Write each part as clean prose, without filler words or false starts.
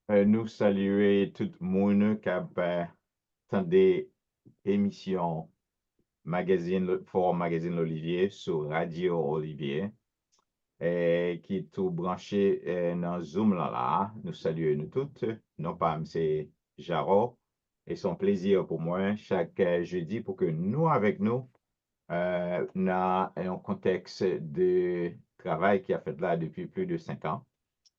Nous saluer tout le monde qui a entendu émission magazine, Forum Magazine Olivier sur Radio Olivier, et qui est tout branché dans Zoom là. Nous saluons nous toutes, non pas M. Jarreau, et son plaisir pour moi chaque jeudi pour que nous, avec nous, dans un contexte de travail qui a fait là depuis plus de 5 ans.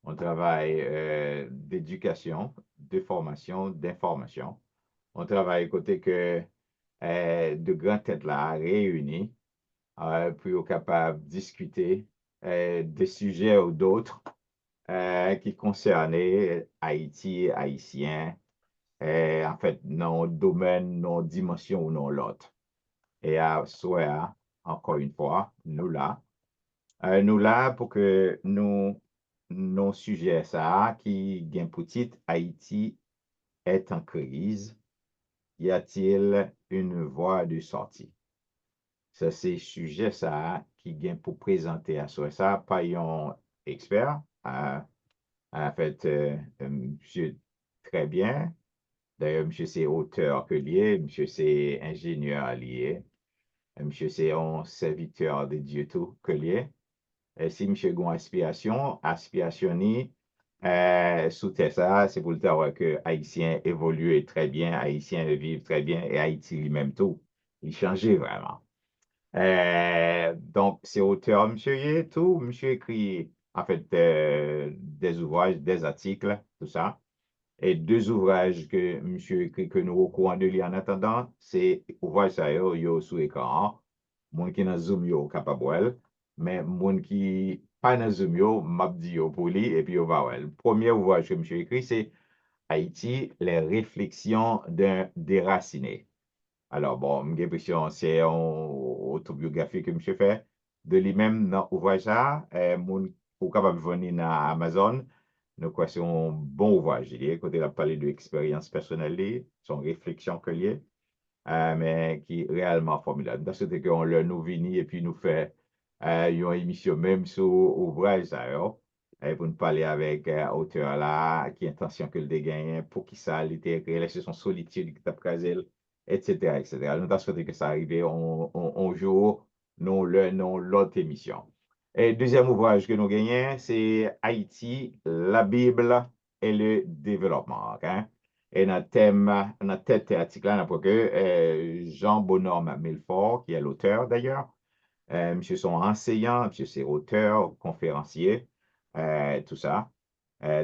On travaille d'éducation, de formation, d'information. On travaille côté que de grandes têtes là réunies pour être capable de discuter des sujets ou d'autres qui concernent Haïti, Haïtiens, en fait, non domaine, non dimension ou non l'autre. Et à soi, encore une fois, nous là pour que nos sujets ça qui gagne petite Haïti est en crise. Y a-t-il une voie de sortie? Ça, c'est sujet ça qui gagne pour présenter à soi ça, pas un expert. En fait, monsieur très bien. D'ailleurs, monsieur c'est auteur que lié, monsieur c'est ingénieur lié, monsieur c'est un serviteur de Dieu tout que lié. Si M. Gon aspiration ni, sous ça, c'est pour le dire que Haïtiens évoluent très bien, Haïtiens vivent très bien et Haïti lui-même tout. Il changeait vraiment. Donc, c'est auteur, monsieur, tout, monsieur écrit, en fait, des ouvrages, des articles, tout ça. Et deux ouvrages que monsieur écrit que nous recourons de lire en attendant, c'est ouvrage ça yo sous écran. Moun qui dans Zoom yo capable, mais moun qui pas dans Zoom yo, m'a dit yo pour lui et puis yo va ouais. Le premier ouvrage que monsieur écrit, c'est Haïti, les réflexions d'un déraciné. Alors bon, j'ai l'impression c'est une autobiographie que monsieur fait de lui-même dans l'ouvrage là, moun ou capable de venir dans Amazon. Nous croyons c'est un bon ouvrage. Il est côté de parler de l'expérience personnelle, son réflexion que liée, mais qui est réellement formidable. Dans ce qu'on le nous vini et puis nous fait une émission même sur l'ouvrage ça, pour nous parler avec auteur là, qui intention que le dégain, pour qui ça a été créé, c'est son solitude qui t'a crasé, etc., etc. Nous avons souhaité que ça arrive un jour, non l'autre émission. Et deuxième ouvrage que nous gagnons, c'est Haïti, la Bible et le développement. OK? Et notre thème, notre tête article, là, que Jean Bonhomme Milfort, qui est l'auteur d'ailleurs, monsieur son enseignant, monsieur c'est auteur, conférencier, tout ça.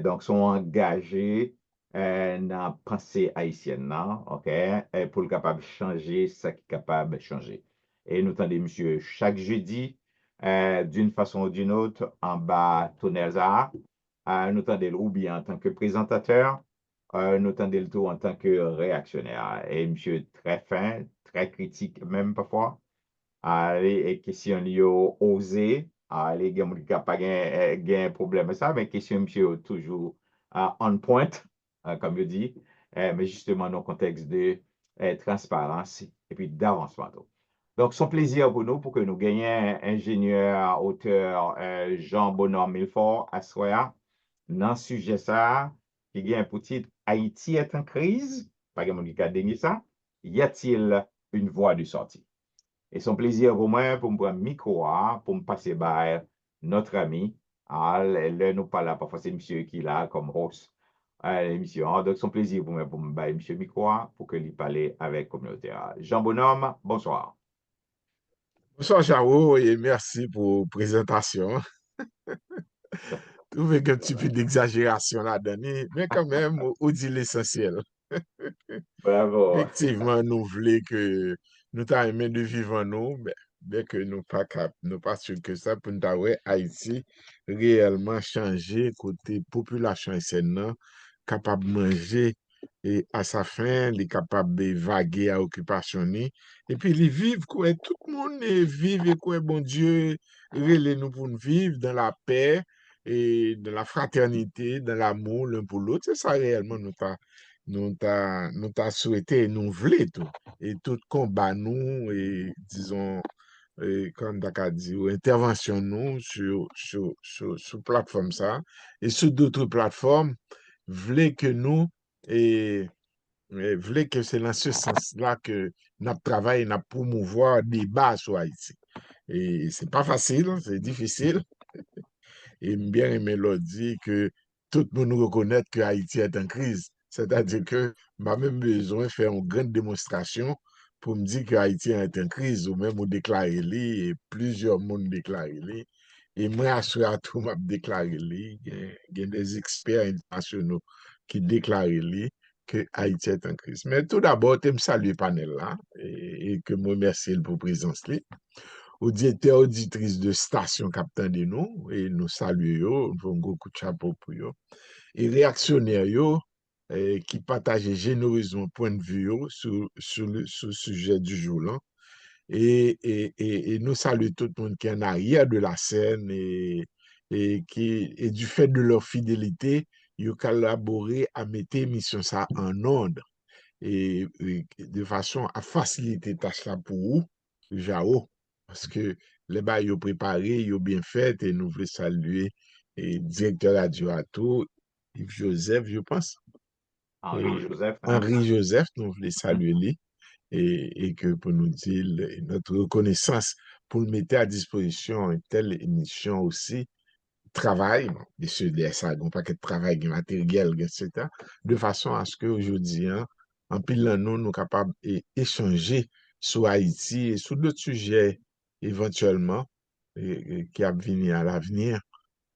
Donc, sont engagés dans la pensée haïtienne, là, OK, pour le capable de changer ce qui est capable de changer. Et nous tendez, monsieur, chaque jeudi, d'une façon ou d'une autre, en bas, Tonelza, nous tendez ou bien en tant que présentateur, nous tendez le tout en tant que réactionnaire. Et monsieur, très fin, très critique, même parfois. Les questions liées osées, les gens qui n'ont pas de problème avec ça, mais question monsieur toujours on point, comme je dis, mais justement dans le contexte de transparence et puis d'avancement. Donc, son plaisir pour nous, pour que nous gagnions ingénieur, auteur Jean Bonhomme Milfort à Soya, dans ce sujet ça, qui gagne pour titre Haïti est en crise, pas de qui a dénié ça, y a-t-il une voie de sortie? Et son plaisir pour moi, pour me prendre micro, pour me passer par notre ami. Là, nous parlons parfois, c'est monsieur qui est là comme host à l'émission. Donc, son plaisir pour moi, pour me passer monsieur micro, pour que lui parle avec la communauté. Jean Bonhomme, bonsoir. Bonsoir, Jao, et merci pour la présentation. Trouvé qu'un petit peu d'exagération là-dedans, mais quand même, on dit l'essentiel. Bravo. Effectivement, nous voulons que nous t'aimer de vivre en nous, mais bien que nous pas sûr que ça, pour nous avoir Haïti réellement changer côté population haïtienne, capable de manger et à sa faim, les capable de vaguer à occupation ni, et puis les vivre quoi, tout le monde vive et quoi, bon Dieu, relais nous pour nous vivre dans la paix et dans la fraternité, dans l'amour l'un pour l'autre, c'est ça réellement nous t'a souhaité, nous voulons tout. Et tout combat nous, et disons, comme Dakar dit, ou intervention nous sur plateforme ça, et sur d'autres plateformes, voulait que nous, et, voulait que c'est dans ce sens-là que notre travail, notre promouvoir débat sur Haïti. Et c'est pas facile, c'est difficile. Et bien aimé l'a dit que tout le monde reconnaît que Haïti est en crise. C'est-à-dire que m'a même besoin de faire une grande démonstration pour me dire que Haïti est en crise, ou même ou déclarer li, et plusieurs monde déclaré li. Et moi, à tout m'a déclaré li, il y a des experts internationaux qui déclarent li que Haïti est en crise. Mais tout d'abord, je me salue le panel là, et que je remercie pour la présence li. Auditeur, auditrice de station captain de nous, et nous saluons, nous faisons beaucoup de chapeau pour eux. Et réactionnaires yo, qui partagent généreusement point de vue yo sur le sujet du jour là. Et nous saluons tout le monde qui est en arrière de la scène et du fait de leur fidélité, ils ont collaboré à mettre l'émission ça en ordre et de façon à faciliter tâche là pour vous, Jao, parce que les bails ont préparé, ils ont bien fait et nous voulons saluer et directeur radio à tout, Yves Joseph, je pense, Henri et Joseph, hein? Henri Joseph, nous voulons Mhm. saluer lui et que pour nous dire notre reconnaissance pour le mettre à disposition une telle émission aussi travail, bon, bien sûr, ça, un paquet de travail qui est matériel, etc., de façon à ce qu'aujourd'hui, hein, en pile nous, nous capables d'échanger sur Haïti et sur d'autres sujets éventuellement qui vont venir à l'avenir,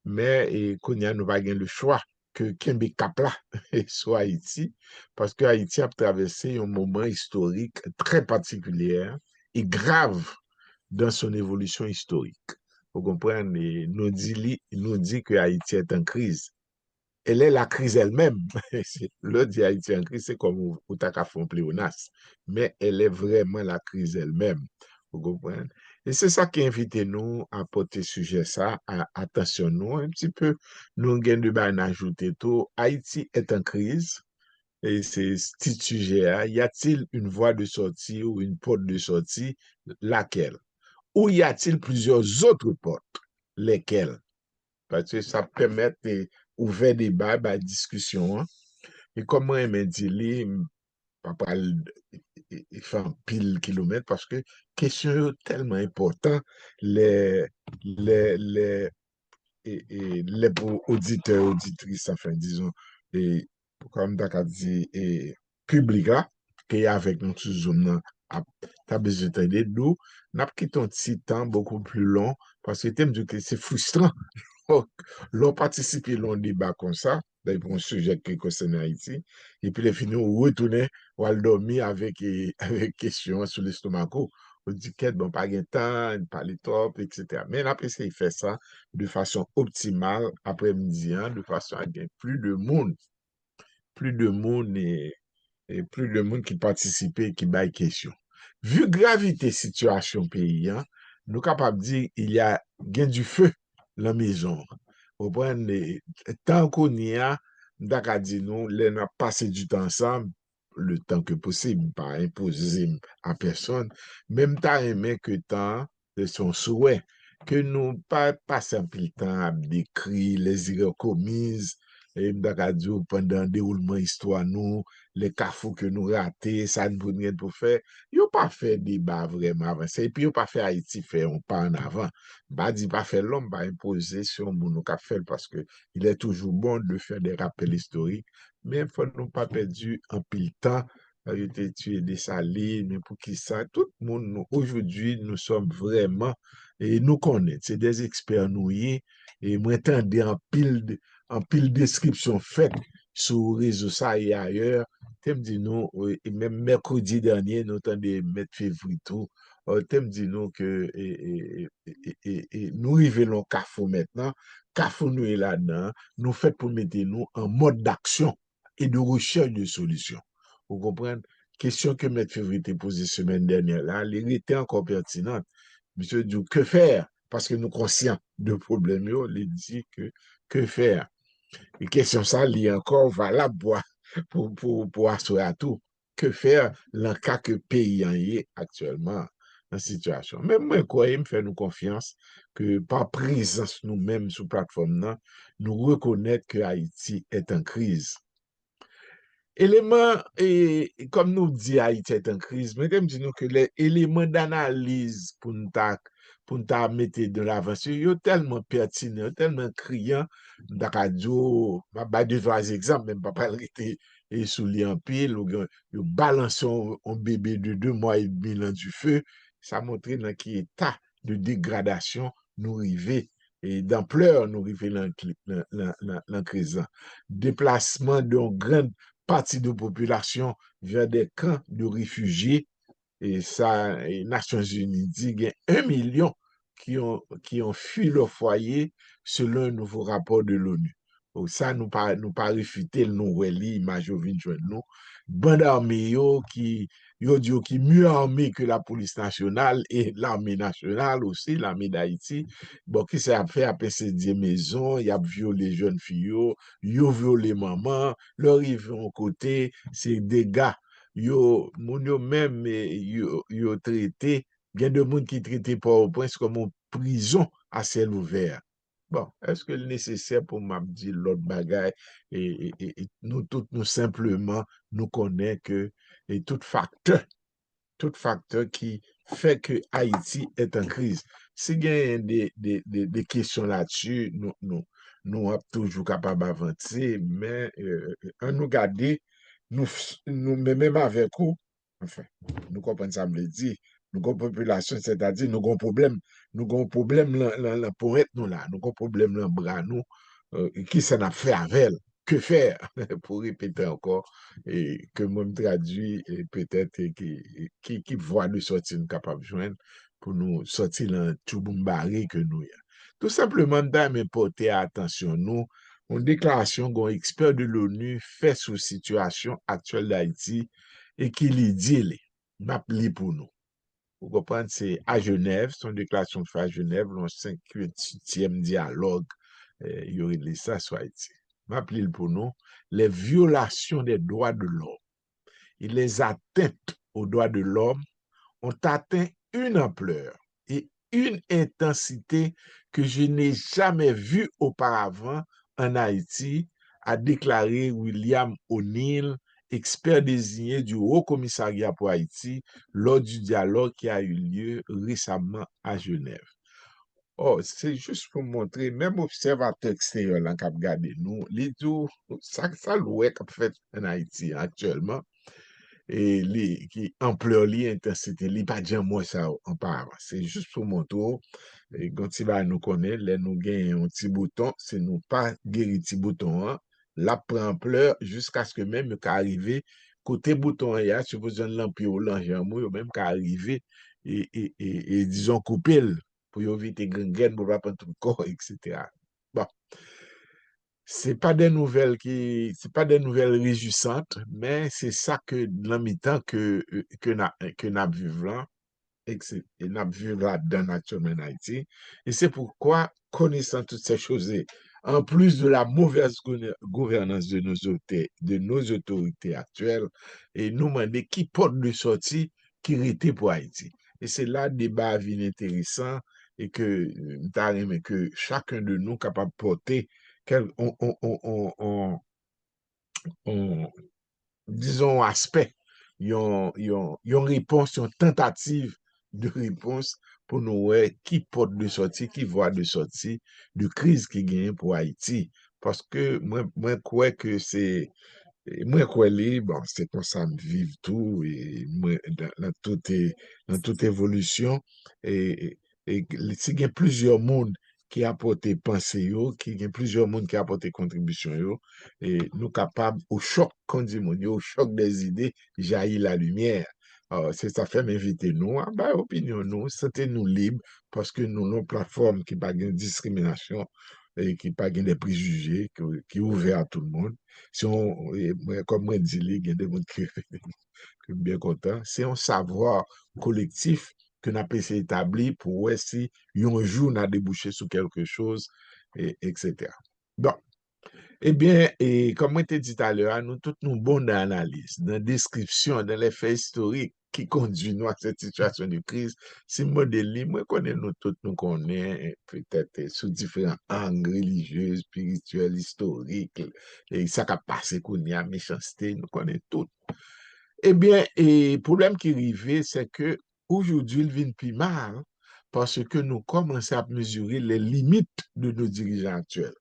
mais qu'on y a, nous pas le choix que Kembe Kapla sur Haïti, parce que Haïti a traversé un moment historique très particulier et grave dans son évolution historique. Vous comprenez, nous dit que Haïti est en crise. Elle est la crise elle-même. Le dit Haïti en crise, c'est comme au fait un pléonasme. Mais elle est vraiment la crise elle-même. Vous comprenez? Et c'est ça qui invite nous à porter sujet ça, à attention nous un petit peu. Nous avons de bien ajouter tout. Haïti est en crise. Et c'est ce petit sujet. Y a-t-il une voie de sortie ou une porte de sortie? Laquelle? Ou y a-t-il plusieurs autres portes? Lesquelles? Parce que ça permet d'ouvrir débat, bah, discussion. Hein. Et comment m'a dit, pas il fait un pile kilomètre parce que question tellement important, les, les, les auditeurs, auditrices, enfin, disons, et comme tu as dit, et public là, qui est avec nous sur Zoom, tu as besoin d'aider nous, n'a pas quitté un petit temps beaucoup plus long parce que c'est frustrant. L'on participe à un débat comme ça, pour un sujet qui concerne Haïti, et puis les finit, on retourne, on va dormir avec, avec questions sur l'estomac. On dit que bon, pas de temps, il parle trop, etc. Mais après, il fait ça de façon optimale après-midi, hein, de façon à gagner plus de monde et plus de monde qui participe et qui baille question. Vu gravité situation pays, hein, nous capables de dire il y a gain du feu dans la maison. Vous prenez, tant qu'on y a, d'accord, dit nous, les n'a passé du temps ensemble, le temps que possible, pas imposer à personne, même temps aimé que temps de son souhait, que nous pas passer un peu de temps à décrire les erreurs commises, et d'accord, pendant le déroulement histoire nous, les cafous que nous ratés, ça ne peut rien pour faire. Ils n'ont pas fait débat vraiment avancé. Et puis, ils n'ont pas fait Haïti faire un pas en avant. Bah, dit pas faire l'homme, bah, imposer sur mon fait parce que il est toujours bon de faire des rappels historiques. Mais il faut nous pas perdu un peu de temps. Il était tué des salines, mais pour qui ça? Tout le monde, aujourd'hui, nous sommes vraiment, et nous connaissons, c'est des experts nous et moi, attendez en pile description faite sur les réseaux ça et ailleurs. Thème dit nous, et même mercredi dernier, nous attendons mettre février tout. Thème dit nous que nous révélons CAFO maintenant. CAFO nous est là-dedans. Nous fait pour mettre nous en mode d'action et de recherche de solutions. Vous comprenez? Question que M. Février a posée semaine dernière là, elle était encore pertinente. Monsieur dit que faire? Parce que nous sommes conscients de problème, il dit que faire? Et question ça, il est encore valable pour assurer à tout. Que faire dans le cas que le pays en est actuellement en situation. Mais moi, quoi, il me fait nous confiance que par présence nous-mêmes sur la plateforme, nous reconnaître que Haïti est en crise. élément, et comme nous dit Haïti est en crise, mais comme dit nous que les éléments d'analyse pour nous mettre de l'avant, sont tellement pertinents, tellement criants, dans la radio, bah, deux, trois exemples, même pas arrêter et soulier en pile, ou balançons un bébé de 2 mois et demi dans du feu, ça montre dans quel état de dégradation nous arrivons et d'ampleur nous arrivons dans la crise. Déplacement d'une grande partie de la population vers des camps de réfugiés. Et ça, les Nations Unies dit qu'il y a 1 million qui ont fui leur foyer selon un nouveau rapport de l'ONU. Donc ça, nous pas réfuter le nous relire, image vient joindre nous. Bande armée qui mieux armée que la police nationale et l'armée nationale aussi, l'armée d'Haïti. Bon, qui s'est fait à des maisons, il a violé jeunes filles, il a violé maman, leur ils vont côté, c'est des gars moun yo même yo traité, bien de monde qui traité Port-au-Prince comme une prison à ciel ouvert. Bon, est-ce que le nécessaire pour m'a dit l'autre bagaille et nous tous nous simplement nous connaissons que et tout facteur qui fait que Haïti est en crise. Si il y a des questions là-dessus, nous sommes toujours capables d'avancer, mais en nous garder, nous, même avec vous, enfin, nous comprenons ça, me le dit, nous avons population, c'est-à-dire nous avons problème pour être nous là, nous avons problème dans le bras nous, qui s'en a fait avec elle. Que faire pour répéter encore et que moi me traduit et peut-être qui voit de sortir nous capable de joindre pour nous sortir dans tout boumbaré que nous y a. Tout simplement, mais porter attention nous, une déclaration qu'un expert de l'ONU fait sur la situation actuelle d'Haïti et qui lui dit, m'a pour nous. Vous comprenez, c'est à Genève, son déclaration fait à Genève, le 58e dialogue, il y aurait ça sur Haïti. M'appelle pour nous, les violations des droits de l'homme et les atteintes aux droits de l'homme ont atteint une ampleur et une intensité que je n'ai jamais vue auparavant en Haïti, a déclaré William O'Neill, expert désigné du Haut-Commissariat pour Haïti, lors du dialogue qui a eu lieu récemment à Genève. Oh, c'est juste pour montrer, même observateur extérieur, là, qui a regardé nous, les tout, ça louait qu'a fait en Haïti actuellement, et qui ampleur li, intensité li, pas dire moi ça en parlant. C'est juste pour montrer, et quand il va nous connaître, là, nous gagnons un petit bouton, c'est nous pas guéri petit bouton, hein, la prend ampleur jusqu'à ce que même qu'à arriver, côté bouton, il y a, supposons lampe ou l'enjambou, même qu'à arriver, et disons couper pour éviter gangrène, pour pas prendre tout le corps, etc. Bon, c'est pas des nouvelles réjouissantes, mais c'est ça que dans le temps que n'a vivre là et n'a vivre là dans actuellement en Haïti. Et c'est pourquoi, connaissant toutes ces choses, en plus de la mauvaise gouvernance de nos autorités actuelles, et nous demander qui porte de sortie qui était pour Haïti. Et c'est là le débat vient intéressant et que chacun de nous capable de porter quel, on- disons, aspect, yon réponse, yon tentative de réponse pour nous ouais, qui porte de sortie, qui voit de sortie de crise qui gagne pour Haïti. Parce que moi crois que c'est moi quoi bon c'est comme ça me vive tout et moi dans toute évolution et si il y a plusieurs mondes qui apportent pensée yo qui y a plusieurs mondes qui apportent contribution yo et nous capables au choc qu'on dit mon yo, au choc des idées jaillit la lumière. Alors, c'est ça fait m'inviter nous à bah opinion nous sentez nous libres parce que nous nos plateformes qui pas de discrimination et qui pas des préjugés qui ouvert à tout le monde si on, comme moi dit, il y a des gens qui sont bien contents, c'est un savoir collectif que nous avons essayé d'établir pour voir si un jour on a débouché sur quelque chose, etc. Bon, Eh bien, et comme je t'ai dit tout à l'heure, nous tous nous bons dans l'analyse, dans la description, dans les faits historiques qui conduisent nous à cette situation de crise. Si modèle, moi, connais nous tous, nous connaissons peut-être sous différents angles religieux, spirituels, historiques, et ça qui a passé qu'on y a méchanceté, nous connaissons tout. Eh bien, et le problème qui arrive, c'est que aujourd'hui, il vient plus mal parce que nous commençons à mesurer les limites de nos dirigeants actuels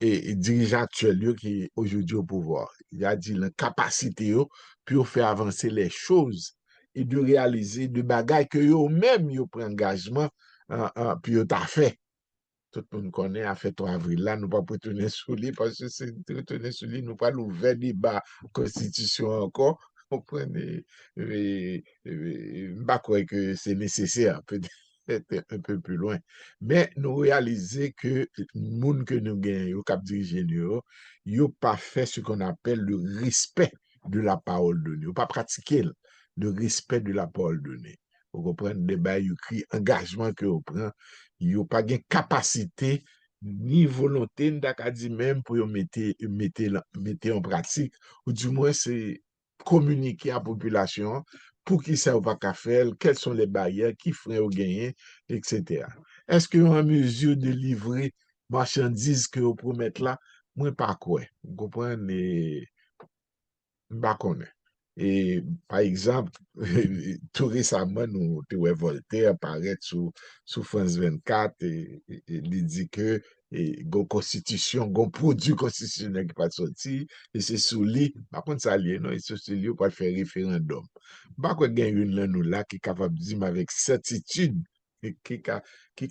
et dirigeants actuels yo qui aujourd'hui au pouvoir. Il a dit la capacité yo, pour faire avancer les choses et de réaliser des bagages que eux-mêmes yo prennent engagement puis yo t'a fait. Tout le monde connaît, a fait 3 avril là, nous pas retourner sous lui parce que c'est retourner sous lui, nous pas l'ouvert débat constitution encore. Vous comprenez? Pas croire que c'est nécessaire, peut-être un peu plus loin. Mais nous réaliser que le monde que nous gagnons, cap dirigeant, yo pas fait ce qu'on appelle le respect de la parole donnée. Yo pas pratiqué le respect de la parole donnée. Vous comprenez? Débat, yo cri engagement que vous prenez yo pas gen capacité ni volonté d'aka di même pour yo mettre en pratique ou du moins c'est communiquer à la population pour qui ça ou pas qu'à faire, quelles sont les barrières qui feraient au gagner, etc. Est-ce que en mesure de livrer marchandises que vous promettez là? Moi, pas quoi. Vous comprenez? M'pa konnen. Et par exemple, tout récemment, nous te wè Voltaire paraître sous France 24 et il dit que gon constitution, gon produit constitutionnel qui pas sorti, et c'est sous lui, par contre ça lié, non, et c'est sous lui pour faire référendum. Pas quoi gen une là nous là qui est capable de dire avec certitude, et qui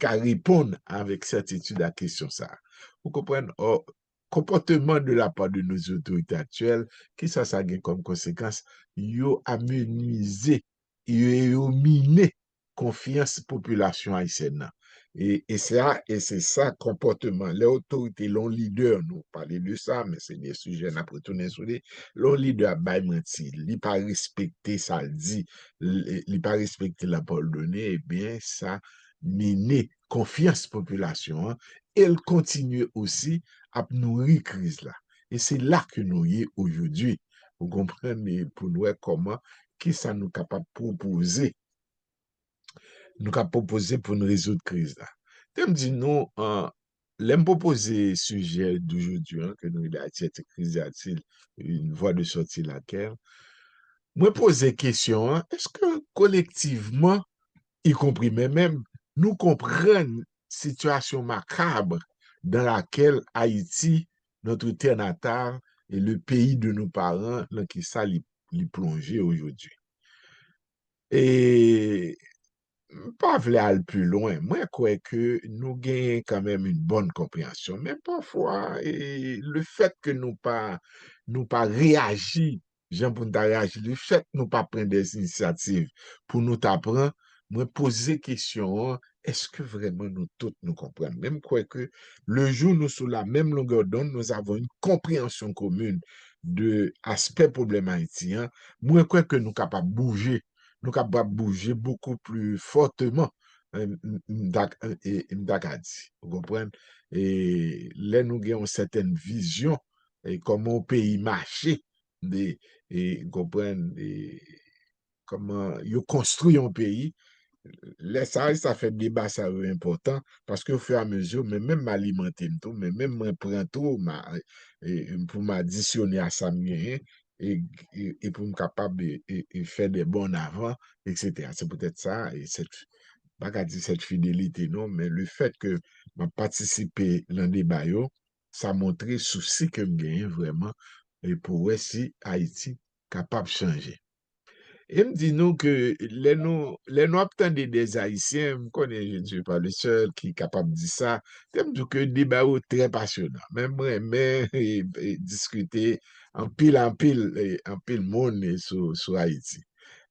répondre avec certitude à la question ça. Vous comprenez? Oh, comportement de la part de nos autorités actuelles, qui ça a comme conséquence, yo amenuisé, yo miné confiance population haïtienne. Et c'est ça comportement. Les autorités, l'on leader, nous parler de ça, mais c'est des sujets après tout les l'on leader bay menti, li pas respecter ça le dit, li pas respecter la parole donnée, eh bien ça miné confiance population, hein. Elle continue aussi à nourrir crise là. Et c'est là que nous y est aujourd'hui. Vous comprenez, pour nous comment, qui ça nous capable proposer pour nous résoudre crise là. Comme dit nous, l'aime proposer sujet d'aujourd'hui, hein, que nous, il a cette crise a-t-il une voie de sortie laquelle? Moi, poser question, hein, est-ce que collectivement, y compris même, nous comprenons situation macabre dans laquelle Haïti, notre terre natale, et le pays de nos parents, dans qui ça li plongé aujourd'hui. Et pas vle aller plus loin. Moi, je crois que nous gagnons quand même une bonne compréhension. Mais parfois, le fait que nous pas réagir, j'aime pour nous réagir, le fait que nous pas prendre des initiatives pour nous apprendre, moi, poser question, hein, est-ce que vraiment nous tous nous comprenons? Même quoi que le jour nous sur la même longueur d'onde, nous avons une compréhension commune de aspect problème haïtien. Moi, je crois que nous sommes capables de bouger, nous sommes capables de bouger beaucoup plus fortement. M'dakadi, vous comprenez? Et là, nous avons une certaine vision et comment le pays marche, et vous comprenez, et comment ils construit un pays. Là, ça fait débat ça important parce que au fur et à mesure, mais même m'alimenter tout, mais même moi prendre tout pour m'additionner à ça mieux et pour me capable de faire des bons avant, etc. C'est peut-être ça et pas qu'à dire cette fidélité, non, mais le fait que m'a participé dans le débat, ça montré souci que me gagne vraiment et pour voir si Haïti capable de changer. Et me dit nous que les nous attendons des Haïtiens, me connais, je ne suis pas le seul qui est capable de dire ça. Je me dit que le débat est très passionnant. Même moi, mais discuter en pile monde sur Haïti.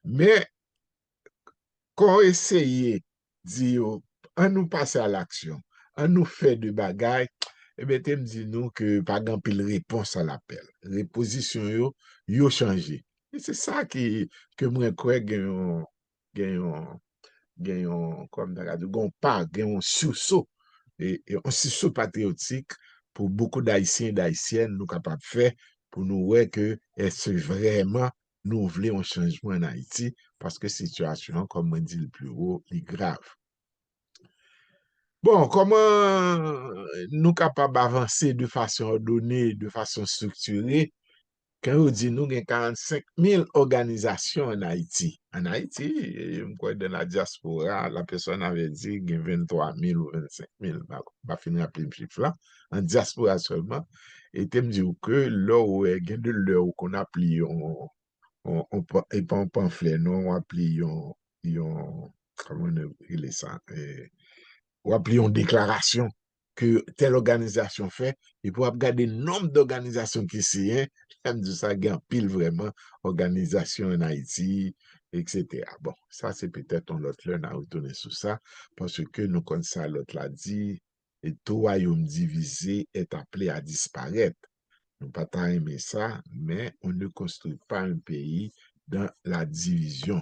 Mais quand on essaye de dire, on nous passe à l'action, on nous fait de bagaille, eh bien, tu me dis nous que pas grand pile réponse à l'appel. Les positions yo changé. Et c'est ça que moi crois gagnons gagnons comme dans la gon pas gagnons sursaut et un sursaut patriotique pour beaucoup d'Haïtiens et d'Haïtiennes, nous capables de faire pour nous voir que est-ce vraiment nous voulons un changement en Haïti parce que la situation, comme on dit le plus haut, est grave. Bon, comment nous capables d'avancer de façon ordonnée, de façon structurée, quand on dit nous avons 45 000 organisations en Haïti. En Haïti, je crois que dans la diaspora, la personne avait dit qu'il y a 23 000 ou 25 000, je vais finir appeler le chiffre là, en diaspora seulement. Et tu me dis que là où il y a de l'heure qu'on appelle et pas un pamphlet, non, on appelle comment on appelle ça? Ou appeler une déclaration que telle organisation fait, et pour regarder le nombre d'organisations qui sont, j'aime dire ça, il y a pile vraiment organisation en Haïti, etc. Bon, ça c'est peut-être un autre là, on a retourné sur ça, parce que nous connaissons ça, l'autre l'a dit, et tout royaume divisé est appelé à disparaître. Nous pas tant aimé ça, mais on ne construit pas un pays dans la division.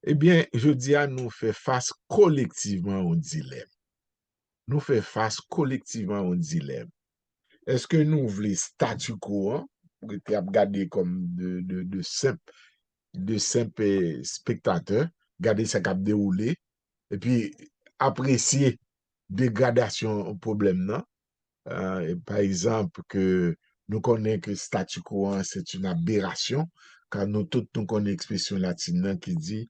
Eh bien, je dis à nous faire face collectivement au dilemme. Nous faire face collectivement au dilemme. Est-ce que nous voulons statu quo, pour être regardé comme de simples spectateurs, garder ça cap déroulé, et puis apprécier dégradation au problème, non? Par exemple, que nous connaissons que statu quo, c'est une aberration, car nous tous nous connaissons l'expression latine qui dit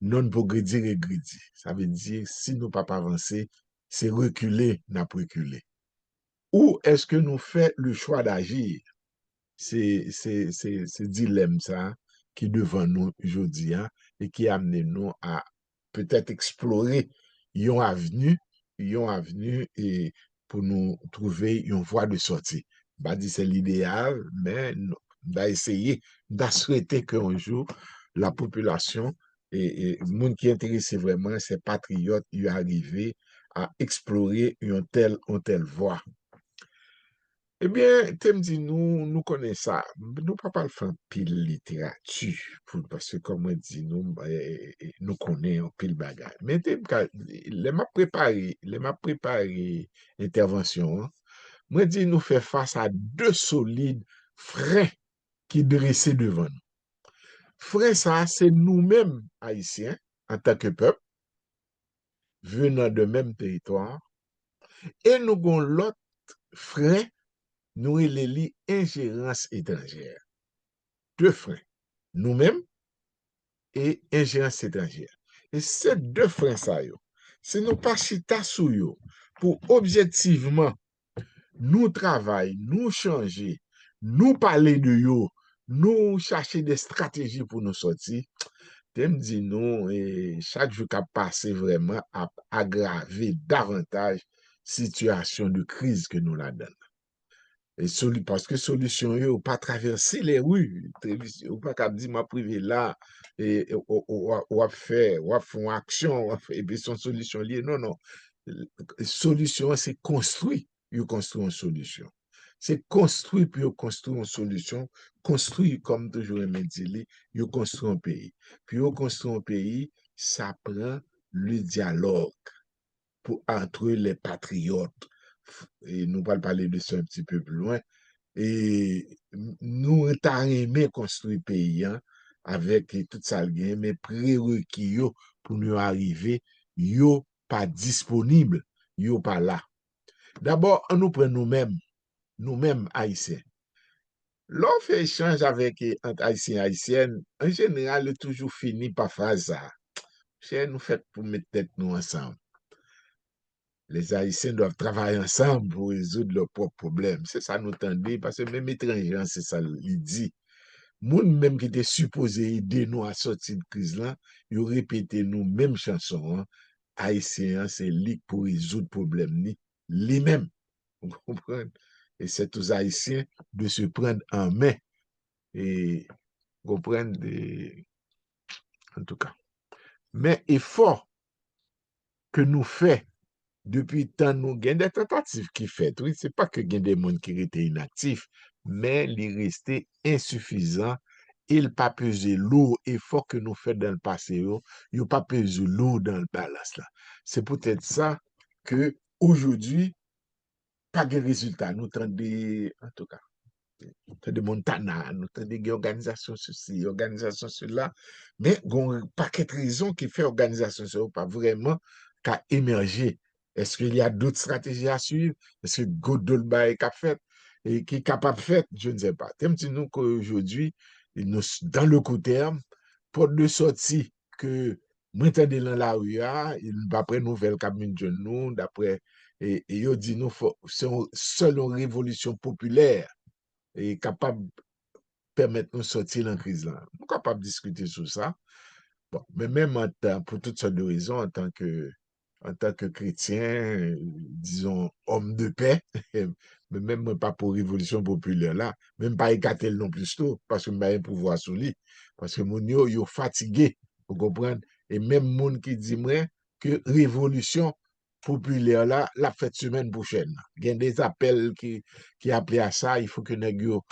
non progredi regredi. Ça veut dire, si nous pas avancer, c'est reculer, n'a pas reculer. Ou est-ce que nous faisons le choix d'agir? C'est dilemme ça qui est devant nous aujourd'hui hein, et qui amène nous à peut-être explorer une avenue et pour nous trouver une voie de sortie. Bah dit c'est l'idéal, mais on va essayer de souhaiter qu'un jour la population et le monde qui est intéressé vraiment, ces patriotes, y arriver à explorer une telle voie. Eh bien, tu me dis, nous connaissons ça. Nous pas le faire pile littérature, parce que comme on dit, nous connaissons pile bagage. Mais les m'a préparé intervention, hein. Moi dis, nous fait face à deux solides freins qui dressés devant nous. Freins ça, c'est nous-mêmes, Haïtiens, en tant que peuple, venant de même territoire, et nous avons l'autre frein nous les ingérence étrangère. Deux freins, nous-mêmes et ingérence étrangère. Et ces deux freins, ça, si nous pas chita sou yo, pour objectivement nous travailler, nous changer, nous parler de yo, nous chercher des stratégies pour nous sortir, tu me dis nous, et chaque jour qui a passé vraiment à aggraver davantage situation de crise que nous la donne. Et parce que solution yo, ou pas traverser les rues, ou pas qu'à dire ma privé là, ou faire une action, et puis son solution liée. Non, non. Solution, c'est construire, you construire une solution. C'est construire, puis you construire une solution. Construire, comme toujours aimé dire, you construire un pays. Puis you construire un pays, ça prend le dialogue entre les patriotes. Et nous allons parler de ça un petit peu plus loin. Et nous avons aimé construire le pays hein, avec tout ça, mais prérequis pour nous arriver, yo pas disponible, yo pas là. D'abord, on nous prend nous-mêmes Haïtiens. L'on fait échange avec entre Haïtiens et Haïtiennes, en général, il toujours fini par faire ça. C'est nous fait pour mettre tête nous ensemble. Les Haïtiens doivent travailler ensemble pour résoudre leurs propres problèmes. C'est ça nous tendez, parce que même étrangers, c'est ça, il dit. Moun même qui était supposé aider nous à sortir de crise là, ils répété nous même chanson. Hein. Haïtien, c'est lui pour résoudre problème ni lui-même. Vous comprenez? Et c'est aux Haïtiens de se prendre en main et comprendre en tout cas. Mais effort que nous fait depuis tant nous gain des tentatives qui fait. Oui, c'est pas que gain des monde qui étaient inactifs, mais il restait insuffisant. Il pas pesé lourd effort que nous fait dans le passé, il pas pesé lourd dans le balance là. C'est peut-être ça que aujourd'hui pas de résultat. Nous tendons, en tout cas, de Montana, nous avons des organisations ceci, organisations cela, mais il y a un paquet de raisons qui fait organisation cela pas vraiment qu'à émerger. Est-ce qu'il y a d'autres stratégies à suivre? Est-ce que Godolba est fait et qui est capable de faire? Je ne sais pas. T'aimes nous qu'aujourd'hui, dans le court terme, pour de sortie que maintenant dans la rue, d'après nouvelle cabine de nous, d'après, et il dit nous, c'est une seule révolution populaire et capable de permettre nous de sortir de la crise là. Nous sommes capables de discuter sur ça. Bon, mais même pour toutes sortes de raisons, en tant que chrétien, disons, homme de paix, mais même moi, pas pour révolution populaire là, même pas écarter non plus tôt, parce que je n'ai pas pouvoir sur lui. Parce que mon yo fatigué, vous comprenez? Et même moun qui dit moi que révolution populaire là, la fête semaine prochaine. Il y a des appels qui appellent à ça, il faut que nous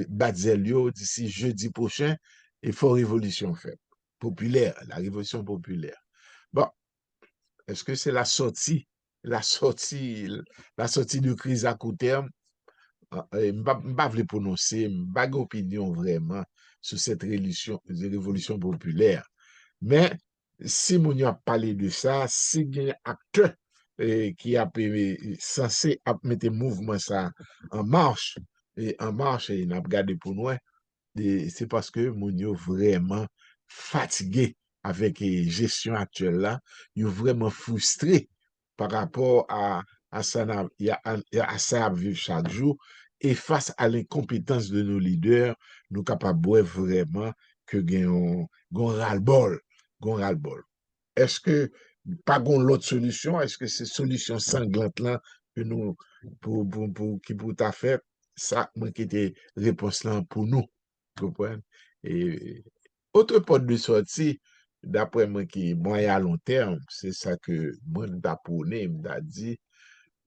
batzel yo d'ici jeudi prochain, il faut révolution faite. Populaire, la révolution populaire. Bon, est-ce que c'est la sortie, la sortie de crise à court terme? Je ne vais pas le prononcer, je n'ai pas d'opinion vraiment sur cette révolution populaire. Mais si on a parlé de ça, si il y a un acteur qui a censé mettre mouvement ça en marche, et il a regardé pour nous, c'est parce que mon yo vraiment fatigué avec la gestion actuelle là, yo vraiment frustré par rapport à ça à ça à vivre chaque jour et face à l'incompétence de nos leaders, nous capables vraiment que gagnons ras-le-bol, ras-le-bol. Est-ce que pas l'autre solution? Est-ce que c'est solution sanglante là que nous qui pour ta fait ça moi qui était réponse là pour nous? Comprenez? Et autre porte de sortie, d'après moi, qui est moyen à long terme, c'est ça que moi, je m'a dit,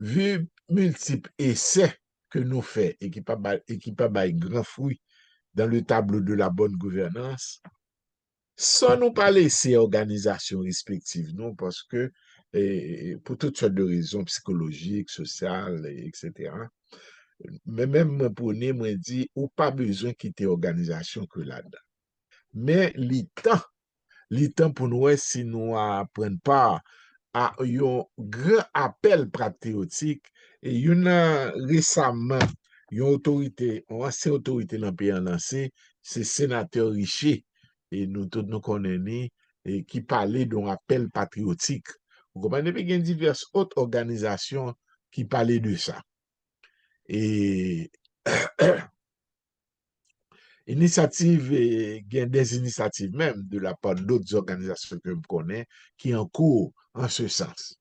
vu multiples essais que nous faisons et qui pas bail grand fruit dans le tableau de la bonne gouvernance, sans nous pas laisser organisation respective, non, parce que pour toutes sortes de raisons psychologiques, sociales, etc. Mais même pour nous, moi, dit, ou pas besoin de quitter organisation que là-dedans. Mais li temps pour nous, si nous apprenons pas à un grand appel patriotique, et il y a récemment, une autorité, une ancienne autorité dans le pays en lancé, c'est sénateur Richer, et nous tous nous connaissons, et qui parlait d'un appel patriotique. Vous comprenez, il y a diverses autres organisations qui parlaient de ça. Et initiative et il y a des initiatives même de la part d'autres organisations que je connais qui en cours en ce sens.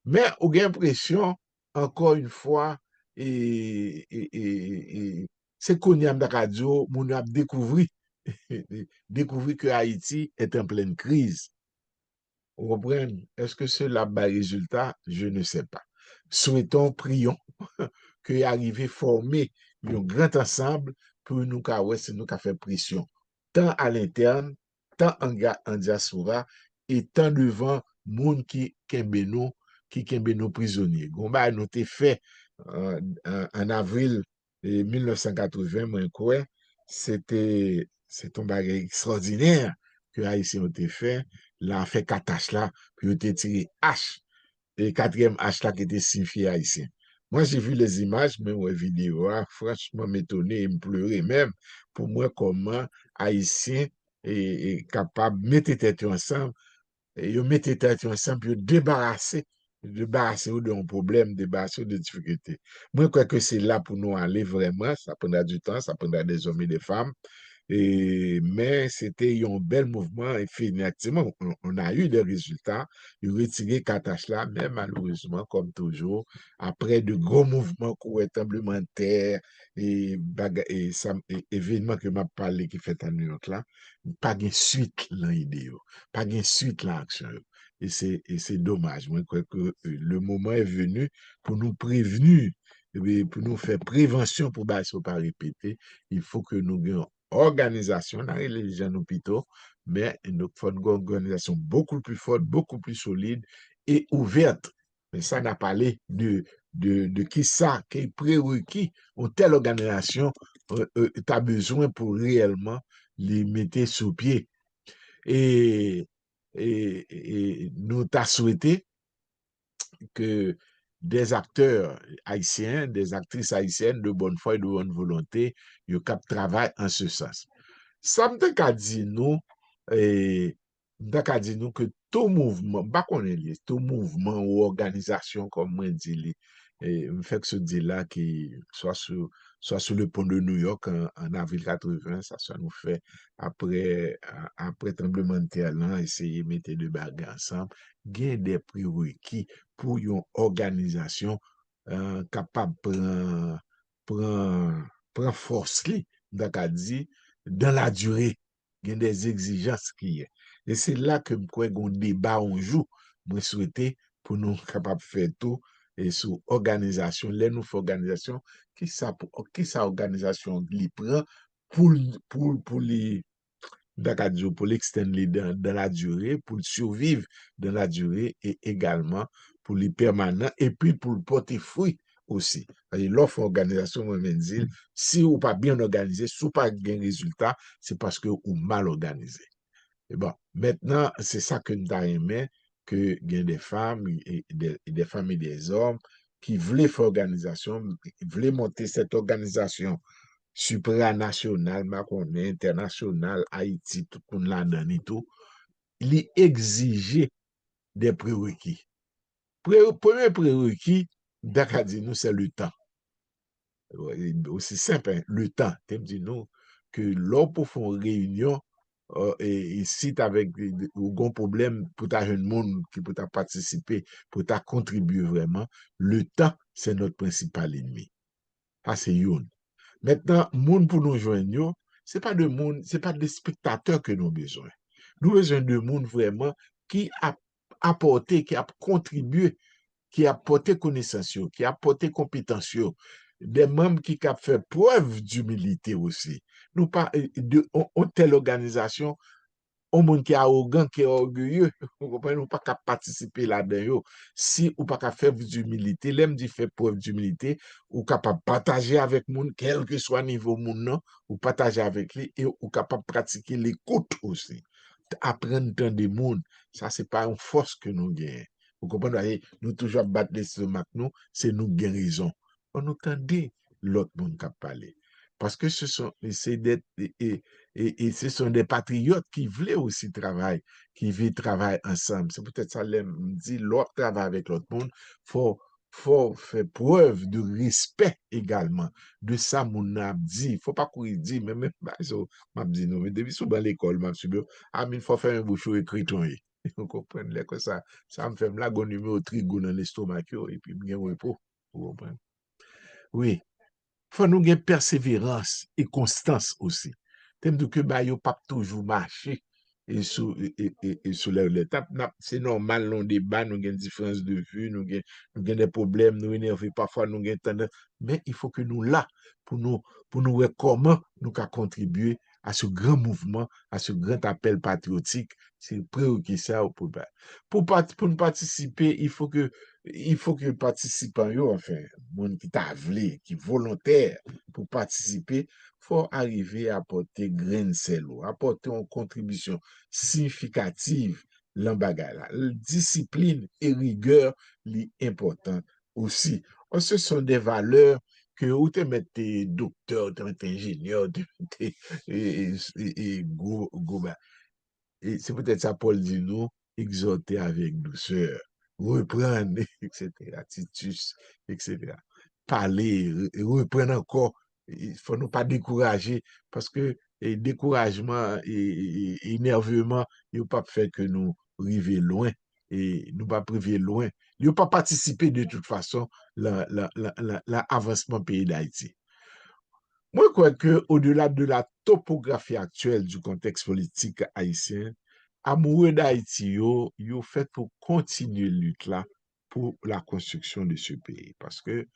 Mais on a l'impression, encore une fois, c'est qu'on y a de radio, on a découvert, découvert que Haïti est en pleine crise. Vous comprenez? Est-ce que cela va résultat? Je ne sais pas. Souhaitons, prions que arriver former un grand ensemble pour nous faire pression, tant à l'interne, tant en diaspora, et tant devant monde qui kembe nous prisonniers. Gomba nous été fait en avril 1980, moi, quoi, c'est un bagage extraordinaire que Haïtien ont été fait. Là, fait 4 H là, puis ont été tiré H, et quatrième H là qui était signifié Haïtien. Moi, j'ai vu les images, même les vidéos, franchement, m'étonner et me pleurer même pour moi comment Haïtien est capable de mettre tête ensemble et ils mettent tête ensemble pour débarrasser d'un problème, débarrasser de difficultés. Moi, je crois que c'est là pour nous aller vraiment, ça prendra du temps, ça prendra des hommes et des femmes, mais c'était un bel mouvement et finalement, on a eu des résultats. Il a retiré Katash là, mais malheureusement, comme toujours, après de gros mouvements, tremblements de terre et événements que m'a parlé qui fait à New York là, pas de suite dans l'idée, pas de suite dans l'action. Et c'est dommage. Moi, je crois que le moment est venu pour nous prévenir, pour nous faire prévention pour ne pas répéter. Il faut que nous ayons organisation dans les jeunes hôpitaux, mais il faut une organisation beaucoup plus forte, beaucoup plus solide et ouverte. Mais ça n'a pas parlé de de qui ça, qui est prérequis, ou telle organisation tu as besoin pour réellement les mettre sous pied. Et, et nous t'a souhaité que des acteurs haïtiens, des actrices haïtiennes de bonne foi et de bonne volonté, ils travaillent en ce sens. Ça me ka di nou, que tout mouvement, pas qu'on est lié, tout mouvement ou organisation, comme moi dit li, me fait que ce dit là qui soit sur le pont de New York en avril 80, ça nous fait après tremblement de terre là, essayer de mettre deux bagages ensemble, gain des prérequis pour une organisation capable de prendre force li, dit, dans la durée. Il y a des exigences qui y est. Et c'est là que je crois qu'on débat un jour. Moi, souhaiter pour nous capables de faire tout et sur organisation, les nous organisation, qui ça organisation li prend pour les pour l'extendre dans la durée, pour le survivre dans la durée et également pour les permanents et puis pour le porter fruit aussi. L'offre organisation, moi, je dis, si vous pas bien organisé, si vous pas bien résultat, c'est parce que vous mal organisé. Et bon, maintenant, c'est ça que nous avons aimé, que il y a des femmes et des femmes et des hommes qui voulaient faire organisation, voulaient monter cette organisation supranational, international, Haïti, tout le monde là-dedans et tout, il exigeait des prérequis. Premier prérequis, d'accord, nous, c'est le temps. Aussi simple, hein, le temps. Tu me dis nous que lors pour faire une réunion, et si tu avec un problème pour ta jeune monde qui peut participer, pour ta contribuer vraiment, le temps, c'est notre principal ennemi. Ça, c'est une. Maintenant, monde pour nous joindre, c'est pas des spectateurs que nous avons besoin. Nous avons besoin de monde vraiment qui a apporté, qui a contribué, qui a apporté connaissance, qui a apporté compétence, des membres qui ont fait preuve d'humilité aussi. Nous pas on telle organisation on monde qui est arrogant, qui est orgueilleux, vous comprenez, ou pas qu'à participer là-dedans. Si ou pas qu'à faire d'humilité, l'aime dit faire preuve d'humilité, ou capable partager avec monde, quel que soit niveau monde, non, ou partager avec lui, et ou capable pratiquer l'écoute aussi. Apprendre dans des mondes, ça, c'est pas une force que nous gagnons. Vous comprenez, nous toujours battre les stomacs, nous, c'est nous guérison. On entendait l'autre monde qui parler. Parce que c'est ce sont des patriotes qui voulaient aussi travailler, qui veulent travailler ensemble. C'est peut-être ça, me dit, l'autre travail avec l'autre monde, faut faire preuve de respect également. De ça, mon a dit. Faut pas courir dire, mais même, bah, so, m'a dit, non, mais depuis souvent l'école, m'a dit, ah, mais il faut faire un bouchon écrit, vous comprenez, que ça me fait la gonne numéro trigo dans l'estomac, et puis, bien repos. Vous comprenez? Oui. Faut nous gagner persévérance et constance aussi. T'aimes que bah yo pas toujours marcher et sous l'étape. C'est normal, nous débat, nous avons différence de vue, nous avons des problèmes, nous énervons parfois, nous avons tendance. Mais il faut que nous là pour nous voir comment nous pouvons contribuer à ce grand mouvement, à ce grand appel patriotique. C'est prérequis ça pour nous participer, il faut que les participants, yo, enfin, monde qui t'a voulu, qui est volontaire pour participer, faut arriver à apporter grain de sel, apporter une contribution significative dans bagala. Discipline et rigueur, l'important aussi. Ce sont des valeurs que ou te mette docteur, te mette ingénieur, et c'est peut-être ça, Paul dit nous, exhorter avec douceur, reprendre, etc. Titus, etc. Parler, reprendre encore. Il faut ne pas décourager parce que découragement et énervement, il ne pas faire que nous arriver loin et nous pas priver loin. Il ne pas participer de toute façon l'avancement pays d'Haïti. Moi, je crois qu'au-delà de la topographie actuelle du contexte politique haïtien, amoureux d'Haïti, yo fait pour continuer la lutte là pour la construction de ce pays. Parce que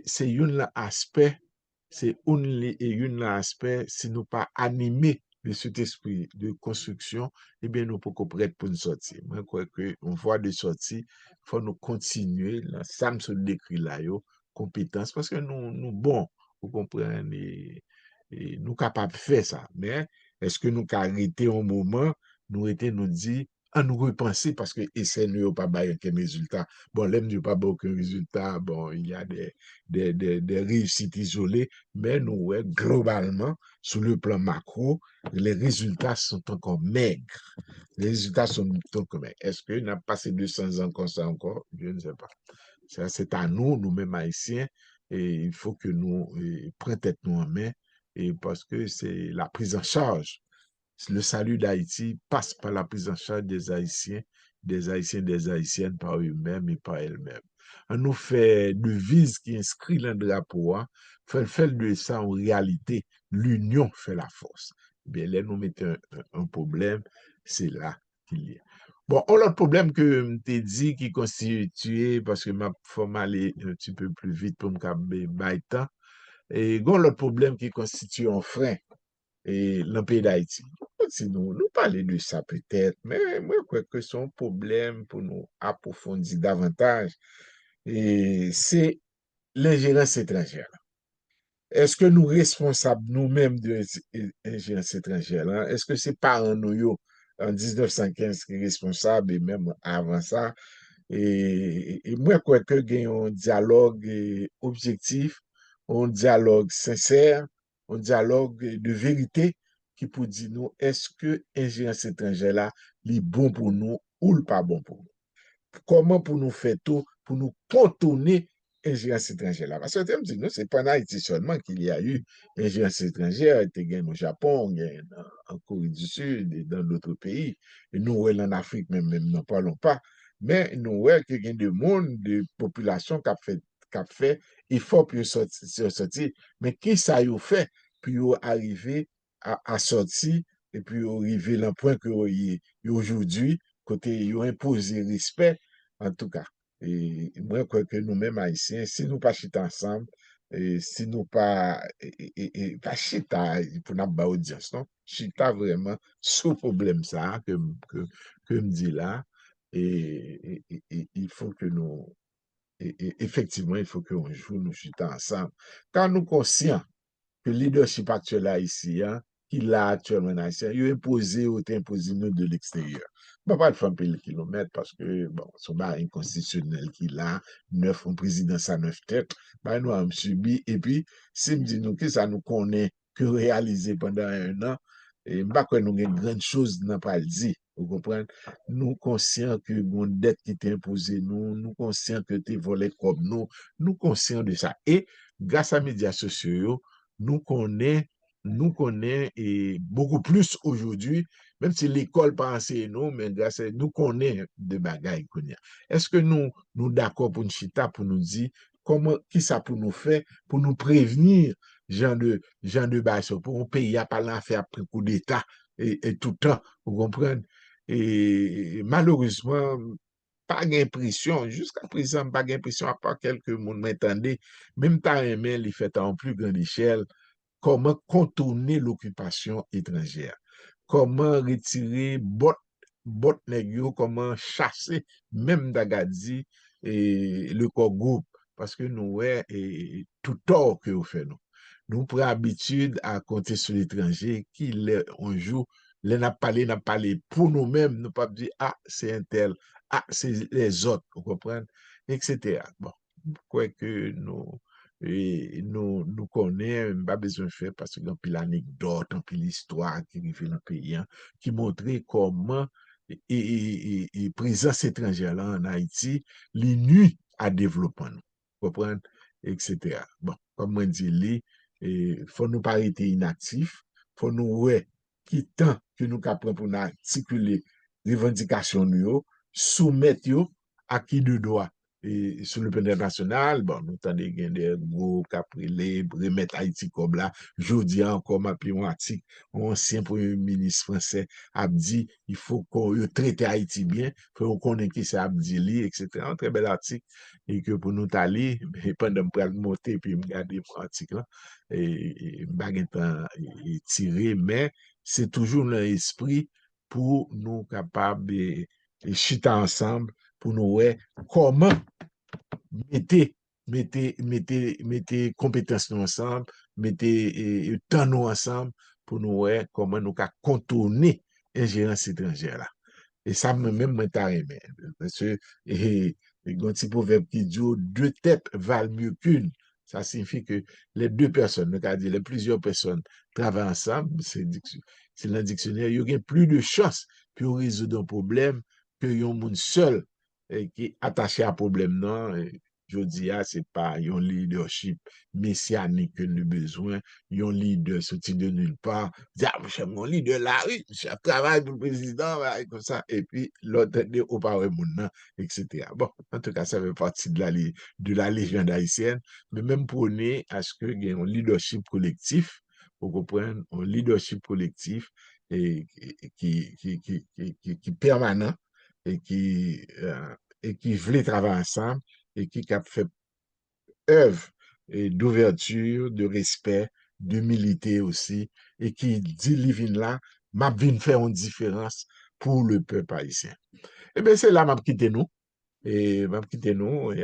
c'est un aspect, c'est un aspect, si nous pas animer de cet esprit de construction, eh bien, nous pouvons prêts pour nous sortir. Moi, je crois qu'on voit de sortie, il faut nous continuer, là, ça me se décrit là, yo, compétence, parce que nous bon, vous comprenez, et nous capables de faire ça. Mais, est-ce que nous arrêter un moment, nous dit, à nous repenser, parce que essai nous pas bailler aucun résultat. Bon, l'aime ne pas aucun résultat, bon, il y a des réussites isolées, mais nous, ouais, globalement, sur le plan macro, les résultats sont encore maigres. Les résultats sont encore maigres. Est-ce qu'on a passé 200 ans comme ça encore? Je ne sais pas. Ça, c'est à nous, nous-mêmes haïtiens, et il faut que nous prenions tête nous en main, et parce que c'est la prise en charge. Le salut d'Haïti passe par la prise en charge des Haïtiens, des Haïtiennes par eux-mêmes et par elles-mêmes. On nous fait devise qui inscrit le drapeau, hein, fait de ça en réalité, l'union fait la force. Bien, là, nous mettons un problème, c'est là qu'il y a. Bon, l'autre problème que tu dit qui constitue, parce que ma faut aller un petit peu plus vite pour me bailler temps, et l'autre problème qui constitue un frein et dans le pays d'Haïti. Si nous parler de ça peut-être, mais moi, je crois que c'est un problème pour nous approfondir davantage, et c'est l'ingérence étrangère. Est-ce que nous responsables nous-mêmes de l'ingérence étrangère? Hein? Est-ce que c'est par nous yo, en 1915 qui est responsable et même avant ça? Et moi, je crois que il y a un dialogue objectif, un dialogue sincère, un dialogue de vérité qui peut dire nous, est-ce que l'ingérence étrangère là, est bon pour nous ou pas bon pour nous? Comment pour nous faire tout, pour nous contourner l'ingérence étrangère là. Parce que tu me dis, non, c'est pas en Haïti seulement qu'il y a eu ingérence étrangère, il y a au Japon, il y a en Corée du Sud et dans d'autres pays. Et nous, en Afrique, même n'en parlons pas. Mais nous, qu'il y a des monde, des populations qui a fait effort pour sortir. Mais qui ça y a fait pour arriver à sortir et puis arriver à un point que aujourd'hui, côté ils ont imposé respect, en tout cas. Et moi, je crois que nous-mêmes, Haïtiens, si nous pas chita ensemble, et si nous pas, pas chita pour notre bas audience, non? Chita vraiment sous problème ça que me dit là. Il faut que nous, effectivement, il faut qu'on joue, nous chita ensemble. Quand nous conscients que le leadership actuel haïtien, qu'il a actuellement en haïtien, il a imposé ou imposé nous de l'extérieur. Je ne vais pas le faire le kilomètre parce que, bon, son baril constitutionnel qu'il a, neuf, un président, ça neuf têtes, bah, nous avons subi. Et puis, si me dit nous que ça nous connaît que réaliser pendant un an, et pas que nous avons une grande chose n'a pas le dit. Vous comprenez? Nous conscients que mon dette qui t'est imposée, nous conscients que tu volé comme nous conscients de ça. Et grâce à médias sociaux, nous connaît, nous connaît et beaucoup plus aujourd'hui, même si l'école pas enseigné nous, mais grâce à nous connaît de bagailles qu'on y a. Est-ce que nous d'accord pour une chita pour nous dire comment, qui ça pour nous faire, pour nous prévenir, genre de base, pour un pays à pas l'affaire après coup d'État et tout le temps, vous comprenez? Et malheureusement, pas d'impression, jusqu'à présent, pas d'impression, à part quelques monde m'entendait, même ta aimé, il fait en plus grande échelle, comment contourner l'occupation étrangère, comment retirer bot nègre, comment chasser même d'Agadi et le corps groupe, parce que nous, ouais, et tout tort que vous faites, nous. Nous prenons habitude à compter sur l'étranger, qui, un jour, n'a parlé pour nous-mêmes, nous pas dire, ah, c'est un tel, ah, c'est les autres, vous comprenez, etc. Bon, quoi que nous connaissons, pas besoin de faire parce qu'il y a un pile anecdote, un pile histoire qui vit dans le pays, hein, qui montrait comment présence étrangère là en Haïti, les nuit à développement, nous, comprenez, etc. Bon, comme on dit, il faut nous pas arrêter inactifs, faut nous ouais, qui tant que nous capons pour nous articuler revendication nous, soumettre yo à qui de droit et sur le plan international, bon, nous avons des gros caprilés, remettre Haïti comme là. Jodi encore, ma un article, un ancien premier ministre français a dit, il faut qu'on traite Haïti bien, il faut qu'on connaisse qui c'est Abdi li, etc. Un très bel article, et que pour nous t'aller, et pendant que je monter, puis regarder mon article là, baguette tiré, mais c'est toujours l'esprit pour nous capables de chiter ensemble, pour nous voir comment mettez, mettez compétences nous ensemble, mettez temps nous ensemble pour nous voir comment nous contourner l'ingérence étrangère là. Et ça, même, moi, t'as aimé. Parce que, il y a un petit proverbe qui dit, deux têtes valent mieux qu'une. Ça signifie que les deux personnes, c'est-à-dire les plusieurs personnes travaillent ensemble, c'est dans le dictionnaire, il y a plus de chances pour résoudre un problème que un monde seul qui est attaché à un problème. Non, je dis, c'est pas un leadership messianique que nous avons besoin, un leader sorti de nulle part, dire, ah, je mon leader là, oui, je travaille pour le président, voilà, comme ça, et puis l'autre, au parlement, etc. Bon, en tout cas, ça fait partie de la légende haïtienne, mais même pour nous, à ce qu'il y ait un leadership collectif, pour comprendre, un leadership collectif et, qui permanent et qui voulait travailler ensemble et qui a fait œuvre d'ouverture, de respect, d'humilité aussi, et qui dit, Livin là, m'a vinn faire une différence pour le peuple haïtien. Eh bien, c'est là m'a quitté nous. Et m'a quitté nous, il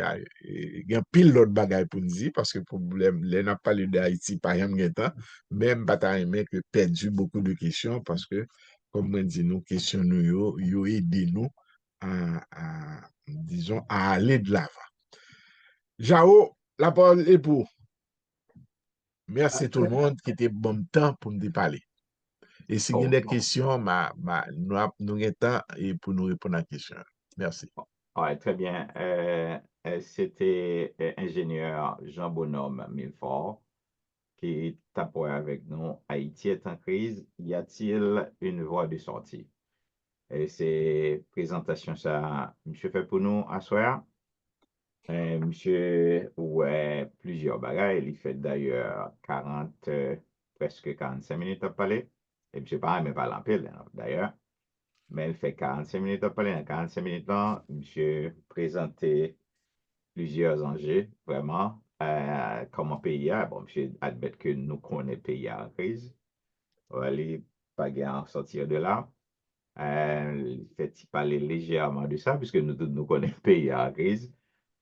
y a pile d'autres bagages pour nous dire, parce que le problème, là, n'a pas parlé d'Haïti par exemple, même pas aimé que perdu beaucoup de questions, parce que, comme on dit, nous, questions nous, yo aidé nous disons, à aller de l'avant. Jao, la parole est pour. Merci tout le monde qui était bon temps pour nous parler. Et si vous avez Oh, des questions, nous avons temps pour nous répondre à la question. Merci. ouais, très bien. C'était ingénieur Jean Bonhomme Milfort qui tapotait avec nous. Haïti est en crise. Y a-t-il une voie de sortie? Et c'est présentation ça, monsieur fait pour nous à soir. Monsieur, ouais, plusieurs bagages. Il fait d'ailleurs 40, presque 45 minutes à parler. Et monsieur pas, mais pas l'empile, d'ailleurs. Mais il fait 45 minutes à parler. Dans 45 minutes là, monsieur présentait plusieurs enjeux, vraiment. Comment pays a, bon, monsieur admet que nous connaissons le pays en crise. On va aller pas en sortir de là. Il fait parler légèrement de ça, puisque nous tous nous connaissons le pays en crise.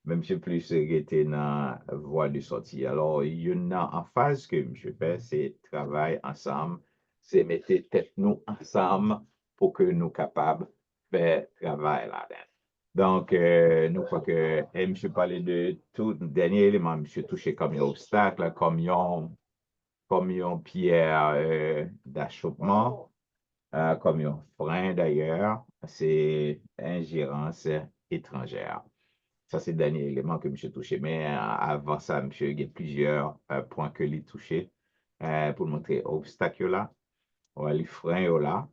Même si plus était dans la voie de sortie. Alors, il y en a en phase que M. fait, c'est travailler ensemble, c'est mettre tête nous ensemble pour que nous capables de faire travail là-dedans. Donc, nous crois que M. parlait de tout dernier élément, M. touché comme un obstacle, comme un pierre d'achoppement, comme un frein d'ailleurs, c'est ingérence étrangère. Ça, c'est le dernier élément que M. touché. Mais avant ça, M. il y a plusieurs points que lui touché pour montrer l'obstacle là, les freins là.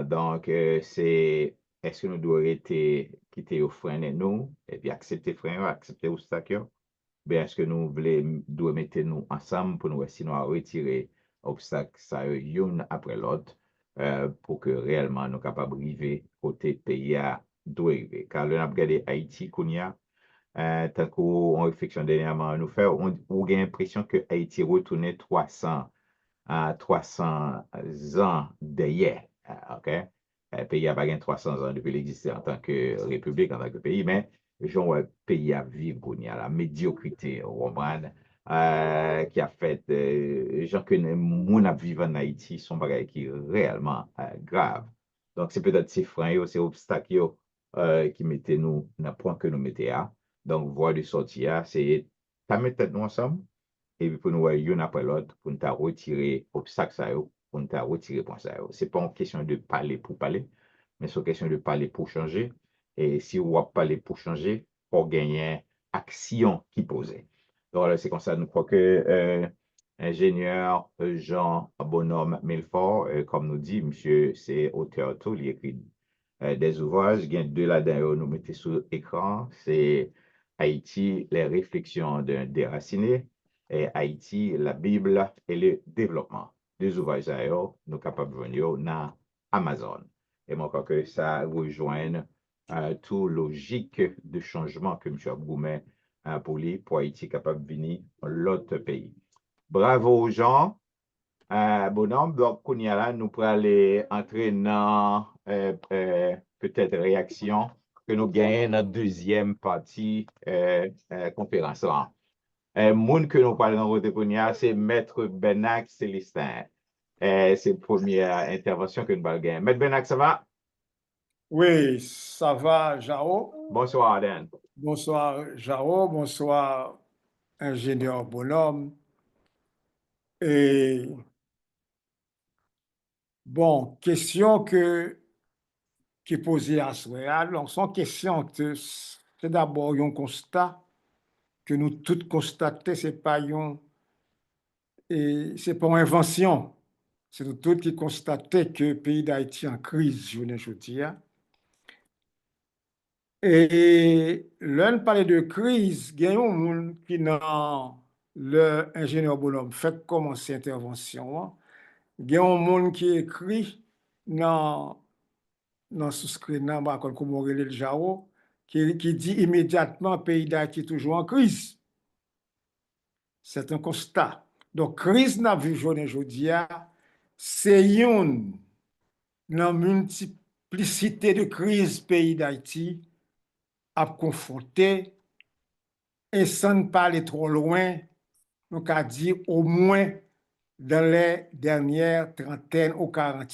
Donc, c'est est-ce que nous devons quitter au frein et nous, et puis accepter frein, accepter l'obstacle, bien est-ce que nous devons mettre nous ensemble pour nous sinon retirer l'obstacle, ça, une après l'autre, pour que réellement nous capables d'arriver côté pays à doit arriver. Car là, on a regardé Haïti, Kounia, tant qu'on réflexion dernièrement nous fait, on a l'impression que Haïti retournait 300 ans derrière. OK? Le pays a pas gagné 300 ans depuis l'existence en tant que république, en tant que pays, mais le pays a vivre, il y a la médiocrité romane qui a fait, gens que nous vivons en Haïti sont bagages qui sont réellement graves. Donc, c'est peut-être ces freins, ces obstacles qui mettaient nous dans le point que nous mettons à. Donc, voie de sortie, c'est ta mettre nous ensemble et puis pour nous, une après l'autre, pour nous retirer l'obstacle, pour nous retirer point ça. Ce n'est pas une question de parler pour parler, mais c'est une question de parler pour changer. Et si on parler pour changer, pour gagner action qui posait. Donc, c'est comme ça, nous croyons que ingénieur Jean Bonhomme Milfort, comme nous dit, monsieur, c'est auteur tout, il écrit des ouvrages. Il y a deux là-dedans, nous mettez sur l'écran. C'est Haïti, les réflexions d'un déraciné, et Haïti, la Bible et le développement. Deux ouvrages d'ailleurs, nous sommes capables de venir dans Amazon. Et moi, je crois que ça rejoint tout logique de changement que M. Abgoumen pour lui, pour Haïti, capable de venir dans l'autre pays. Bravo aux gens. Bonhomme, donc, là, nous pourrons aller entrer dans peut-être réaction que nous gagnons dans la deuxième partie conférence là. Moun que nous parlons de Kounia, c'est Maître Benak Célestin. C'est la première intervention que nous allons gagner. Maître Benak, ça va? Oui, ça va, Jao. Bonsoir, Aden. Bonsoir, Jao. Bonsoir, ingénieur Bonhomme. Et bon, question qui est posée à ce moment-là. Donc, son question, c'est d'abord un constat que nous tous constatons, c'est pas une invention. C'est nous tous qui constatons que le pays d'Haïti est en crise, je ne dis. Et l'un parlait de crise, il y a un monde qui dans l'ingénieur Bonhomme fait commencer l'intervention. Il y a un monde qui écrit dans souscrit dans comme on relève le Jao, qui dit immédiatement pays d'Haïti est toujours en crise. C'est un constat. Donc, crise n'a vu aujourd'hui, c'est une multiplicité de crises pays d'Haïti à confronter. Et sans ne pas aller trop loin, nous avons dit au moins dans les dernières trentaines ou 40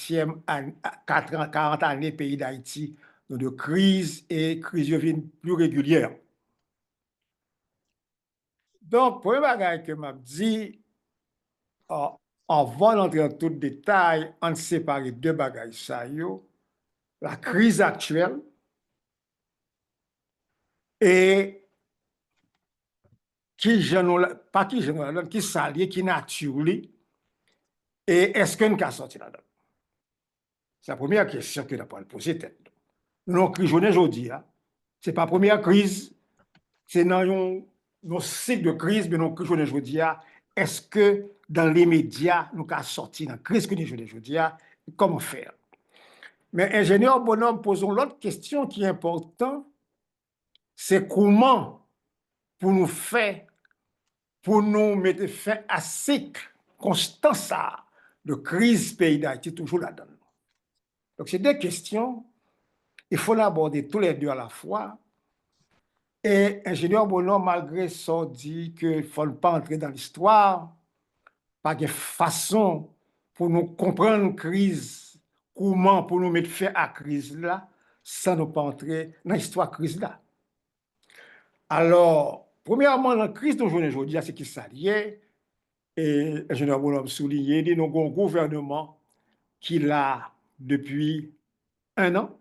années pays d'Haïti, de crise et crise deviennent plus régulières. Donc, premier bagage que m'a dit, avant d'entrer dans tout le détail, on sépare deux bagages ça la crise actuelle et qui s'allie, qui nature, et est-ce que nous avons sorti là-dedans? C'est la première question que nous avons posée. Nous avons crise aujourd'hui. Ce n'est pas la première crise, c'est dans nos cycle de crise, mais nous avons crise aujourd'hui. Est-ce que dans les médias, nous avons sorti dans la crise que nous avons aujourd'hui? Comment faire? Mais ingénieur Bonhomme, posons l'autre question qui est importante, c'est comment pour nous faire, pour nous mettre fin à cycle constant ça, de crise pays d'Haïti, toujours là-dedans. Donc, c'est deux questions. Il faut l'aborder tous les deux à la fois. Et ingénieur Bonhomme, malgré ça, dit qu'il ne faut pas entrer dans l'histoire, pas de façon pour nous comprendre la crise, comment pour nous mettre fin à la crise là, sans ne pas entrer dans l'histoire de la crise là. Alors, premièrement, la crise dont je veux dire, c'est qu'il s'alliait, et l'ingénieur Bonhomme soulignait, nous avons un gouvernement qui l'a depuis 1 an,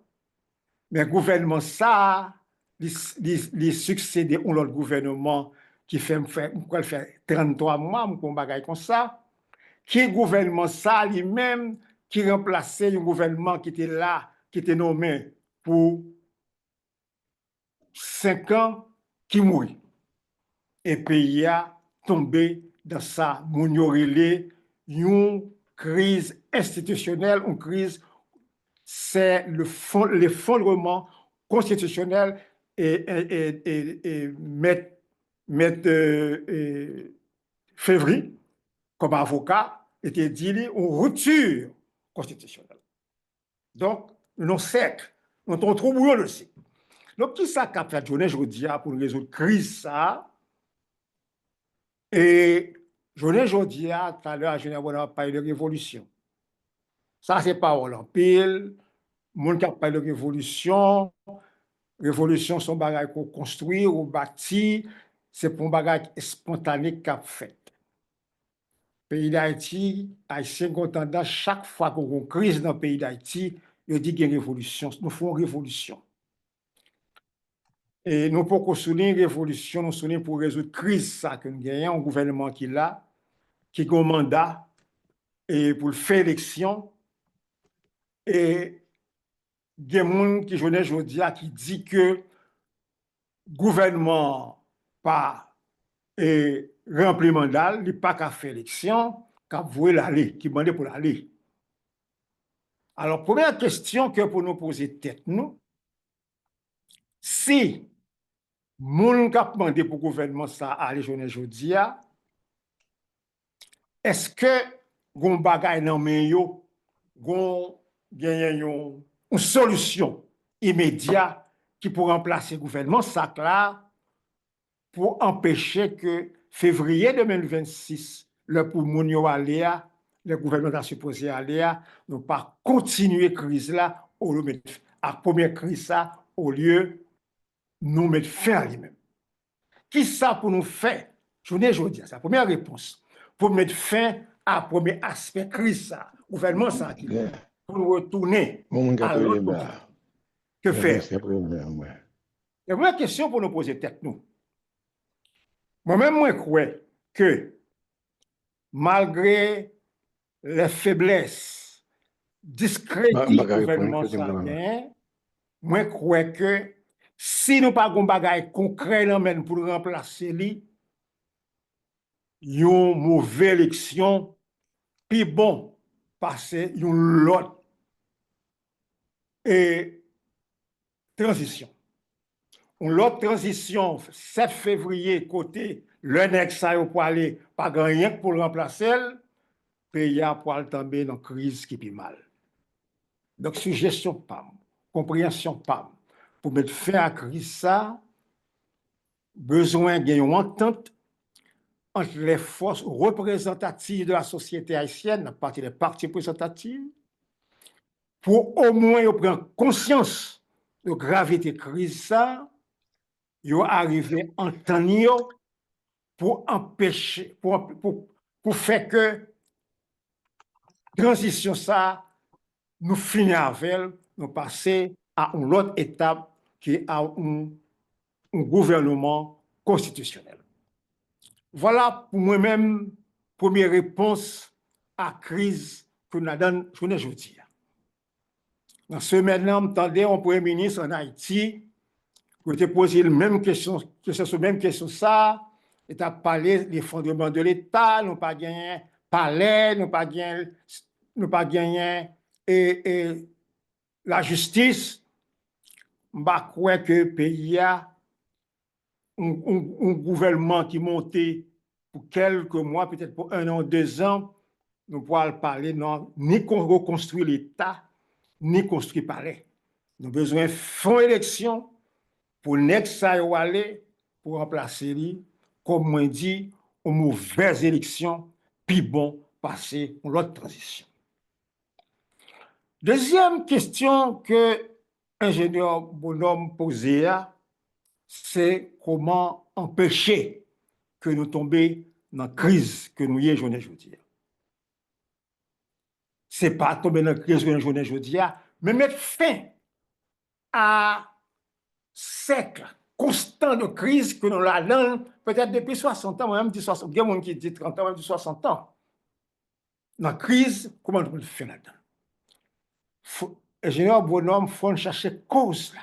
mais le gouvernement ça, il succédé à l'autre gouvernement qui fait 33 mois, un bagage comme ça, qui est gouvernement ça lui-même, qui remplaçait un gouvernement qui était là, qui était nommé pour 5 ans, qui mourit. Et pays a tombé dans sa mouniorélé, une crise institutionnelle, une crise, c'est l'effondrement constitutionnel et mettre février, comme avocat, était dit une rupture constitutionnelle. Donc, nous siècle, nous trouvons le cycle. Donc, qui ça qu'a fait journée aujourd'hui pour résoudre la crise ça? Et journée aujourd'hui, tout à l'heure, je n'ai parlé de révolution. Ça, c'est pas en pile. Moun qui a parlé de révolution, révolution, son bagage qu'on construit ou bâti, c'est pour un bagage spontané qu'a fait. Pays d'Haïti, Haïtien ont tendance, chaque fois qu'on a une crise dans le pays d'Haïti, ils disent qu'il y a une révolution. Nous faisons une révolution. Et nous pouvons souligner une révolution, nous soulignons pour résoudre la crise, ça, que nous gagnons, un gouvernement qui est là, qui a un mandat, et pour faire élection. Et il y a des gens qui journée aujourd'hui qui dit que gouvernement pas rempli mandat, il pas qu'à faire élection, qu'à vouer l'aller, qui demandait pour l'aller. Alors, première question que pour nous poser tête, nous, si moun qui a demandé pour le gouvernement ça à aller journée aujourd'hui, est-ce que gon bagay nan men yo, gon genyen une solution immédiate qui pour remplacer le gouvernement ça là pour empêcher que février 2026, le pour moun yo aller, le gouvernement a supposé aller, nous pas continuer crise là au lieu mettre à première crise ça au lieu nous mettre fin à lui-même. Qui ça pour nous faire? Je vous dis, c'est la première réponse. Pour mettre fin à premier aspect crise ça, gouvernement ça qui pour nous retourner à l'autre. Que faire? La première question pour nous poser tête nous. Moi-même, moi, je crois que malgré les faiblesses, discrédits du gouvernement saoudien, moi, je crois que si nous n'avons pas de bagage concret pour remplacer lui, une mauvaise élection, puis bon, passer une autre transition. Une autre transition, 7 février, côté le next ça pour aller, pas rien pour le remplacer, le pays a pour tomber dans une crise qui est plus mal. Donc, suggestion PAM, compréhension PAM, pour mettre fin à la crise, ça, besoin d'une entente entre les forces représentatives de la société haïtienne, à partir des partis représentatifs, pour au moins prendre conscience de la gravité de la crise, ça, ils arriver en temps pour empêcher, pour faire que la transition, ça, nous finir avec elle, nous passer à une autre étape qui est à un gouvernement constitutionnel. Voilà pour moi-même première réponse à la crise que nous avons aujourd'hui. Dans ce maintenant, on entendait un Premier ministre en Haïti qui a posé la même question, ça, il a parlé des fondements de l'État, nous pas gagné palais, nous pas gagné et la justice. Je crois que le pays a un gouvernement qui montait pour quelques mois, peut-être pour 1 an, 2 ans, nous pourrons parler non, ni reconstruire l'État, ni construire palais. Nous avons besoin de fonds élection pour next aller pour remplacer lui, comme on dit, aux mauvaises élections, puis bon, passer pour l'autre transition. Deuxième question que l'ingénieur Bonhomme posait, c'est comment empêcher que nous tombions dans la crise que nous y sommes aujourd'hui. Ce n'est pas tomber dans la crise que nous sommes aujourd'hui, mais mettre fin à siècle constant de crise que nous avons peut-être depuis 60 ans, même dit 60, il y a des gens qui disent 30 ans, même dit 60 ans. Dans la crise, comment nous pouvons faire là-dedans? Ingénieur Bonhomme, il faut chercher cause là.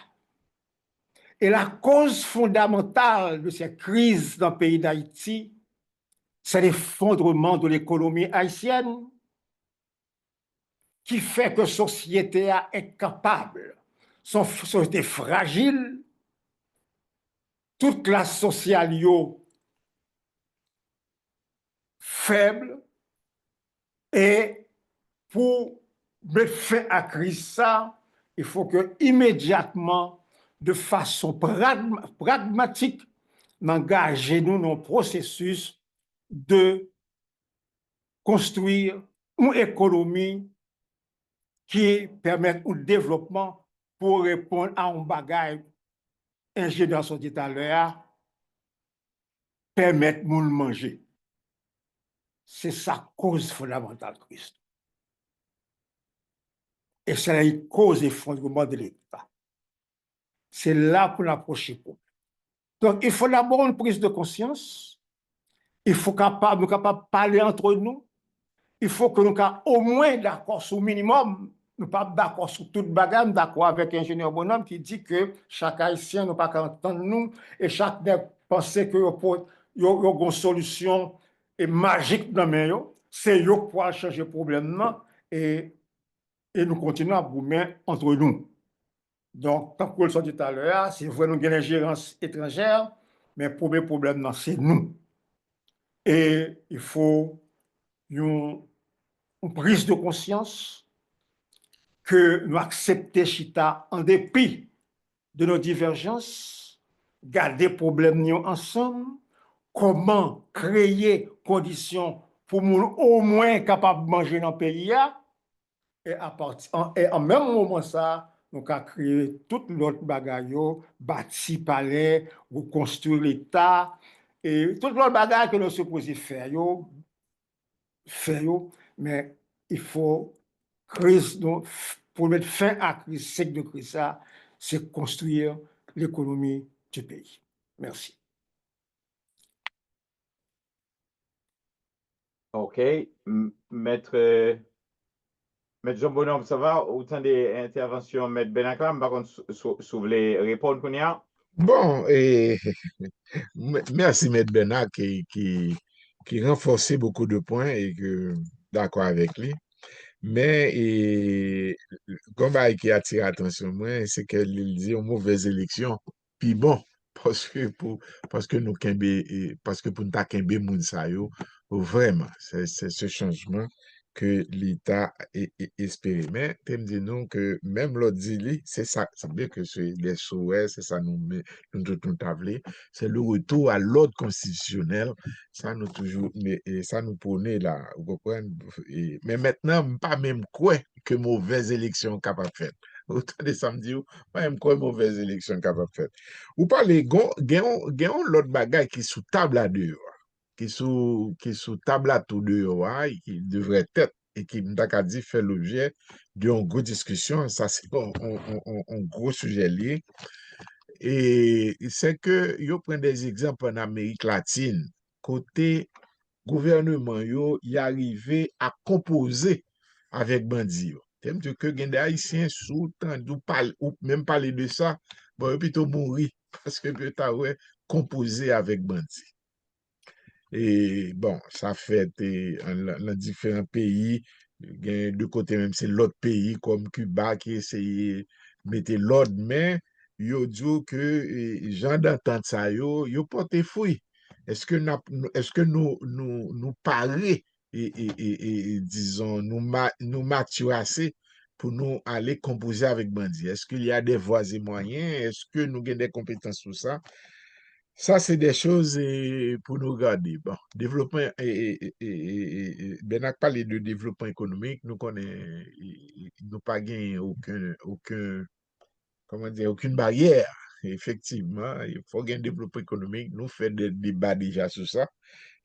Et la cause fondamentale de cette crise dans le pays d'Haïti, c'est l'effondrement de l'économie haïtienne qui fait que la société est incapable, son société fragile, toute classe sociale faible, et pour mettre fin à la crise, ça, il faut que immédiatement, de façon pragmatique, engager-nous dans le processus de construire une économie qui permette un développement pour répondre à un bagage ingénieur sont dit à l'heure, permettre de manger. C'est sa cause fondamentale, Christ. Et c'est la cause effondrement de l'État. C'est là pour l'approcher. Donc, il faut d'abord une prise de conscience. Il faut nous capables de parler entre nous. Il faut que nous soyons au moins d'accord sur le minimum nous pas d'accord sur toute bagarre, nous d'accord avec l'ingénieur Bonhomme qui dit que chaque Haïtien n'a pas qu'à entendre nous et chaque pensait que y a une solution magique dans main yo, c'est yo pour changer le problème non, et nous continuons à boumer entre nous. Donc, comme vous le dit tout à l'heure, c'est vrai nous avons une ingérence étrangère, mais le premier problème, c'est nous. Et il faut une prise de conscience que nous acceptons Chita en dépit de nos divergences, garder problème ensemble, comment créer conditions pour nous au moins capables de manger dans le pays, et en même moment ça, nous avons créé toute l'autre bagaille, bâti palais, reconstruire l'État, et toute l'autre bagaille que nous sommes supposés faire, mais il faut crise, pour mettre fin à la crise sec de crise, ça, c'est construire l'économie du pays. Merci. OK. Maître, Maître Jean Bonhomme, ça va? Autant des interventions, Maître Benaklam, par contre, si vous voulez répondre, qu'on y a? Bon, et merci Maître Bernard qui renforçait beaucoup de points et que d'accord avec lui. Mais comme qui attire l'attention, moi, c'est qu'elle dit aux mauvaises élections. Puis bon, parce que nous parce que pour nous ta kembe moun sa yo, vraiment, c'est ce changement que l'État espéré. Mais tu me dis nous que même l'autre dit li, c'est ça, ça veut dire que c'est les souhaits, c'est ça nous tout tablé, c'est le retour à l'ordre constitutionnel, ça nous toujours, mais et ça nous prenait là, vous comprenez? Mais maintenant, pas même quoi que mauvaise élection capable de faire. Autant de samedi, pas même quoi mauvaise élection capable de faire. Ou parlez, gagnons l'autre bagaille qui est sous table à deux, qui est sous table à tout deux, qui devrait être et qui m'a dit fait l'objet d'une grosse discussion. Ça, c'est un gros sujet lié. Et c'est que, yo prend des exemples en Amérique latine, côté gouvernement yo y arrivé à composer avec bandi yo. T'aimes que gen des haïtiens sous temps ou même parler de ça, bon plutôt mourir parce que peut ouais composer avec bandi. Et bon, ça fait dans différents pays, de côté même c'est l'autre pays comme Cuba qui essaye de mettre l'ordre, mais yo dit que gens d'entendre ça yo porte fouille. Est-ce que nous parler disons nous mature assez pour nous aller composer avec Bandi? Est-ce qu'il y a des voies et moyens? Est-ce que nous avons des compétences sur ça? Ça, c'est des choses pour nous regarder. Bon, développement, Ben a parlé de développement économique, nous connaissons, nous pas gagné comment dire, aucune barrière. Effectivement, il faut gagner un développement économique. Nous faisons des débats déjà sur ça.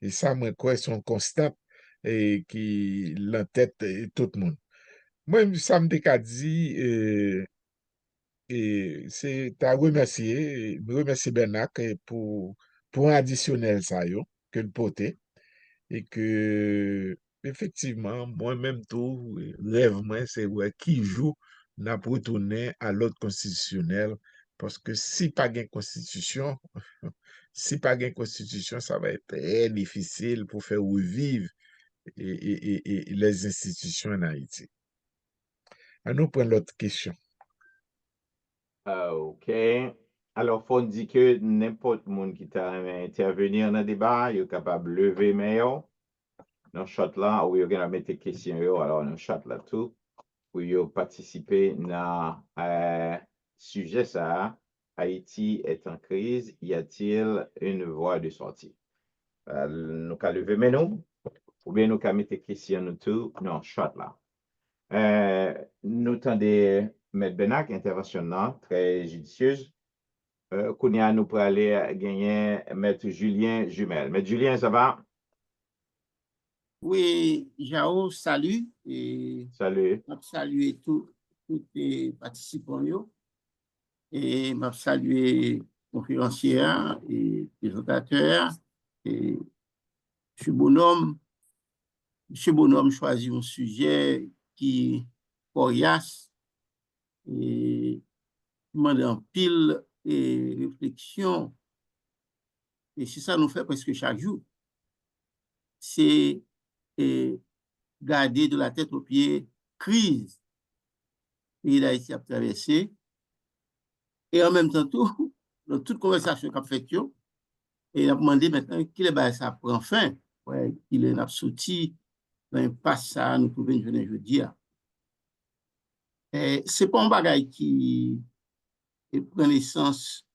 Et ça, moi, quoi, sont constants et qui l'entête tout le monde. Moi, ça me dit, et c'est à remercier, Benak pour un additionnel ça yo, que le poté, et que effectivement, moi-même tout, rêve moi, c'est ouais, qui joue n'a pas retourner à l'ordre constitutionnel, parce que si pas gain constitution, si pas gain constitution, ça va être très difficile pour faire revivre et les institutions en Haïti. À nous prendre l'autre question. OK. Alors, faut dire que n'importe monde qui t'a intervenir dans le débat, il est capable de lever main dans le chat là, ou il y a mettre des questions, alors dans le chat là tout, pour y participer dans sujet ça. Haïti est en crise, y a-t-il une voie de sortie? Nous qu'à lever main nous, ou bien nous qu'à mettre des questions nous tout dans le chat là. Nous tendez M. Benak, intervention là, très judicieuse. Kounia, nous pour aller gagner M. Julien Jumel. M. Julien, ça va? Oui, Jao, salut. Et Salut. je salue tous les participants. Et je salue les conférenciers et présentateurs. Et M. Bonhomme choisit un sujet qui coriace et demande en pile et réflexion. Et c'est ça nous fait presque chaque jour. C'est garder de la tête aux pieds crise pays d'Haïti a traversé. Et en même temps, tout, dans toute conversation qu'on fait, et il a demandé maintenant qu'il ça prend fin. Ouais, il est sorti dans un passe ça, nous pouvons venir jeudi. C'est pas un bagage qui prend naissance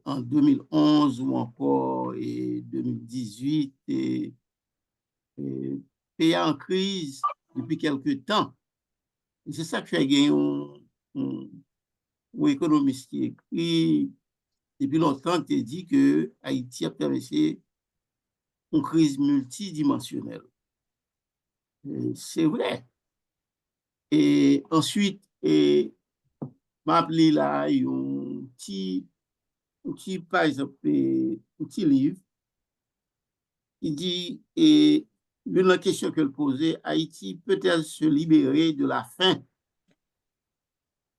en 2011 ou encore 2018 et pays en crise depuis quelques temps. Et c'est ça que fait gagner un économiste qui écrit depuis longtemps qui dit que Haïti a traversé une crise multidimensionnelle. C'est vrai. Et ensuite, m'a appelé là un petit par exemple, un petit livre. Il dit, et une question qu'elle posait, Haïti peut-elle se libérer de la faim?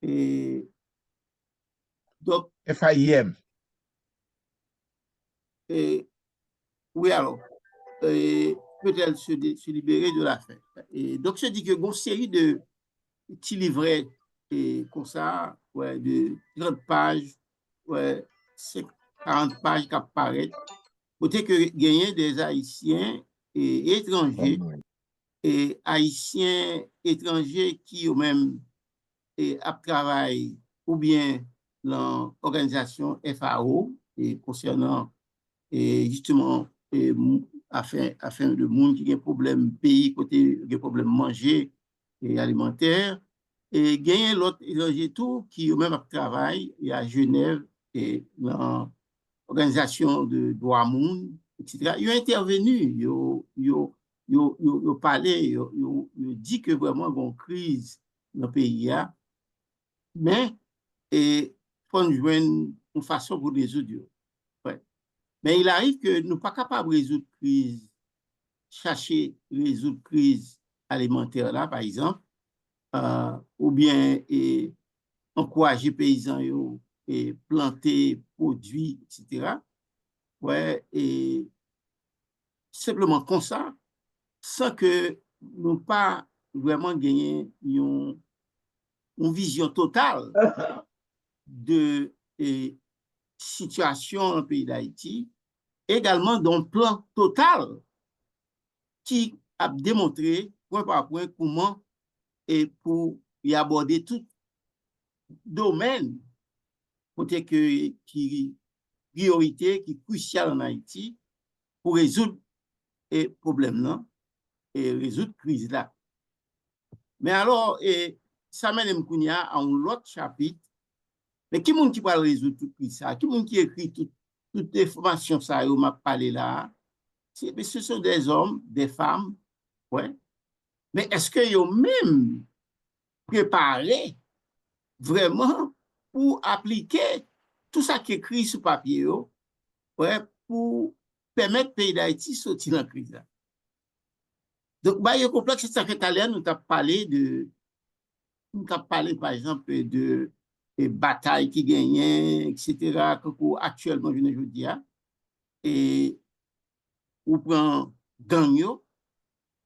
Et donc, FAIM. Oui, alors, peut-elle se libérer de la faim? Et donc, je dis que une série de petits livrets comme ça, ouais, de 30 pages, ouais, 40 pages qui apparaissent, côté que gagner des Haïtiens et étrangers, et Haïtiens étrangers qui ont même travaillé ou bien dans l'organisation FAO et concernant justement afin de monde qui a un problème pays côté qui a un problème manger et alimentaire et gagner l'autre étranger tout qui même travail à Genève et dans l'organisation de droits monde etc. Ils ont intervenu, ils ont parlé, ils ont dit que vraiment il y a une crise dans le pays mais il faut nous joindre une façon pour résoudre. Ouais. Mais il arrive que nous ne sommes pas capables de résoudre crise, chercher résoudre crise alimentaire là, par exemple, ou bien encourager les paysans et planter, produire, etc. Ouais, et simplement comme ça, sans que nous pas vraiment gagner une vision totale de situation dans le pays d'Haïti, également d'un plan total qui a démontré point par point comment et pour y aborder tout domaine qui priorité, qui est crucial en Haïti pour résoudre les problèmes là et résoudre la crise là. Mais alors, ça mène à un autre chapitre. Mais qui est-ce qui va résoudre toute crise ça? Qui est-ce qui écrit toute l'information ça m'a parlé là? Ce sont des hommes, des femmes, ouais. Mais est-ce qu'ils ont même préparé vraiment pour appliquer tout ça qui est écrit sur papier, ouais, pour permettre au pays d'Haïti de sortir de la crise là? Donc, il y a un complexe secrétariat, nous avons parlé, par exemple, de batailles qui gagnaient, etc., actuellement, je ne dis pas. Et ou prend gang,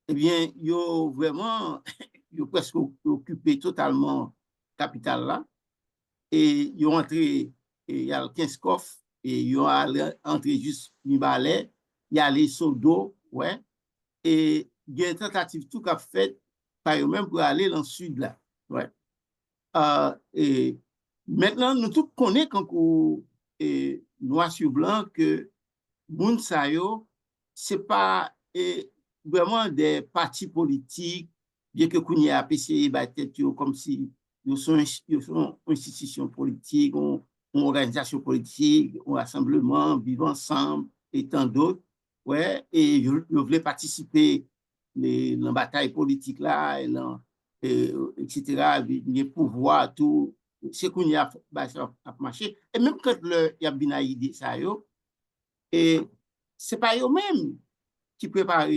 eh bien, yo vraiment, yo presque occupé totalement la capitale là. Et yo entré, il y a le 15 coffres, et yo entré juste Mibalais, il y a les Sodo, ouais. Et il y a une tentative tout qu'a fait par eux-mêmes pour aller dans le sud là, ouais. Et maintenant, nous tous connaissons quand noir sur blanc que moun sa yo, c'est pas vraiment des partis politiques, bien que Kounia a essayé de comme si ils sont une institution politique, une organisation politique, un rassemblement, vivre ensemble et tant d'autres. Ouais, et je voulais participer dans la bataille politique là, etc., les pouvoirs, tout. C'est qu'on a marché. Et même quand il y a bien idée ça, et c'est pas eux-mêmes qui préparent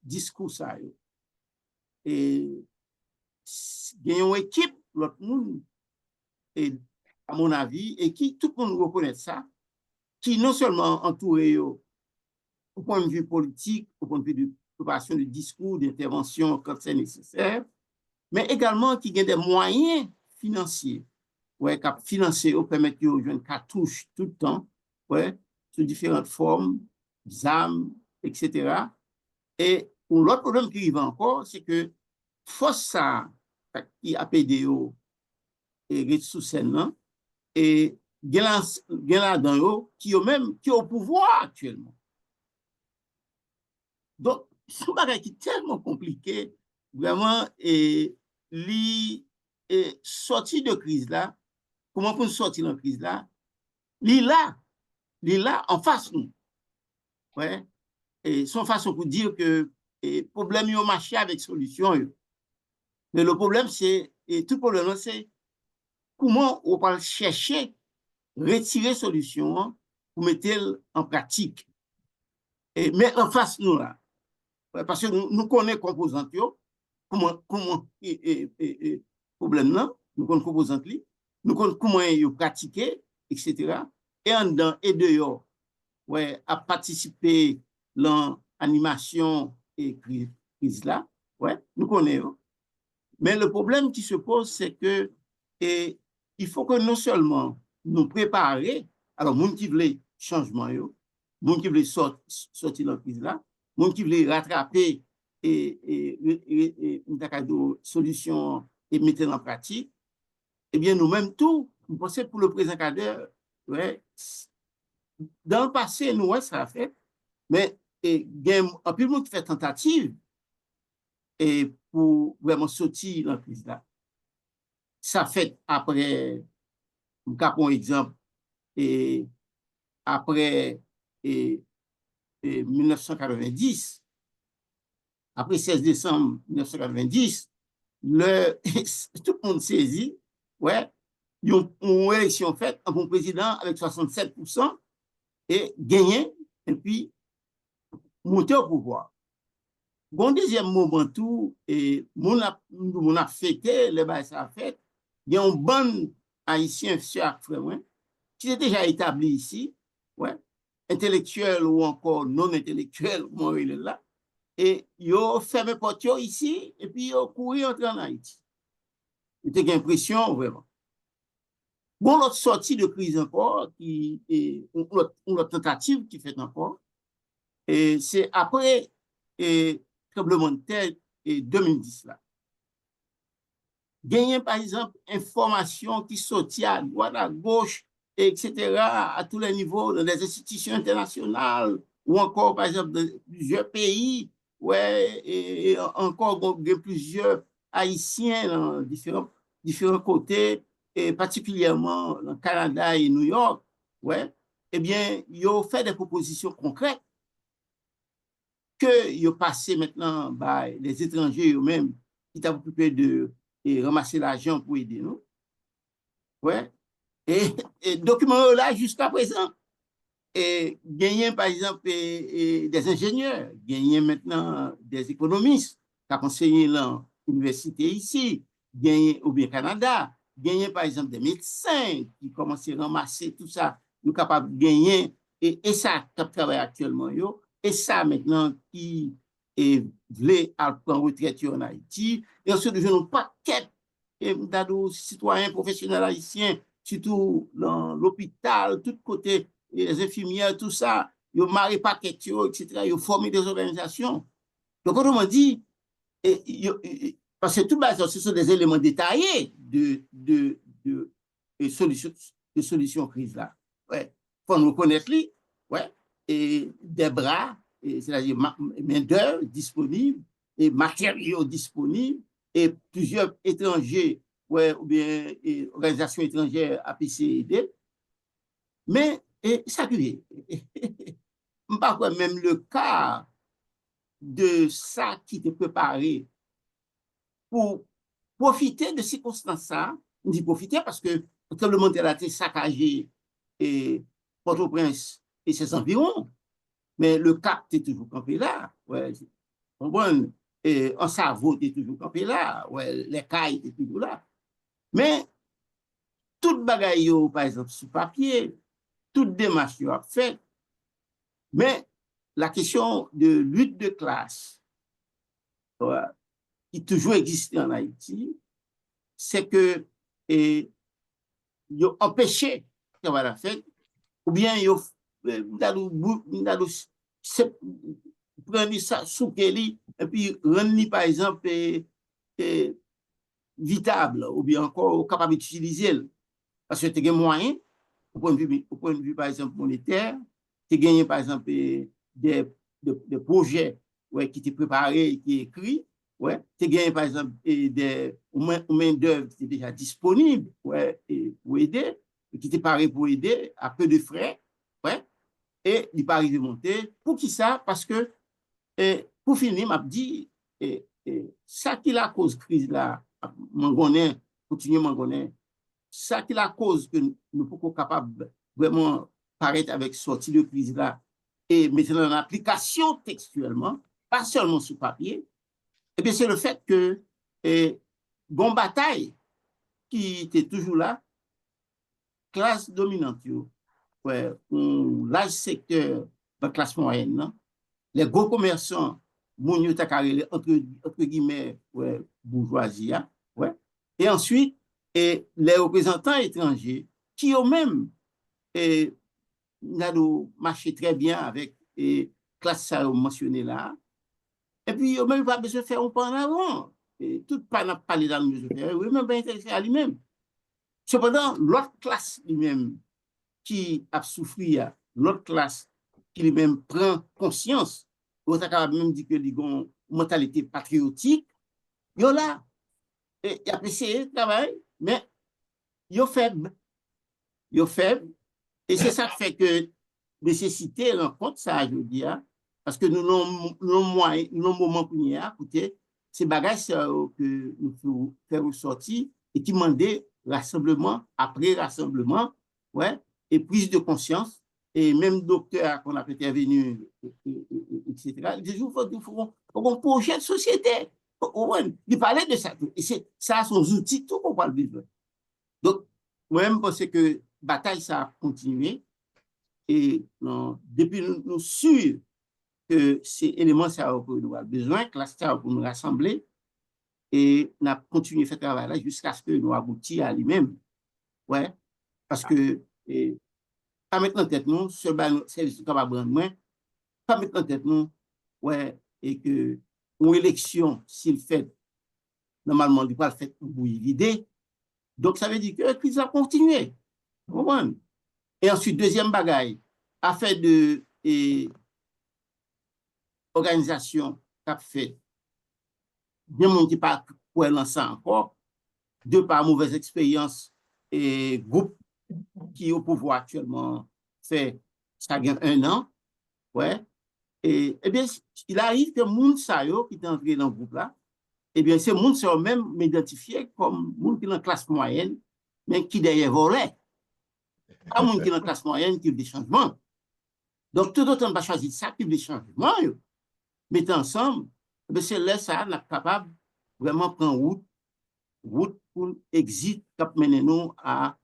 discours ça. et il y a une équipe, l'autre monde, et, à mon avis, et qui tout le monde reconnaît ça, qui non seulement entouré au point de vue politique, au point de vue de préparation de discours, d'intervention quand c'est nécessaire, mais également qui a des moyens financiers, ouais, qui financent ou permettent de jouer une cartouche tout le temps, ouais, sous différentes formes, ZAM, etc. Et l'autre problème qui arrive encore, c'est que force ça qui a PDO et sous scène et là-dedans qui est au pouvoir actuellement. Donc, c'est un bagage qui est tellement compliqué, vraiment, et sortir de crise là, comment pour sortir de crise là, il est là en face nous. Ouais. Et son façon pour dire que le problème est marché avec solution. Mais le problème, c'est, et tout problème, c'est comment on va chercher, retirer solution pour mettre en pratique. Et mettre en face nous là. Parce que nous connaissons composantes, comment problème là, nous connaissons composantes, nous connaissons comment ils pratiquer, etc. Et en dedans et dehors, ouais, à participer dans l'animation et crise là, ouais, nous connaissons. Mais le problème qui se pose, c'est que il faut que non seulement nous préparer, alors, les gens qui veulent changement, les gens qui veulent sortir de la crise là, les gens qui veulent rattraper une solution et mettre en pratique, eh bien, nous-mêmes, tout, nous pensons pour le présent cadre, ouais, dans le passé, nous, ouais, ça a fait, mais il y a un peu de monde qui fait tentative et pour vraiment sortir de la crise là. Ça fait après, pour exemple, et après 1990, après 16 décembre 1990, tout le monde saisit, ouais, il y a une élection faite en bon président avec 67% et gagné, et puis monter au pouvoir. Bon, deuxième moment, tout, et mon a fêté, le bail ça a fait, il y a un bon haïtien, frère, qui est déjà établi ici, ouais, intellectuel ou encore non intellectuel, moi, il est là, et il a fermé porte ici, et puis il a couru entrer en Haïti. C'était une impression, vraiment. Bon, l'autre sortie de crise encore, qui est une autre tentative qui fait encore, et c'est après tremblement de terre et 2010 là. Gagner par exemple information qui sortit à droite, à gauche, etc., à tous les niveaux, dans les institutions internationales, ou encore par exemple dans plusieurs pays, ouais, et encore plusieurs Haïtiens dans différents côtés, et particulièrement dans le Canada et New York, ouais, eh bien, ils ont fait des propositions concrètes que ils ont passé maintenant bah, les étrangers eux-mêmes qui t'ont occupé de ramasser l'argent pour aider nous. Ouais. Et documents là jusqu'à présent. Et gagner par exemple des ingénieurs, gagner maintenant des économistes qui ont enseigné dans l'université ici, gagner au bien Canada, gagner par exemple des médecins qui commencent à ramasser tout ça, nous capables de gagner et ça qui travaille actuellement yo. Et ça, maintenant, qui voulait prendre retraite en Haïti, et ensuite, je n'ai pas de citoyens professionnels haïtiens, surtout dans l'hôpital, tous côtés, les infirmières, tout ça, ils ont marié paquet, etc., ils ont formé des organisations. Donc, autrement dit, parce que tout ça, ce sont des éléments détaillés de solution crise là. Ouais. Faut nous connaître, ouais. Et des bras, c'est-à-dire main-d'œuvre disponible, et matériaux disponibles, et plusieurs étrangers, ouais, ou bien organisations étrangères à aider. Mais ça qui est, même le cas de ça qui te préparé pour profiter de circonstances ça, on dit profiter parce que le tremblement de terre a été saccagé et Port-au-Prince et ses environs, mais le Cap est toujours campé là. Ouais, bon, en cerveau était toujours campé là, ouais, les cailles étaient toujours là. Mais toute bagaille, yo, par exemple, sous papier, toute démarche yo a fait, mais la question de lutte de classe ouais, qui toujours existe en Haïti, c'est que yo empêché travail la fête, ou bien yo prendre ça sous Kelly et puis rendre par exemple vitable ou bien encore capable d'utiliser parce que tu as moyen au point de vue par exemple monétaire, tu as gagné par exemple des projets ouais, qui étaient préparés, qui écrits, ouais, tu as gagné par exemple des main d'œuvre qui étaient déjà disponibles ouais, et pour aider, qui étaient parés pour aider à peu de frais, ouais, et il n'est pas arrivé à monter. Pour qui ça? Parce que, pour finir, m'a dit, ça qui la cause crise là, mangonais, continuer mangonais, ça qui la cause que nous sommes capables vraiment paraître avec sortie de crise là et mettre en application textuellement, pas seulement sur papier, eh bien c'est le fait que bon bataille qui était toujours là, classe dominante, ouais, un large secteur de la classe moyenne, non? Les gros commerçants, entre guillemets, ouais, bourgeoisie, ouais. Et ensuite, les représentants étrangers qui eux-mêmes marché très bien avec les classes mentionnées là. Et puis, eux-mêmes, pas besoin de faire un pas en avant. Et tout pas n'a pas dans le besoin de faire. Eux-mêmes, pas intéressés à lui-même. Cependant, l'autre classe lui-même qui a souffert, l'autre classe qui lui-même prend conscience, on a capable même dit que les une mentalité patriotique, yo là, et il a essayé de travailler, mais yo faible. Yo faible. Et c'est ça qui fait que nécessité rencontre ça, je veux dire, parce que nous avons moment pour y écouter, ces bagages que nous faisons faire ressortir et qui demandaient rassemblement après rassemblement, ouais, et prise de conscience, et même docteur qu'on a intervenu, etc. Il faut un projet de société. Il parlait de ça. Et ça, son outil, tout qu'on parle vivre. Donc, moi-même, je pense que la bataille, ça a continué. Et non, depuis nous sûrs que ces éléments, ça a nous avons besoin, que la star pour nous rassembler, et on a continué à faire travail là jusqu'à ce que nous aboutissions à lui-même. Ouais, parce que, pas mettre en tête nous, ce service capable de moins, pas mettre en tête nous, ouais, et que une élection, s'il fait, normalement, il ne pas le faire pour l'idée. Donc, ça veut dire que la crise va continuer. Vous comprenez? Et ensuite, deuxième bagaille, affaire de organisation qui a fait, bien monde qui pas pour lancer encore, de par mauvaise expérience et groupe qui est au pouvoir actuellement fait ça gagne 1 an, ouais. Et bien, il arrive que moun sa yo qui est entré dans le groupe là, et bien, c'est moun sa même m'identifié comme moun qui est dans la classe moyenne, mais qui derrière volait. Pas moun qui est dans la classe moyenne qui veut des changements. Donc, tout autant pas choisir ça qui veut des changements, mettre ensemble, c'est là ça, on est capable vraiment prendre route pour exit qui mène nous à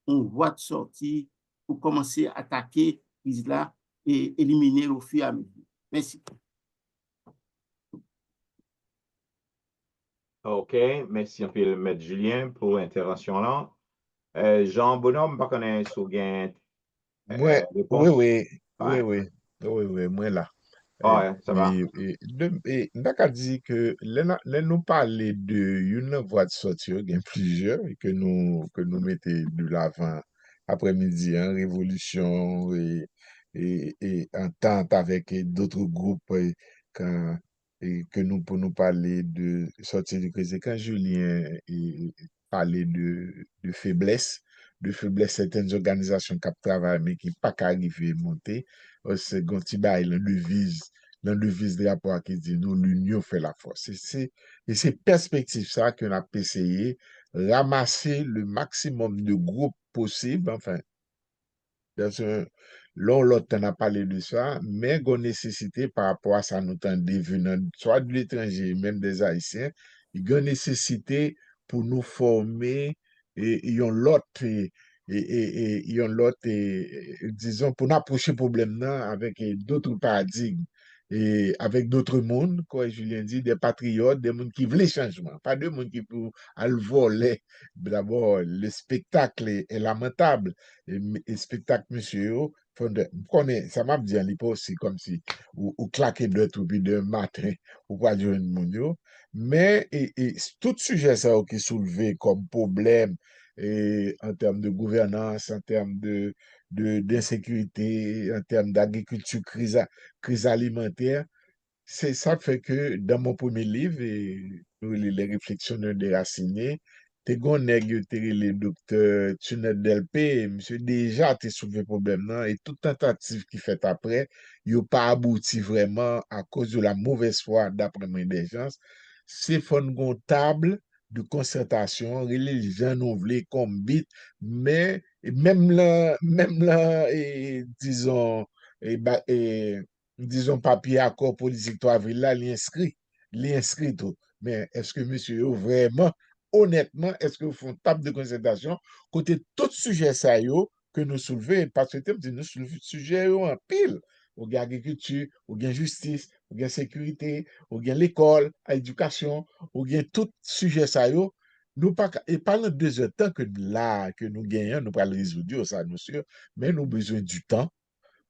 une voie de sortie pour commencer à attaquer là et éliminer au fur et à mesure. Merci. OK, merci un peu, M. Julien, pour l'intervention là. Jean Bonhomme, pas connaître sous gain Oui, réponse. oui, moi là. Ouais, ça va. N'a dit que là nous parler de une voie de sortie, il y a plusieurs et que nous mettons de l'avant après-midi, hein, révolution et entente avec d'autres groupes que nous pour nous parler de sortie du crise. Quand Julien parlait de faiblesse certaines organisations qui travaillent mais qui pas arriver à monter, c'est un petit bail, la devise de rapport qui dit nous, l'union fait la force. Et c'est perspective ça qu'on a essayé ramasser le maximum de groupes possible, enfin, dans un long lot on a parlé de ça, mais une nécessité par rapport à ça, nous tendons venant soit de l'étranger, même des Haïtiens, il y a une nécessité pour nous former et il y a l'autre il y a l'autre disons pour nous approcher le problème là avec d'autres paradigmes et avec d'autres mondes, quoi, Julien dit, des patriotes, des mondes qui veulent changement, pas de monde qui pour aller voler. D'abord, le spectacle est lamentable. Et spectacle, monsieur, ça m'a dit, il pas aussi comme si, ou claquer de tout, puis de matin, ou quoi, du monde, mais tout sujet ça qui est soulevé comme problème en termes de gouvernance, en termes d'insécurité, en termes d'agriculture, crise alimentaire, c'est ça fait que dans mon premier livre, les réflexions de déraciné, t'es gon nèg yo te le docteur Tunet Delpé, monsieur déjà te soulevé problème là et toute tentative qui fait après, yo pas abouti vraiment à cause de la mauvaise foi d'après moi des gens. C'est fon gon table de concertation, les gens non vle comme bit, mais même là, disons papier accord politique 3 avril là, l'inscrit tout. Mais est-ce que monsieur vraiment honnêtement, est-ce que vous font table de concertation côté tout sujet ça yo que nous soulevons, parce que nous soulevons sujet yo en pile, ou bien agriculture, ou bien justice, ou bien sécurité, ou bien l'école, éducation, ou bien tout sujet ça yo, nous pas, et pendant 2 heures de temps que là, que nous gagnons, nous pas le résoudre, ça, nous sûr, mais nous avons besoin du temps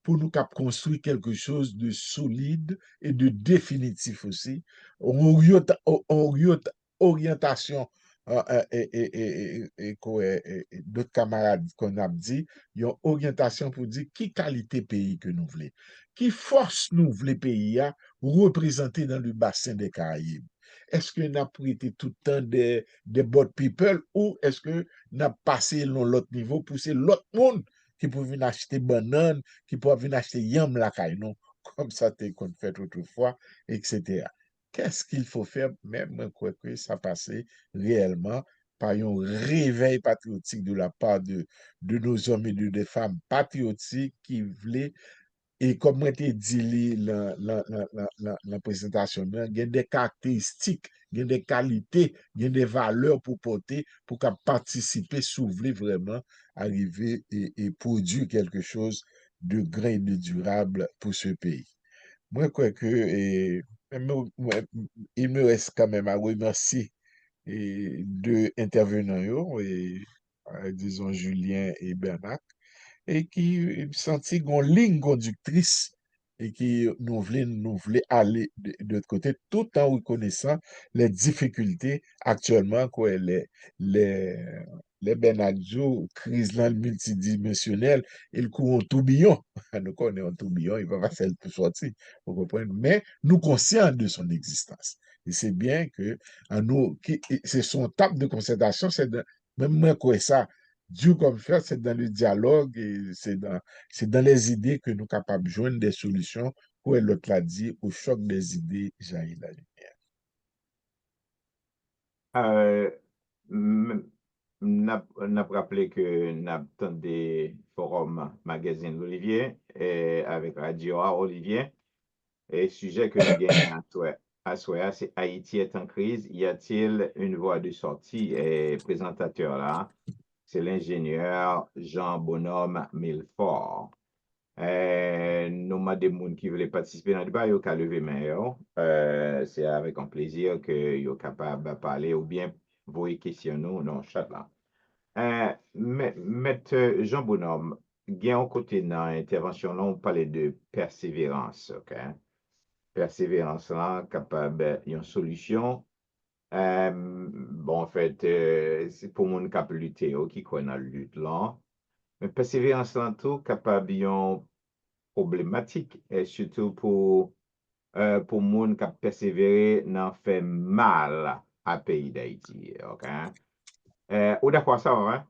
pour nous construire quelque chose de solide et de définitif aussi. Orientation d'autres camarades qu'on a dit, il y a une orientation pour dire qui qualité pays que nous voulons, qui force nous voulons pays à représenter dans le bassin des Caraïbes. Est-ce que nous avons prêté tout le temps des bot people ou est-ce que nous avons passé l'autre niveau pour c'est l'autre monde qui peut venir acheter banane, qui peut venir acheter yam la caille, non? Comme ça, t'es qu'on fait autrefois, etc. Qu'est-ce qu'il faut faire, même quoi que ça passe réellement par un réveil patriotique de la part de nos hommes et de des femmes patriotiques qui voulaient, et comme moi t'ai dit la présentation, il y a des caractéristiques, il y a des qualités, il y a des valeurs pour porter, pour participer, s'ouvrir vraiment, arriver et produire quelque chose de grand et de durable pour ce pays. Moi, je crois que il me reste quand même à remercier deux intervenants, disons Julien et Bernard, et qui senti une ligne conductrice et qui nous voulait aller de l'autre côté tout en reconnaissant les difficultés actuellement, quoi, les, les Benadjo, crise là, multidimensionnelle, et le coup en tourbillon. Nous connaissons un tourbillon, il va pas faire pour sortir, vous comprenez, mais nous conscients de son existence. Et c'est bien que c'est son table de concertation, même moi, quoi, ça, Dieu comme faire, c'est dans le dialogue et c'est dans les idées que nous sommes capables de joindre des solutions pour l'autre l'a dit, au choc des idées, jaillit la lumière. Euh, n'a rappelé que n'a des forums magazine Olivier et avec Radio A Olivier et sujet que nous gagnons à soi, c'est Haïti est en crise. Y a-t-il une voie de sortie? Et présentateur là, c'est l'ingénieur Jean Bonhomme Milfort. Nous avons des gens qui veulent participer dans le débat, ils ont qu'à lever main, yo. C'est avec un plaisir que vous êtes capable de parler ou bien vous questions nous dans le chat là. Maître Jean Bonhomme, gain côté dans l'intervention là, on parlait de persévérance, ok? Persévérance là, capable une solution. Bon, en fait, c'est pour mon cap lutter, qui connaît la lutte là. Mais persévérance là, tout capable une problématique, et surtout pour moun qui a persévéré dans fait mal à pays d'Haïti. OK? Ou d'accord ça, hein?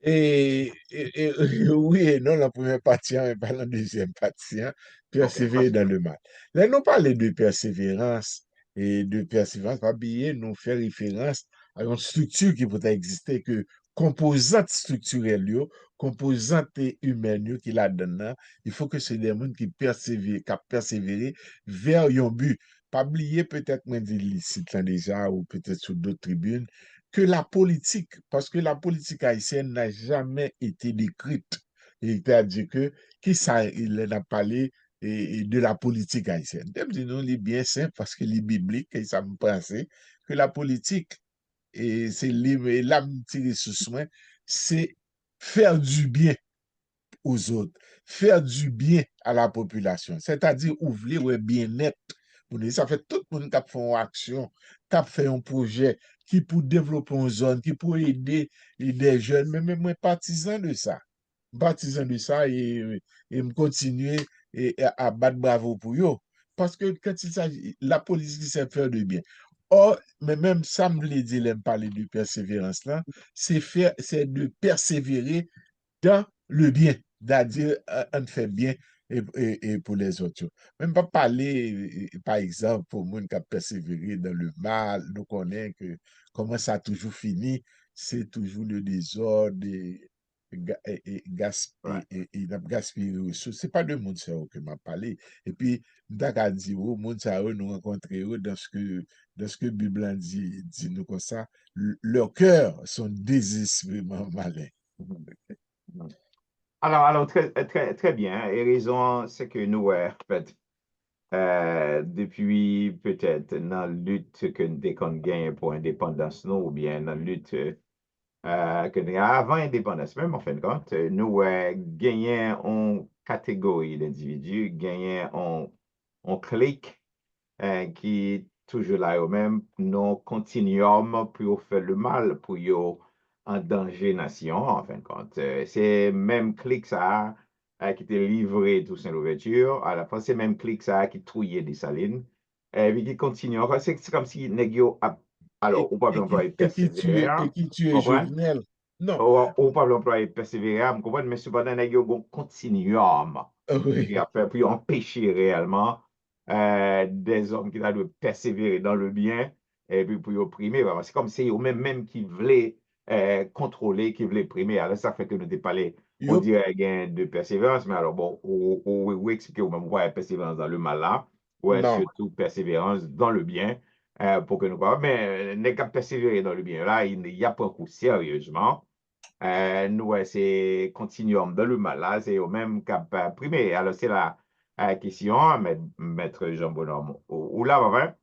Oui et non, la première partie, mais pas la deuxième partie, OK, persévérer dans le mal. Là, nous parlons de persévérance pas oublier, nous faire référence à une structure qui peut exister que composantes structurelles, yo, composantes humaines yo, qui la donnent, il faut que c'est des gens qui persévèrent vers un but. Pas oublier, peut-être, moi, dit ici déjà, ou peut-être sur d'autres tribunes, que la politique, parce que la politique haïtienne n'a jamais été décrite. C'est-à-dire que, qui ça, il a parlé de la politique haïtienne. Nous, il est bien simple, parce que les biblique, et ça me pensait, que la politique, et c'est l'âme tirée sous soin, c'est faire du bien aux autres, faire du bien à la population, c'est-à-dire ouvrir le bien-être. Ça fait tout le monde qui a fait une action, qui a fait un projet, qui pour développer une zone, qui pour aider des jeunes, mais même moi partisan de ça. Partisan de ça et me continuer à battre bravo pour eux. Parce que quand il s'agit, la politique, c'est faire du bien. Or, mais même ça me l'a dit, l'aime parler de persévérance là, c'est de persévérer dans le bien, c'est-à-dire on fait bien et pour les autres. Même pas parler, par exemple, pour monde qui a persévéré dans le mal, nous connaissons que comment ça a toujours fini, c'est toujours le désordre Ouais. gaspiller les ressources. C'est pas de monde ça que m'a parlé. Et puis, d'accord, dit, oh, monde ça nous rencontrer dans ce que Bible dit nous comme ça, leurs cœurs sont désespérément malins. Mhm. Mhm. Alors, très bien. Et raison, c'est que nous, ouais, en fait, depuis peut-être dans la lutte que dès qu'on gagne pour l'indépendance, nous, ou bien dans la lutte que nous avant l'indépendance, même en fin de compte, nous gagnons en catégorie d'individus, gagnons en clique qui toujours là eux-mêmes, nous continuons pour faire le mal, pour yo en danger nation, en fin de compte. C'est même clic ça qui était livré tout sans l'ouverture, à la fin, c'est même clic ça qui trouillait des salines, et puis qui continue. Encore, c'est comme si Negio a, alors, ou pas l'employé persévérer, Et qui tue comprends? Jovenel. Non, Ou pas l'employé persévérer, comprends? Mais cependant, Negio continue oui, puis empêcher réellement des hommes qui doivent persévérer dans le bien et puis pour opprimer. C'est comme si eux-mêmes qui voulaient contrôler, qui voulaient primer. Alors, ça fait que nous n'avons pas on Yup, dirait gain de persévérance, mais alors bon, ou expliquer ou même quoi persévérance dans le mal là, ou non, surtout persévérance dans le bien, pour que nous pas. Mais n'est qu'à persévérer dans le bien. Là, il n'y a pas un coup sérieusement. Nous, c'est continuum dans le mal, là, c'est au même cap primé. Alors, c'est la question, maître Jean Bonhomme. Ou là, va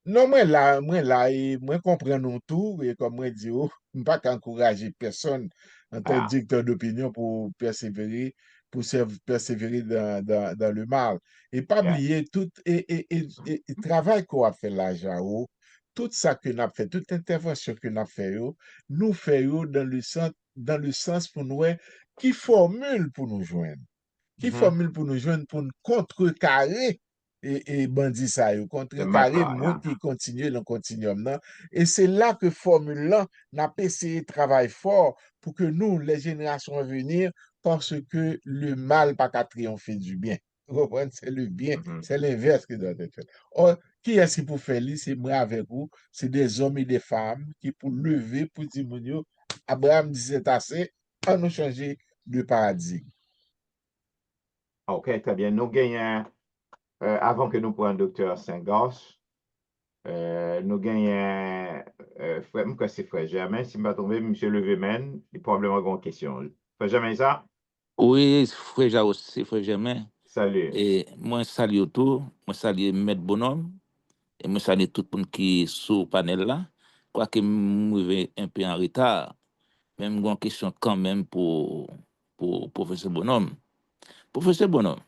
non, moi là, et moi comprends nous tout, et comme moi dit, oh, pas qu'encourager personne en tant que Ah, directeur d'opinion pour persévérer dans le mal. Et pas yeah. oublier tout, et travail qu'on a fait là, Jao, tout ça que nous avons fait, toute intervention que nous avons fait, yo, nous faisons dans le sens pour nous, qui formule pour nous joindre. Qui Mhm. formule pour nous joindre pour nous contrecarrer et bandit ça, yo, Le match contrecarrer là, monde yeah. qui continue dans le continuum là. Et c'est là que formule là n'a pas essayé de travailler fort pour que nous, les générations à venir, parce que le mal pas qu'à triompher du bien. Vous comprenez? C'est le bien, Mhm. c'est l'inverse qui doit être fait. Or, qui est-ce qui pour faire ça? C'est moi avec vous, c'est des hommes et des femmes qui pour lever, pour dire, mon Dieu, Abraham dit c'est assez, on nous changer de paradigme. OK, très bien. Nous gagnons, avant que nous prenions docteur Saint-Gauche, nous gagnons, frère, c'est frère Germain, si je ne me trompe, monsieur Levemen, il a probablement une question. Frère Germain, ça? Oui, frère Jao, c'est frère Germain. Salut. Et moi, salue tout. Moi, salue Maître Bonhomme. Et moi, salue tout le monde qui est sur le panel là. Quoique, je vais un peu en retard. Même une question quand même pour professeur Bonhomme. Professeur Bonhomme,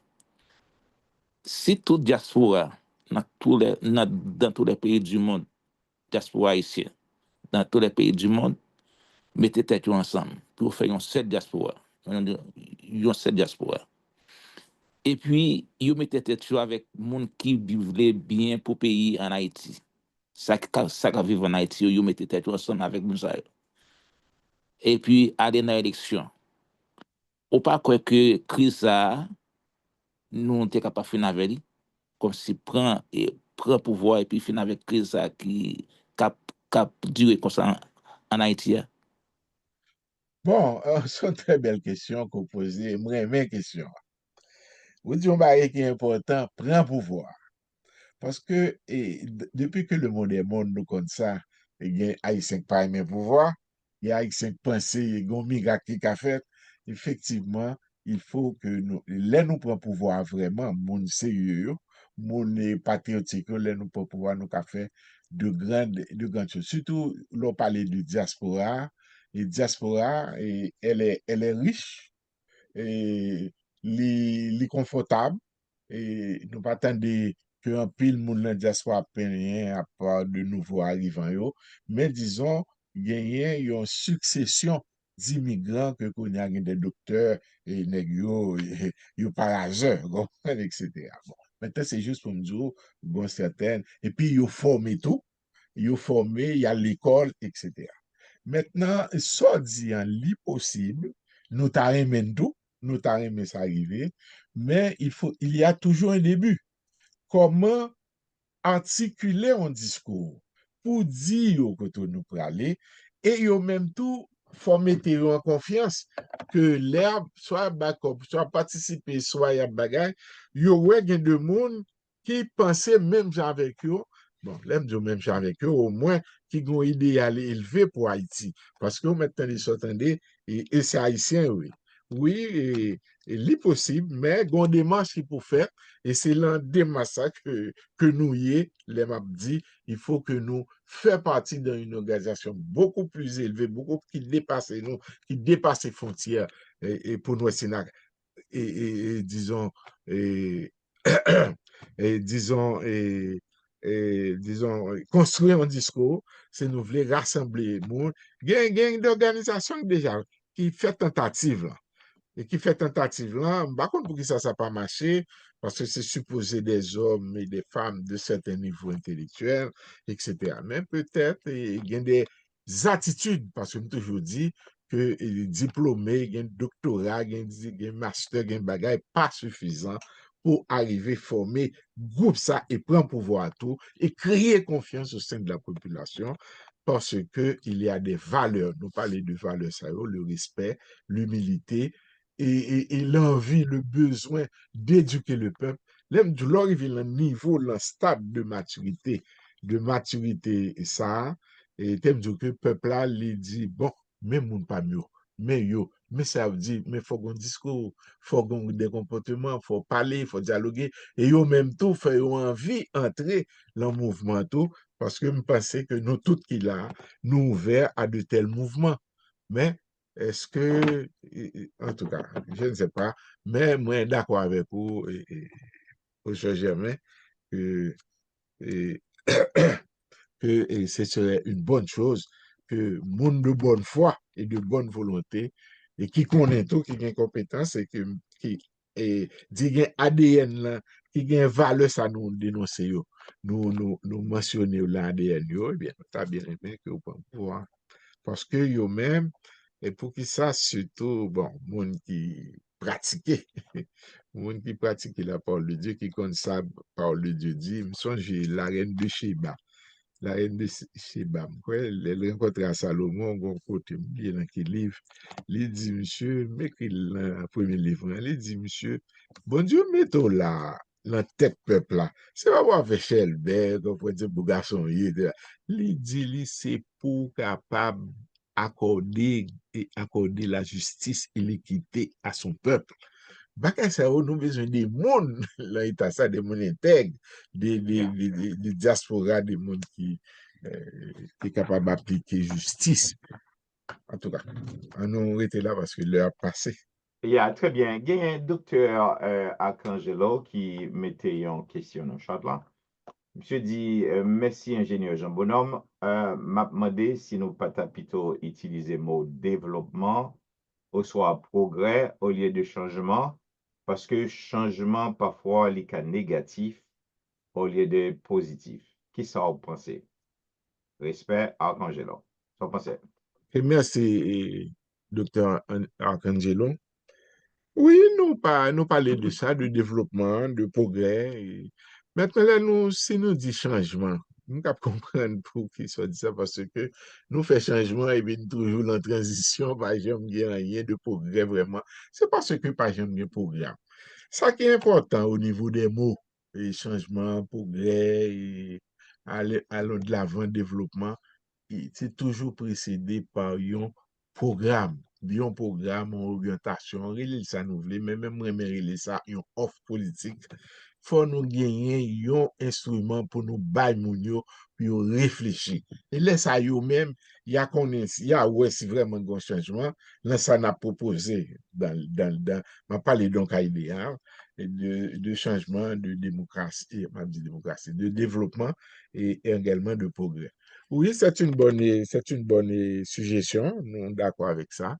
si toute diaspora, dans tous les pays du monde, diaspora haïtienne, dans tous les pays du monde, mettez tête ensemble pour faire une seule diaspora. Une seule diaspora. Et puis, ils mettaient tête avec les gens qui vivent bien pour le pays en Haïti. Ça qui vivent en Haïti, ils mettaient tête ensemble avec nous. Et puis, aller dans l'élection. Ou pas quoi que crise ça, nous, on était capable de finir avec lui, comme si prend pouvoir et puis finir avec crise ça qui cap duré comme ça en Haïti. Bon, son très belle question qu'on posait, moi, mes questions. Vous dites, on va qui est important, prend pouvoir. Parce que depuis que le monde est monde, nous comme ça, il y a Haïtien qui pas aimé pouvoir, il y a Haïtien qui pense, il y a un miracle qui a fait. Effectivement, il faut que nous, là nous prenons pouvoir vraiment, monde sérieux, monde patriotique, là nous prenons pouvoir, nous qu'a fait de grandes choses. Surtout, l'on parlait de diaspora, et diaspora, elle est riche, et li confortable, et nous pas attendre que un pile moun nan diaspora pen rien à part de nouveaux arrivants yo, mais disons gagner une succession d'immigrants que qu'on a des docteurs et nèg yo parageurs etc. Bon, maintenant c'est juste pour nous dire bon certaines et puis yo formé tout, yo formé, il y a l'école etc. Maintenant, ça dit en li possible, nous t'arrêtons tout, nous t'arrêtons ça arriver, mais il y a toujours un début. Comment articuler un discours pour dire que nous parler et yo même tout faut mettre en confiance que l'herbe soit backup, soit participer, soit y a bagay, yo ouais gen de monde qui pensait même genre avec eux. Bon, l'aime dire même genre avec eux, au moins qui ont une idéal élevé pour Haïti. Parce que maintenant, ils s'entendent et c'est haïtien, oui. Oui, il est possible, mais il y a des démarches qu'il faut faire et c'est l'un des massacres que nous y est, les m'a dit, il faut que nous fassions partie d'une organisation beaucoup plus élevée, beaucoup qui dépasse nous, qui dépasse les frontières et pour nous, c'est disons, et, disons, disons, construire un discours, c'est nous voulons rassembler le monde. Il y a une organisation déjà qui fait tentative là et qui fait tentative là, par contre, pour qui ça n'a pas marché, parce que c'est supposé des hommes et des femmes de certains niveaux intellectuels, etc. Mais peut-être, il y a des attitudes, parce que je toujours dit que les diplômés, il y a un doctorat, il y a un master, il y a un bagage pas suffisant pour arriver à former groupe ça et prendre pouvoir à tout et créer confiance au sein de la population parce qu'il y a des valeurs. Nous parlons de valeurs, ça, le respect, l'humilité, et l'envie, le besoin d'éduquer le peuple. L'aime du leur arrive à un niveau, le stade de maturité et ça, et t'aimes que le peuple là, il dit, bon, mais moun pas mieux, mais yo, mais ça veut dire, mais faut qu'on discours, faut qu'on des comportements, faut parler, faut dialoguer, et yo même tout, fait yo envie entrer dans le mouvement tout, parce que je pense que nous tous qui là, nous ouverts à de tels mouvements. Mais est-ce que, en tout cas, je ne sais pas, mais moi, d'accord avec vous, Cher Germain, que, et, que ce serait une bonne chose que monde de bonne foi et de bonne volonté, et qui connaît tout, qui a compétence, et qui dit ADN là, qui a valeur ça nous dénoncer, nous mentionner l'ADN, eh bien, nous avons bien aimé que vous pouvez pouvoir. Parce que yo-même, et pour qui ça, surtout, bon, monde qui pratiquait, monde qui pratiquait la parole de Dieu, qui connaît ça, parole de Dieu dit, me songe la reine de Sheba. La reine de Sheba, elle rencontre à Salomon, on côté, il dans quel livre, il dit, monsieur, m'écrit le premier livre, il dit, monsieur, bon Dieu, mettons là, la tête peuple là, c'est pas pour faire Shelbert, pour dire, pour garçon, il dit, c'est pour capable accorder la justice et l'équité à son peuple. Bakay sa yo, nous besoin des monde, là, il ça, des monde intègres, des diaspora, des monde qui est capable d'appliquer justice. En tout cas, on était là parce que l'heure a passé. Yeah, très bien. Il y a un docteur Arcangelo qui mettait en question dans le chat là. Monsieur dit, merci ingénieur Jean Bonhomme. M'a demandé si nous pas plutôt utiliser le mot développement ou soit progrès au lieu de changement, parce que changement parfois il est négatif au lieu de positif. Qui ça vous pensez? Respect, Arcangelo. Ça vous pensez? Et merci, docteur Arcangelo. Oui, nous parler de ça, de développement, de progrès. Maintenant, là, si nous dit changement, nous cap comprendre pour qui soit dit ça parce que nous fait changement et bien toujours en transition, pas jamais rien de progrès vraiment. C'est parce que pas jamais de progrès. Ça qui est important au niveau des mots, et changement, progrès, et aller de l'avant, développement, c'est toujours précédé par un programme, une orientation, on relève ça nous voulons, mais même relève ça une offre politique. Faut nous gagner un instrument pour nous bailler moun yo, pour réfléchir. Et là ça yo même, il y a ouais si vraiment un changement, là ça n'a proposé m'a parlé donc à idéal de changement de démocratie, de développement et également de progrès. Oui, c'est une bonne suggestion. Nous sommes d'accord avec ça.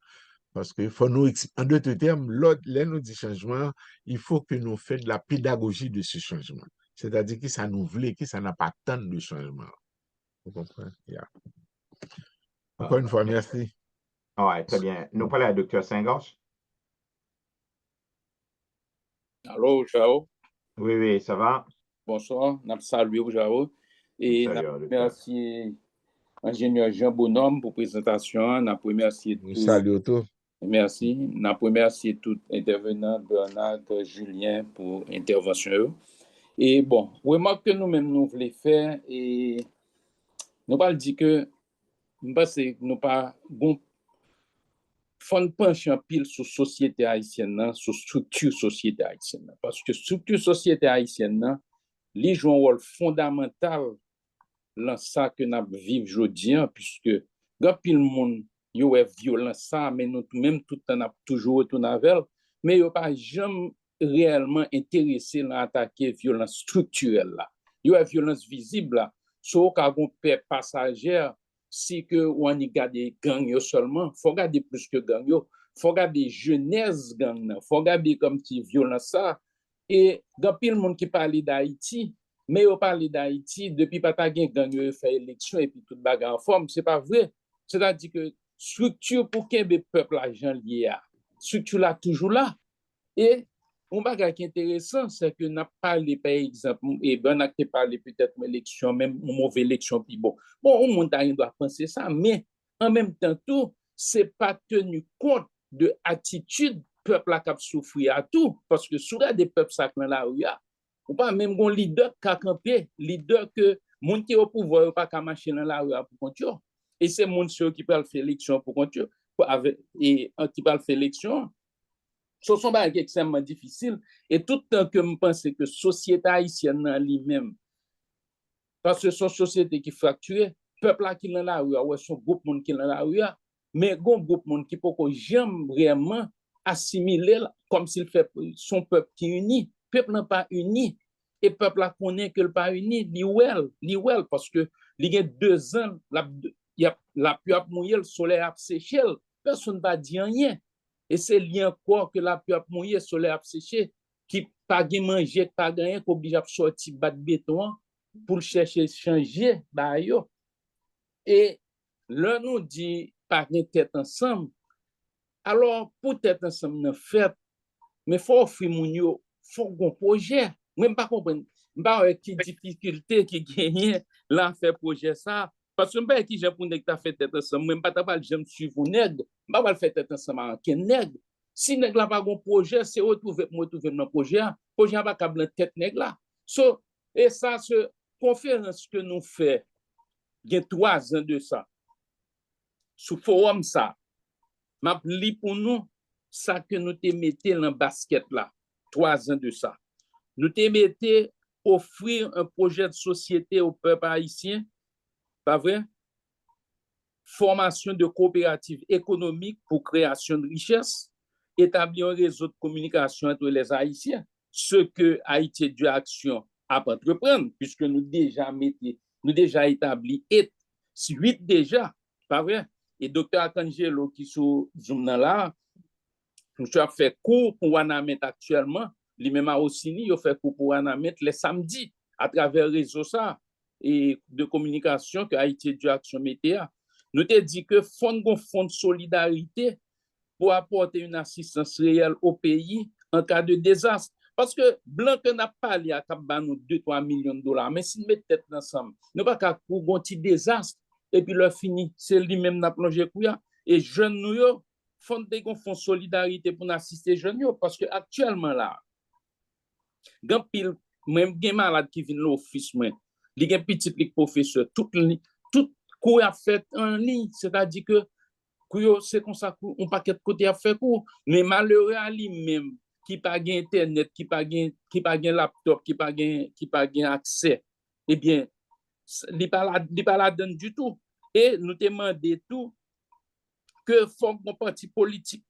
Parce que faut nous, en d'autres termes, là, nous dit changement, il faut que nous fassions de la pédagogie de ce changement. C'est-à-dire que ça nous voulait, que ça n'a pas tant de changement. Vous comprenez? Yeah. Encore une fois, merci. Ouais, très bien. Nous parlons à Dr. Saint-Gorge. Allô, Jao. Oui, oui, ça va? Bonsoir. Nous saluons Jao. Et Salut, nous docteur. remercions ingénieur Jean Bonhomme pour la présentation. Nous remercions tout. Salut tout. Merci. Nous remercions tout intervenant, Bernard, Julien pour l'intervention. Et bon, remarque que nous-mêmes nous voulons faire, et nous pas dire que nous pas faut pencher en pile sur la société haïtienne, sur la structure société haïtienne. Parce que la structure société haïtienne, les jouent un rôle fondamental dans ça que nous vivons aujourd'hui, puisque quand le monde y a violence, ça, mais nous même tout le temps toujours retourné avec elle, mais il n'y a pas jamais réellement intéressé à attaquer la violence structurelle. Il y a une violence visible là. Sauf qu'à un père passagère, si que on y garde gang seulement, faut garder plus que gang yo, faut garder jeunesse gang, faut garder comme qui violence ça. Et quand pile monde qui parle d'Haïti, mais on parle d'Haïti depuis pas ta gang yo fait élection et puis toute bagarre en forme, c'est pas vrai. C'est-à-dire que structure pour qu'un peuple l'argent lié à structure là toujours là. Et un bagage qui est intéressant, c'est que n'a parlé, par exemple, et ben a parlé peut-être d'une élection, même une mauvaise élection, puis bon, on montagne doit penser ça, mais en même temps, tout, c'est pas tenu compte de l'attitude peuple a souffrir à tout, parce que sur des peuples ça dans la rue, on pas même un leader qui a campé, leader que monde qui est au pouvoir pas qu'à marcher dans la rue pour continuer. Et c'est monde qui peut faire l'élection pour continuer, et qui peut faire l'élection. Ce sont des choses extrêmement difficiles. Et tout le temps que je pense que la société haïtienne en lui-même, parce que c'est une société qui est fracturée, le peuple qui est dans la rue, ouais, son groupe de monde qui est dans la rue, mais un groupe de monde qui peut jamais vraiment assimiler comme s'il fait son peuple qui est uni. Le peuple n'est pas uni. Et le peuple connaît que le pas uni, l'IWEL, parce que il y a 2 ans, la pluie a mouillé, le soleil a séché, personne ne va dire rien. Et c'est lié quoi que la pluie a mouillé, le soleil a séché, qui pas de manger, pas de rien, qui oblige à sortir battre béton pour chercher changer d'ailleurs. Et là nous dit pas de tête ensemble. Alors pour tête ensemble nous fait, mais faut offrir mon yo, faut un projet. Même pas comprendre, pas qui difficulté qui gagne là faire projet ça. Parce que je qui j'ai pour nèg ta fait tête ensemble, même pas pas j'aime suivre nèg, pas va faire tête ensemble avec nèg. Si nèg la pas un projet, c'est retrouver dans projet pas câble tête nèg là. So et ça ce conférence que nous fait il y a 3 ans de ça. Sous forum ça. M'a li pour nous ça que nous te mettez dans basket là. 3 ans de ça. Nous te mettez offrir un projet de société au peuple haïtien. Pas vrai? Formation de coopératives économiques pour création de richesse, établir un réseau de communication entre les Haïtiens, ce que Haïti Action a entreprendre, puisque nous déjà établi 8 déjà, pas vrai? Et Dr. Akangelo qui sous Zoom là, nous avons fait cours pour Wanamet actuellement, lui-même à Ossini, il fait cours pour Wanamet les samedis à travers le réseau ça et de communication que Haïti Action mettait. Nous te dit que fond de solidarité pour apporter une assistance réelle au pays en cas de désastre. Parce que blanc que n'a pas parlé à cap nous 2-3 millions de dollars, mais si nous mettons tête ensemble, nous pas qu'à pour un petit désastre et puis le fini, c'est lui-même n'a plongé couilla et jeunes nous yo font des fonds solidarité pour assister jeunes yo parce que actuellement là, grand pile même gen malade qui vient l'office moi, li gen petit lik professeur tout cours a fait en ligne, c'est-à-dire que c'est comme ça on paquet de côté à faire cours, mais malheureux à lui-même qui pas gain internet, qui pas gain laptop, qui pas gain accès, eh bien li pas la donne du tout et nous demander tout que faut un parti politique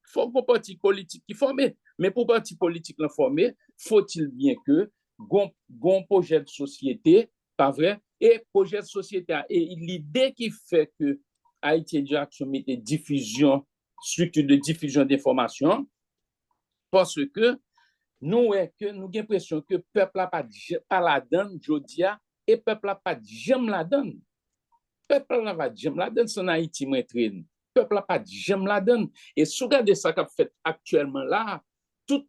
qui formé, mais pour parti politique la formé, faut-il bien que gon projet de société, pas vrai, et projet de société et l'idée qui fait que Haïti Interaction mette diffusion, structure de diffusion d'information, parce que nous avons l'impression que le peuple n'a pas la donne, Jodia, et le peuple n'a pas jamais la donne. Le peuple n'a pas jamais la donne, c'est en Haïti, moi, traîne. Le peuple n'a pas jamais la donne. Et si vous regardez ça qu'a fait actuellement là, tout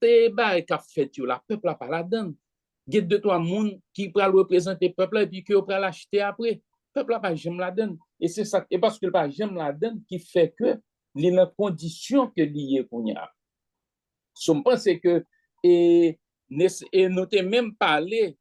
est barré qu'a fait, le peuple n'a pas la donne. Il y a 2-3 personnes qui peuvent représenter le peuple et puis qui peuvent l'acheter après. Le peuple n'a pas jamais la donne. Et c'est ça, et parce que le peuple n'a pas jamais la donne qui fait que il y a une condition que lié qu'on y a. Je pense que et nous t'ai même parlé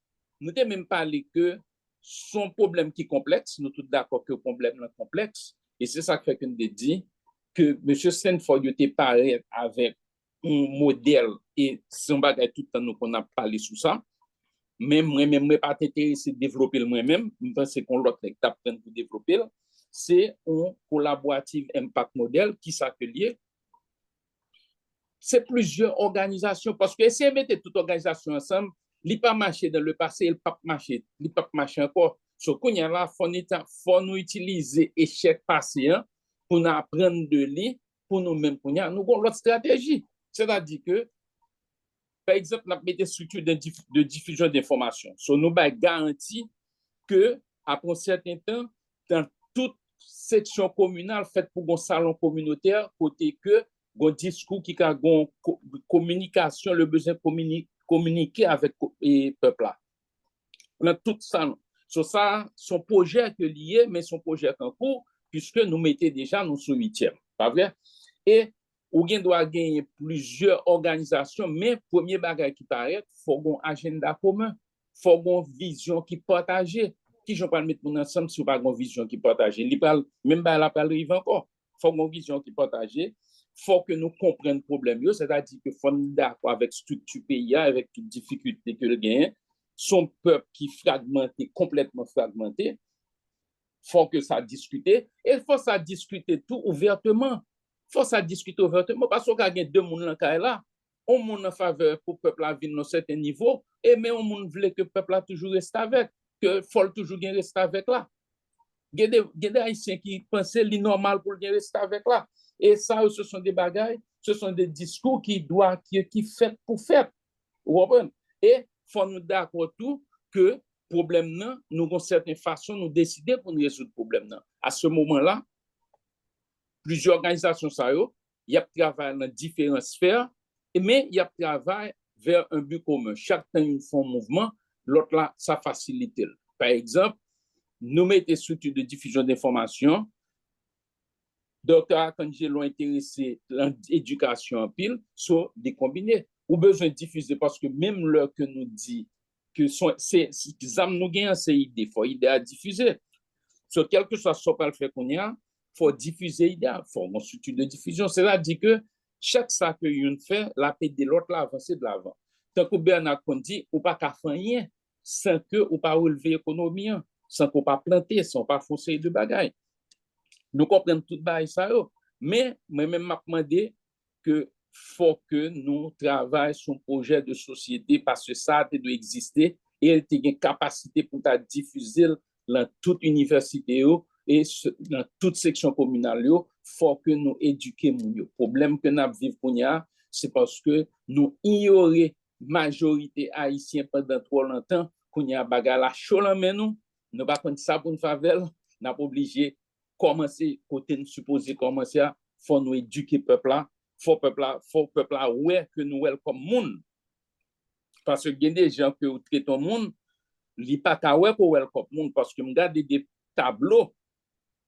que son problème qui est complexe, nous tous d'accord que le problème est complexe, et c'est ça qui fait qu'on dit que M. Stanford était parlé avec un modèle, et c'est un bagage tout le temps nous qu'on a parlé sur ça, mais moi-même, pas intéressé de développer moi-même, je pense qu'on l'autre étape pour développer, c'est un collaborative impact model qui s'appelle c'est plusieurs organisations, parce que si on mettait toute organisation ensemble, il n'a pas marché dans le passé, il n'a pas marché encore. Ce qu'on y a là, il faut nous utiliser l'échec passé pour nous apprendre de lui, pour nous-mêmes, nous avons l'autre stratégie. C'est-à-dire que, par exemple, nous avons mis des structures de diffusion d'informations. Nous avons garanti que, après un certain temps, dans toute section communale faite pour un salon communautaire, côté que un discours qui a une communication, le besoin de communiquer avec le peuple là. Dans tout ça, ça, son projet est lié, mais son projet est en cours, puisque nous mettons déjà nous sur 8e. Pas vrai? Et on doit gagner plusieurs organisations, mais premier bagage qui paraît, il faut un agenda commun, il faut une vision qui partagée. Qui je peux mettre ensemble si on n'a pas une vision qui partagée? Même pas la parole encore. Il faut une vision qui partagée. Il faut que nous comprenions le problème, c'est-à-dire que faut nous d'accord avec structure pays, avec toutes les difficultés que le gagne, son peuple qui est fragmenté, complètement fragmenté. Il faut que ça discute et il faut ça discuter tout ouvertement. Il faut ça discuter ouvertement parce qu'il y a deux personnes là, un monde en faveur pour le peuple à vivre à un certain niveau, et mais un monde veut que le peuple a toujours reste avec, que faut toujours rester avec là. Il y a des Haïtiens qui pensent que c'est normal pour rester avec là. Et ça, ce sont des bagailles, ce sont des discours qui fait pour faire. Et il faut nous d'accord tout que problème là, nous avons certaines façons nous décider pour nous résoudre le problème là. À ce moment-là, plusieurs organisations il y a travail dans différentes sphères, mais il y a travail vers un but commun. Chacun une font mouvement, l'autre là, ça facilite. Par exemple, nous mettons des structures de diffusion d'informations. Dr. Arcangelo intéressé dans l'éducation en pile, sur des combinés. Ou besoin de diffuser parce que même l'heure que nous dit que c'est nous gagnons ces idées, il faut idée à diffuser. Sur quel que soit ce qu'on fait qu'on y a, il faut diffuser l'idée, il faut une structure de diffusion. C'est-à-dire que chaque ça que l'on fait, la paix de l'autre là avancer de l'avant. Tant que Bernard dit, ou pas qu'à faire rien, sans que ou pas relever l'économie, sans qu'on pas planter, sans pas foncer de bagaille. Nous comprenons tout ça, mais moi-même m'a demandé que faut que nous travaillions sur un projet de société parce que ça doit exister et elle a une capacité pour diffuser dans toute université et dans toute section communale. Il faut que nous éduquions. Le problème que nous vivons, c'est parce que nous ignorons la majorité haïtienne pendant trop longtemps, qu'on y a bagarre la chaud en main nous, nous pas contre ça pour une favelle, nous pas obligé commencer côté nous supposé commencer à faut nous éduquer peuple là, faut peuple là ouais que nous comme monde parce que il y a des gens que traitent monde li pas ka ouais ko comme monde parce que me regarde des tableaux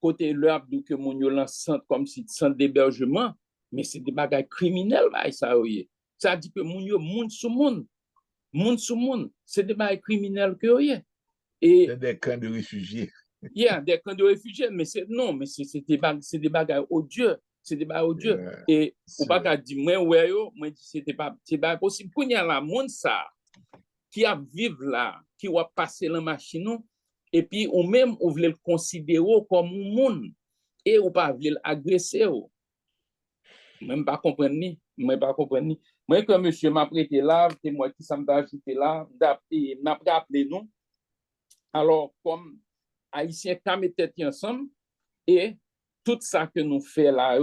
côté l'heure que mon yo centre comme si centre d'hébergement mais c'est des bagages criminels ça oui ça dit que mon yo monde sous monde c'est des bagages criminels que oui et C'est des camps de réfugiés. il y a des camps de réfugiés mais c'est non mais c'est des bagages odieux c'est des bagages odieux et ou pas qu'à dire moi dit c'est pas possible pour y a la monde ça qui a vivre là qui va passer la machine et puis ou même on voulait le considérer comme un monde et ou pas voulait agresser même pas comprendre ni moi que monsieur m'a prêté là c'est moi qui ça m'a ajouté là m'a rappelé nous alors comme haïtiens qui mettent tête ensemble et tout ça que nous fait là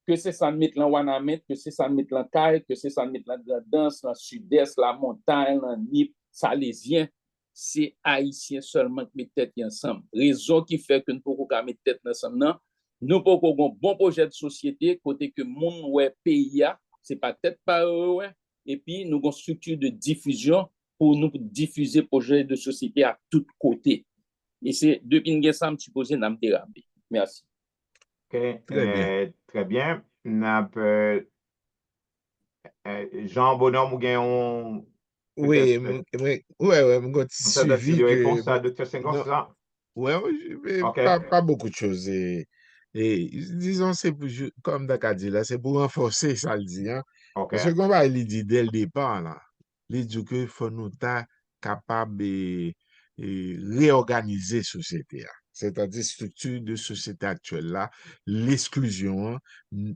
que c'est ça mettre dans Wanamet que c'est ça mettre dans Caille que c'est ça mettre dans danse dans sud-est la montagne dans Nip Salésien c'est haïtien seulement qui mettent tête ensemble raison qui fait que nous pouvons pas mettre tête ensemble non nous pouvons un bon projet de société côté que monde ouais pays c'est pas tête par ouais et puis nous avons une structure de diffusion pour nous diffuser projet de société à tous côtés et c'est depuis que ça me supposé n'a me thérapie merci. OK, Très bien. Jean Bonhomme ou gagne Oui, ouais, mon gars, on t'a suivi de que réponse à Dr. Senghor, c'est ça? ouais, mais OK. pas beaucoup de choses. Et disons, c'est pour, comme Daka dit là, c'est pour renforcer ça le dit, hein. OK. Parce que comme il dit dès le départ, là, il dit que faut nous être capable de réorganiser la société, hein. C'est-à-dire structure de société actuelle là, l'exclusion, hein,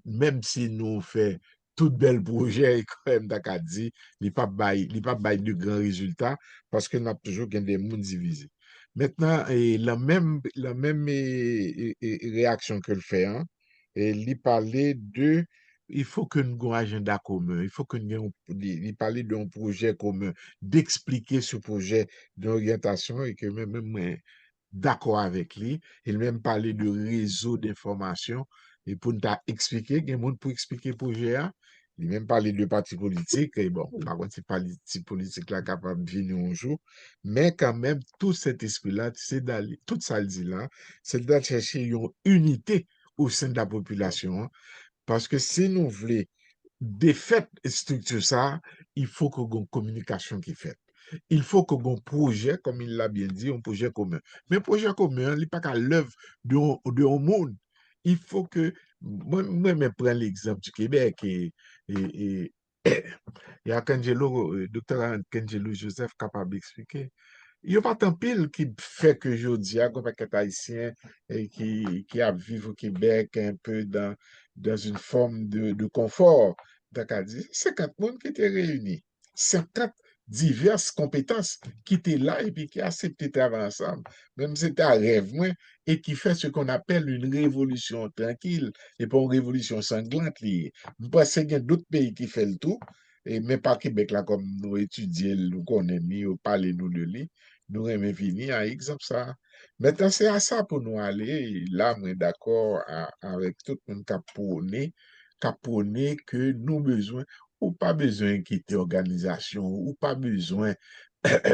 même si nous fait tout bel projet, comme Daka dit, il pas bail de grands résultats parce que nous avons toujours des mondes divisés. Maintenant, la même réaction que le fait, hein, et il parlait de, il faut que nous ayons un agenda commun, il faut que nous ayons, il parlait d'un projet commun, d'expliquer ce projet d'orientation et que même moi, d'accord avec lui, il même parlait de réseau d'information et pour nous expliquer, il y a monde pour expliquer le projet, hein. Il même parlé de partis politiques, et bon, par contre, c'est pas les partis politiques là capable de venir un jour, mais quand même, tout cet esprit-là, c'est d'aller, tout ça le dit là, c'est d'aller chercher une unité au sein de la population, hein. Parce que si nous voulons défaire structure ça, il faut que une communication qui est faite. Il faut que un projet, comme il l'a bien dit, un projet commun. Mais un projet commun, il n'est pas qu'à l'œuvre de monde. Il faut que, moi, je prends l'exemple du Québec et il y a docteur Angelo Joseph capable d'expliquer. Il n'y a pas tant pile qui fait que je dis à un haïtien et qui a vécu au Québec un peu dans une forme de confort. D'accord, 50 personnes qui étaient réunis, 50 diverses compétences qui étaient là et puis qui acceptaient de travailler ensemble. Même si c'était un rêve, moi, et qui fait ce qu'on appelle une révolution tranquille et pas une révolution sanglante. Je pense qu'il y a d'autres pays qui font le tout, et même pas Québec là, comme nous étudions, nous connaissons, nous parlons nous de lui, nous aimons venir à exemple ça. Maintenant, c'est à ça pour nous aller. Là, je suis d'accord avec tout le monde qui a prôné que nous besoin, ou pas besoin de quitter l'organisation, ou pas besoin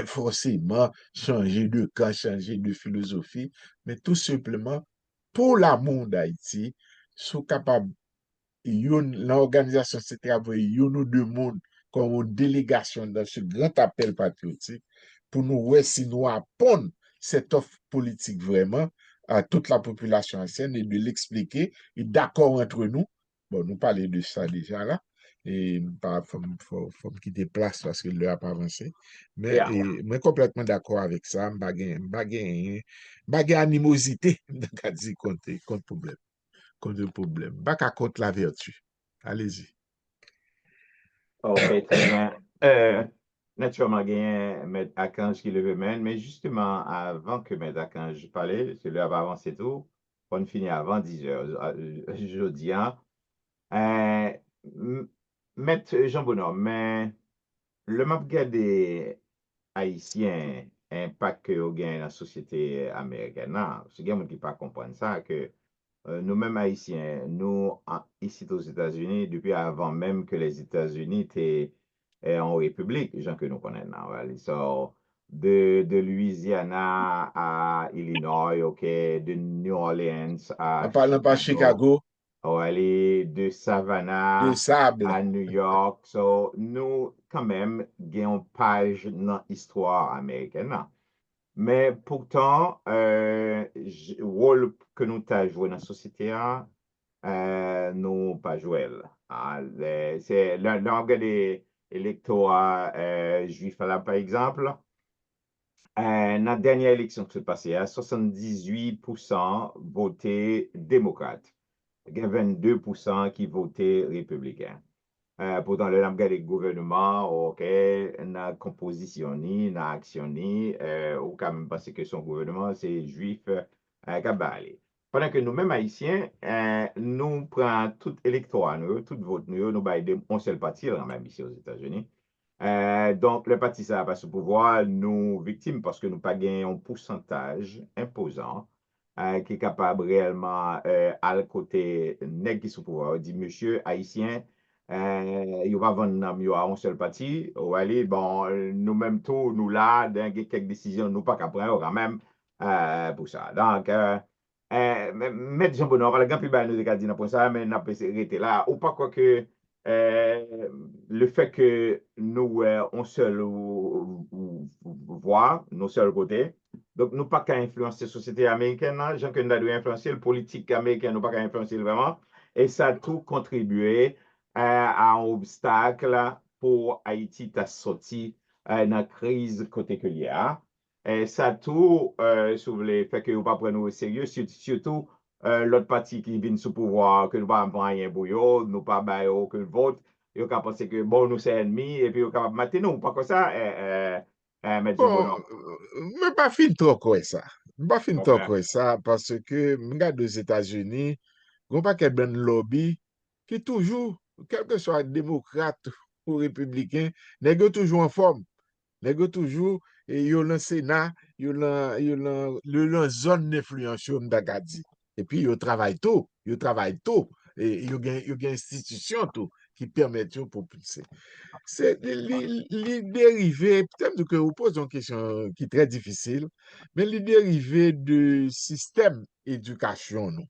forcément changer de camp, changer de philosophie, mais tout simplement, pour l'amour d'Haïti, sont capables l'organisation s'est travaillée, nous demande comme une délégation dans ce grand appel patriotique pour nous voir si nous apprenons cette offre politique vraiment à toute la population ancienne et de l'expliquer et d'accord entre nous. Bon, nous parlons de ça déjà là. Et il faut quitter place parce que l'heure n'a pas avancé. Mais Yeah. moi, complètement d'accord avec ça. Je n'ai pas animosité contre problème. Contre le problème. Pas qu'à contre la vertu. Allez-y. OK, très bien. Naturellement, il y a M. Archange qui le mène, mais justement, avant que M. Archange parle, c'est l'heure va avancer tout, on finit avant 10 heures, jeudi, hein. Maître Jean Bonhomme, mais le map des Haïtiens, impact que vous gagnez dans la société américaine, non, c'est quelqu'un qui ne peut pas comprendre ça, que nous-mêmes Haïtiens, nous, ici aux États-Unis, depuis avant même que les États-Unis étaient en République, les gens que nous connaissons, ils sont de Louisiana à Illinois, OK, de New Orleans à En parlant pas Chicago, Chicago, aller de de Savannah sable. à New York. So, nous, quand même, gagnons page dans l'histoire américaine, là. Mais pourtant, rôle que nous avons joué dans la société, nous pas joué. C'est l'un des électorats juifs, là, par exemple. Dans la dernière élection qui s'est passée, 78% votaient démocrate. Il y a 22% qui votaient républicain. Pourtant, le namga des gouvernements, OK, na composition ni, na action ni, ou quand même parce que son gouvernement, c'est juif, kabale. Pendant que nous-mêmes, Haïtiens, nous prenons tout électorat, tout vote, nous baillons un seul parti, là, même ici aux États-Unis. Donc, le parti, ça va se pouvoir, nous victimes, parce que nous pas gagné un pourcentage imposant qui est capable réellement, à le côté nègre qui sous pouvoir, dit monsieur haïtien, il va vendre mieux à un seul parti, ou aller, bon, nous-mêmes tout, nous là, dans quelques décisions, nous pas qu'à prendre quand même pour ça. Donc, mettre Jean Bonheur, le grand plus bas nous a dit pour ça, mais n'a pas arrêté là, ou pas quoi que le fait que nous, on seul voix, nos seuls côtés, donc nous pas qu'à influencer la société américaine, gens que nous avons influencer le politique américain, nous pas qu'à influencer vraiment, et ça a tout contribué à un obstacle pour Haïti de sortir dans la crise côté que il y a. Et ça tout, si vous voulez, fait que vous pas prendre au sérieux, surtout l'autre parti qui vient sous pouvoir, que nous pas rien pour eux, nous pas bailler aucun vote, ils ont pensé que bon, nous c'est ennemis, et puis ils ont capable mater nous, pas comme ça, mettre Jean Bon, Bonhomme. mais pas fin trop quoi ça. Pas fin trop OK. quoi ça parce que regarde aux États-Unis, on pas quel ben lobby qui toujours, quel que soit démocrate ou républicain, nèg yo toujours en forme. Nèg yo toujours et yo dans Sénat, yo dans zone d'influence yo m'da dit. Et puis yo travaille tout, et yo gen institution tout qui permettent yo pour pousser. C'est les dérivés, peut-être que vous posez une question qui est très difficile, mais les dérivés du système éducation, nous.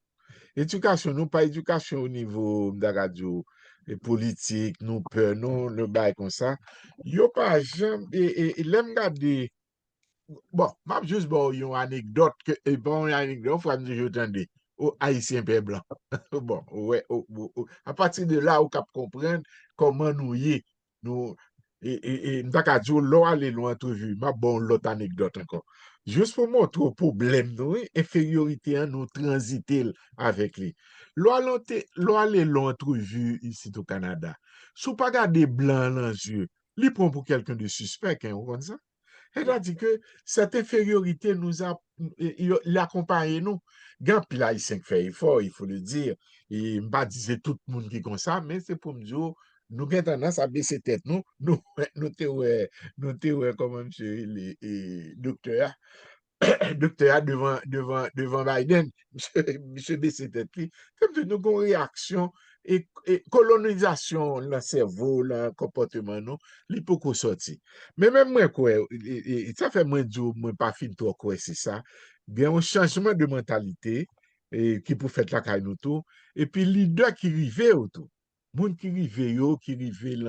Éducation, nous, pas éducation au niveau de la radio politique, nous, peur, nous, le bail comme ça. Yo pas jamais, et l'aime garder, bon, m'a juste bon, une anecdote, et bon, une anecdote, faut que je t'entende, au haïtien père blanc. Bon, ouais, à partir de là, on peut comprendre comment nous y est. Nous, nous pas dire l'on aller loin entrevue, mais bon, l'autre anecdote encore. Juste pour montrer le problème, nous, infériorité, hein, nous transiter avec lui. L'on aller loin entrevue ici au Canada. Si pas garder blanc dans les yeux, il prend pour quelqu'un de suspect, hein, vous comprenez ça? C'est-à-dire que cette infériorité nous a l'accompagne nous. Gant pile haïtien qui fait effort, il faut le dire. Et pas dire tout le monde qui est comme ça, mais c'est pour me dire, nous avons tendance à baisser tête nous. Nous te ouais, comme monsieur le docteur, docteur devant Biden, monsieur baisser tête lui. Comme nous avons une réaction et colonisation dans le cerveau, dans le comportement, nous, il peut qu'on sorti. Mais même moi, quoi, ça fait moins dur, moi, pas fin trop, quoi, c'est ça. Bien, un changement de mentalité qui peut faire la caille nous tout. Et puis, leader qui rive autour. Moun qui rive yo, qui rive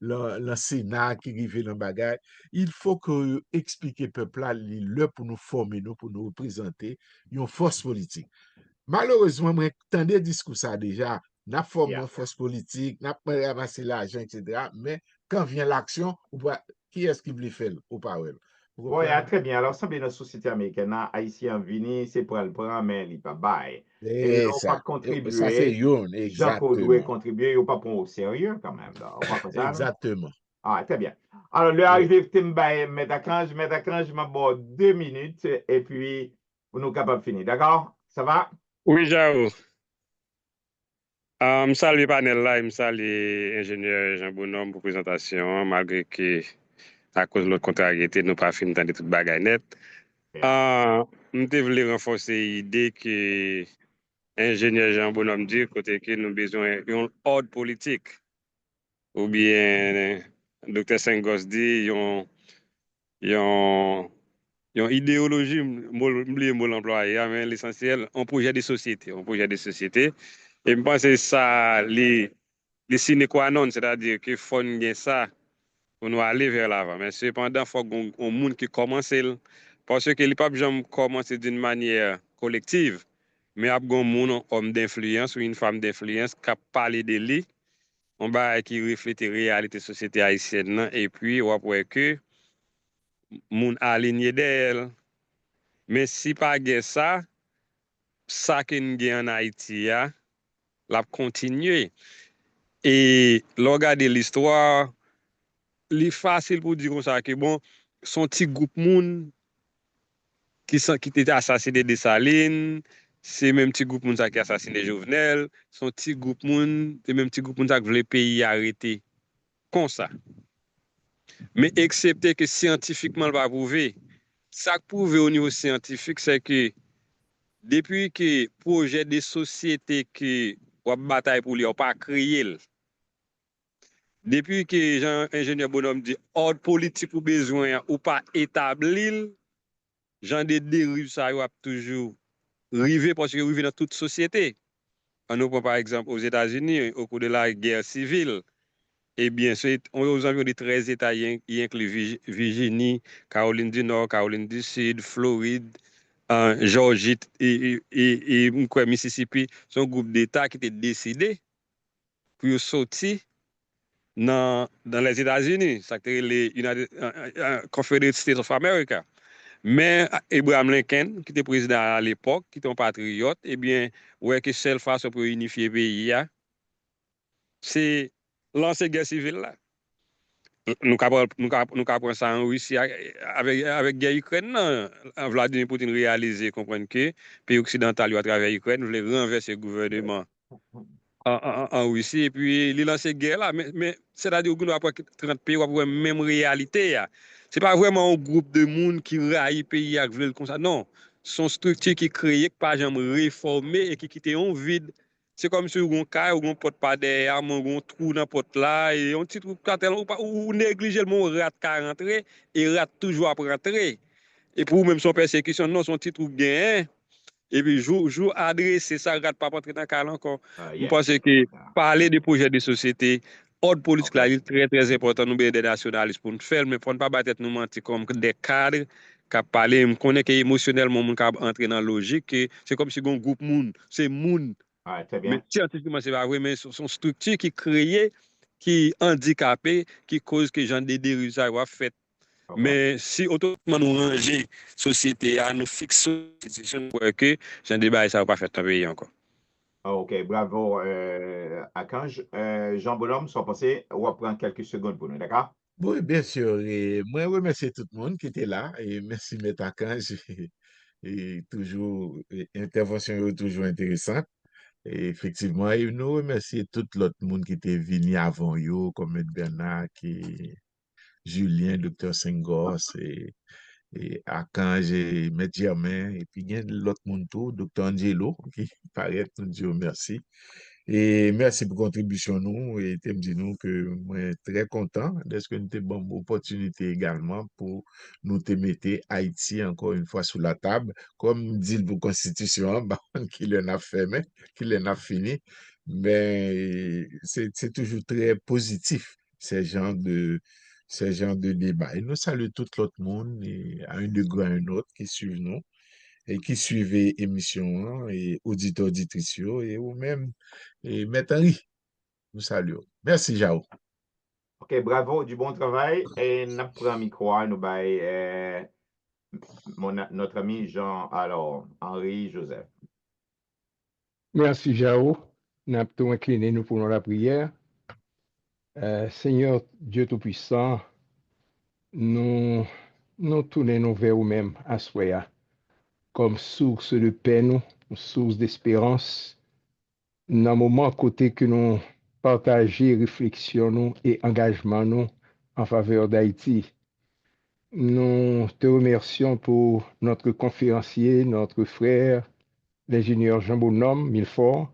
dans Sénat, qui rive dans bagage, il faut que expliquer peuple là, le pour nous former, nous, pour nous représenter, une force politique. Malheureusement, moi, tant de discours ça déjà, n'a formé Yeah. une force politique, n'a pas ramassé l'argent, etc. Mais quand vient l'action, qui est-ce qui veut faire ou pas? Vous Oui, comprenez? très bien. Alors, ça, bien, dans la société américaine, Haïtien vini, c'est pour le prendre, mais il pas bail. Et Et on pas ça c'est contribuer, yon, Jean qu'on doit exactement. contribuer, on pas prendre au sérieux quand même. Là. On pas comme ça, non? Exactement. Ah, très bien. Alors, le Oui. arrivé, tu me bail, mettre à crange, je m'aborde 2 minutes, et puis, nous capables de finir. D'accord? Ça va? Oui, Jao. Je salue panel là, je salue ingénieur Jean Bonhomme pour présentation, malgré que à cause de notre contrariété, nous pas fini de toute bagaille net. Yeah. Je voulais renforcer l'idée que ingénieur Jean Bonhomme dit, côté que nous besoin d'un ordre politique. Ou bien, Dr. Sengos dit, yon idéologie, m'oublier mot l'employé, mais l'essentiel, un projet de société, Et je pense que ça, les sine qua non, c'est-à-dire qu'il faut gagner ça pour nous aller vers l'avant. Mais cependant, il faut qu'on un monde qui commence, parce que les papes jamais commencer d'une manière collective, mais il y a un monde, un homme d'influence ou une femme d'influence qui a parlé de lui, on va qui reflète la réalité de la société haïtienne, et puis on voit que moun aligné d'elle. Mais si pas ça, ça que nous avons en Haïti, la continuer. Et regarder l'histoire, c'est facile pour dire comme ça que bon, son petit groupe moun qui était assassiné Dessalines, c'est même petit groupe moun qui a assassiné Jovenel, son petit groupe moun, c'est même petit groupe moun qui voulait pays arrêter comme ça. Mais excepté que scientifiquement pas prouvé, ça prouvé au niveau scientifique c'est que depuis que projet de société que ou bataille pour lui, on pas créé. Depuis que Jean-Ingénieur Bonhomme dit ordre politique ou besoin ou pas établi, Jean de dérive ça a toujours rivé parce que rivé dans toute société. On prend par exemple aux États-Unis au cours de la guerre civile. Eh bien, aux environs de 13 États, il inclut Virginie, Caroline du Nord, Caroline du Sud, Floride, Georgie et Mississippi, c'est un groupe d'États qui était décidé pour sortir dans les États-Unis, ça les Confederate States of America. Mais Abraham Lincoln, qui était président à l'époque, qui était un patriote, eh bien, ouais que seule façon pour unifier le pays, c'est lancer guerre civile là. Nous avons ça en Russie avec guerre Ukraine. Vladimir Poutine réalisé, comprendre que le pays occidental, à travers l'Ukraine, voulait renverser le gouvernement en Russie. Et puis, il lance la guerre là. Mais c'est-à-dire que nous avons 30 pays, nous avons la même réalité. Ce n'est pas vraiment un groupe de monde qui raille le pays comme ça. Non. Son structure qui créée, qui pas jamais réformée et qui quitte en vide. C'est comme si on a un porte pas derrière, un trou dans le porte là, et un petit trou ou négligemment rate qu'à rentrer, et rate toujours à rentrer. Et pour même son persécution, non, son petit trou gain. Et puis, jour adressé, ça rate pas rentrer dans le cas encore. Je pense que parler des projets de société, ordre politique là, est très, très important. Nous, des nationalistes pour nous faire, mais pour ne pas battre nous mentir comme des cadres qui parlent. Je connais que émotionnellement, on peut entrer dans la logique. C'est comme si un groupe monde, c'est monde. Très bien. Mais scientifiquement, c'est pas vrai, mais son structure qui créée, qui handicapée, qui cause que les gens des dérives ça va fait. Mais si automatiquement nous ranger société à nous fixer situation pour que j'ai un débat ça va pas faire ton pays encore. OK, bravo Archange. Jean Bonhomme, sans passer, on va prendre quelques secondes pour nous, d'accord? Oui, bien sûr. Et moi, remercie tout le monde qui était là. Et merci, M. Archange. Et toujours, intervention est toujours intéressante. Et effectivement, et nous remercier tout l'autre monde qui était venu avant yo, comme M. Bernard, Julien, Dr. Sengos, et Archange, et M. Germain, et puis il y a l'autre monde tout, Dr. Angelo, qui paraît, nous disons merci. Et merci pour contribution nous, et me dit nous que moi très content de ce que nous avons une opportunité également pour nous te mettre Haïti encore une fois sous la table, comme dit la Constitution, qu'il en a fait, mais qu'il en a fini, mais c'est toujours très positif, ce genre de débat. Et nous saluons tout l'autre monde, et à un degré à un autre, qui suivent nous et qui suivait l'émission, et auditeurs, auditrices, et vous-même, et Maître Henri, nous saluons. Merci, Jao. OK, bravo, du bon travail. Et nous prenons le micro, nous notre ami Henri Joseph. Merci, Jao. Nous avons incliné nous pour la prière. Seigneur Dieu Tout-Puissant, nous tournons vers vous-même à soi, comme source de paix, source d'espérance, dans le moment côté que nous partageons réflexions et engagements en faveur d'Haïti. Nous te remercions pour notre conférencier, notre frère, l'ingénieur Jean Bonhomme Milfort,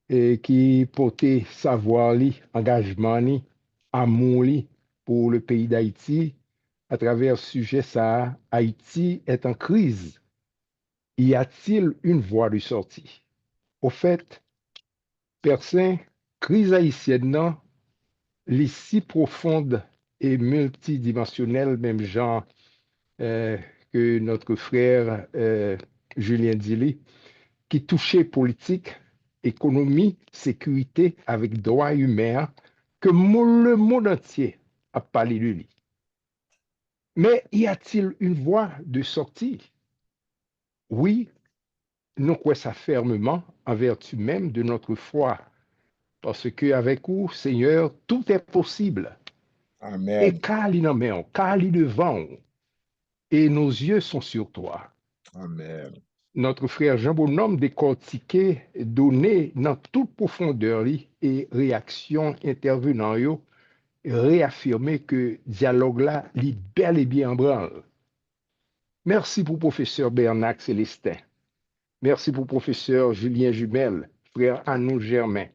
et qui portait savoir li, engagement li, amour li pour le pays d'Haïti à travers ce sujet ça. Haïti est en crise. Y a-t-il une voie de sortie? Au fait, personne, crise haïtienne, non, les si profonde et multidimensionnelle, même genre que notre frère Julien Dili, qui touchait politique, économie, sécurité avec droits humains, que le monde entier a parlé de lui. Mais y a-t-il une voie de sortie? Oui, nous croyons ça fermement en vertu même de notre foi, parce qu'avec vous, Seigneur, tout est possible. Et Amen. Kali nan men, Kali devant, et nos yeux sont sur toi. Amen. Notre frère Jean Bonhomme décortiqué, donné dans toute profondeur li, et réaction intervenant yo, réaffirmer que dialogue là, li bel et bien en branle. Merci pour professeur Bernard Célestin. Merci pour professeur Julien Jumel, frère Anou Germain,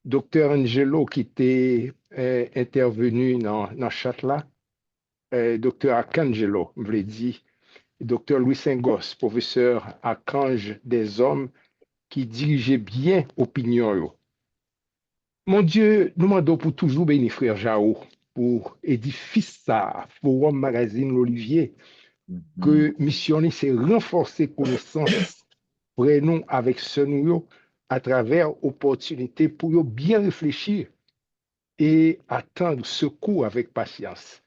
docteur Angelo qui était intervenu dans le chat là, docteur Arcangelo, me l'a dit, docteur Louis Saint-Gosse, professeur Archange des hommes qui dirigeait bien opinion. Mon Dieu, nous demandons pour toujours bénir frère Jao, pour édifice ça, Forum Magazine L'Olivier, que mission c'est renforcer connaissance, nous avec ce nous à travers opportunité pour yo bien réfléchir et attendre secours avec patience.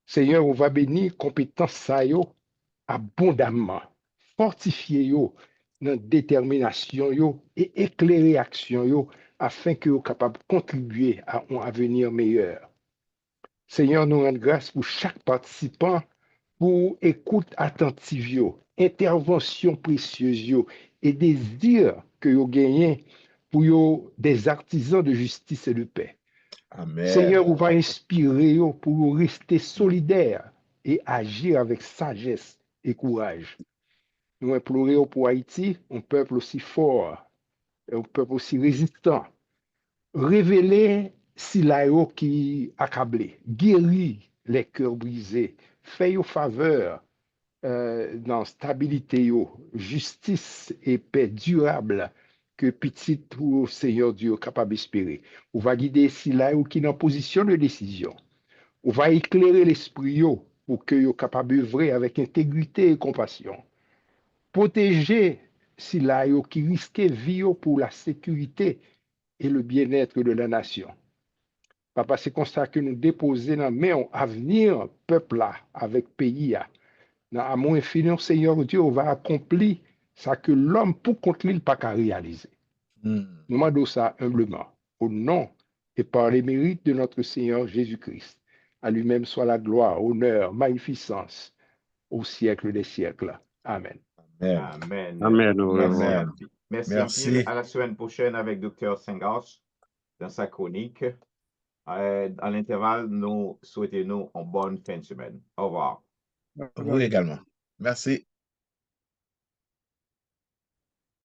Seigneur, on va bénir compétence ça yo abondamment, fortifier yo dans détermination yo et éclairer action yo afin que yo capable de contribuer à un avenir meilleur. Seigneur, nous rendons grâce pour chaque participant pour écoute attentive yo, intervention précieuse yo et désir que yo gagnez pour yo des artisans de justice et de paix. Amen. Seigneur, on va inspirer yo pour rester solidaires et agir avec sagesse et courage. Nous implorons pour Haïti un peuple aussi fort, un peuple aussi résistant. Révéler si l'aéro qui accablé, guérit les cœurs brisés, fait aux faveur dans stabilité, justice et paix durable que petit pour Seigneur Dieu capable d'espérer. On va guider si l'aéro qui est en position de décision. On va éclairer l'esprit pour que yo capable d'œuvrer avec intégrité et compassion. Protéger si la yo qui risquait vie pour la sécurité et le bien-être de la nation. Papa, c'est comme ça que nous déposons dans main avenir peuple là avec pays là. Dans amour infini, Seigneur Dieu, on va accomplir ça que l'homme pour contre lui pas qu'à réaliser. Nous demandons ça humblement au nom et par les mérites de notre Seigneur Jésus-Christ. À lui-même soit la gloire, honneur, magnificence au siècle des siècles. Amen. Amen. Amen. Merci Amen. en pile. Merci en Merci. pile. À la semaine prochaine avec Dr. Senghors dans sa chronique. À l'intervalle, nous souhaitons une bonne fin de semaine. Au revoir. Vous également. Merci.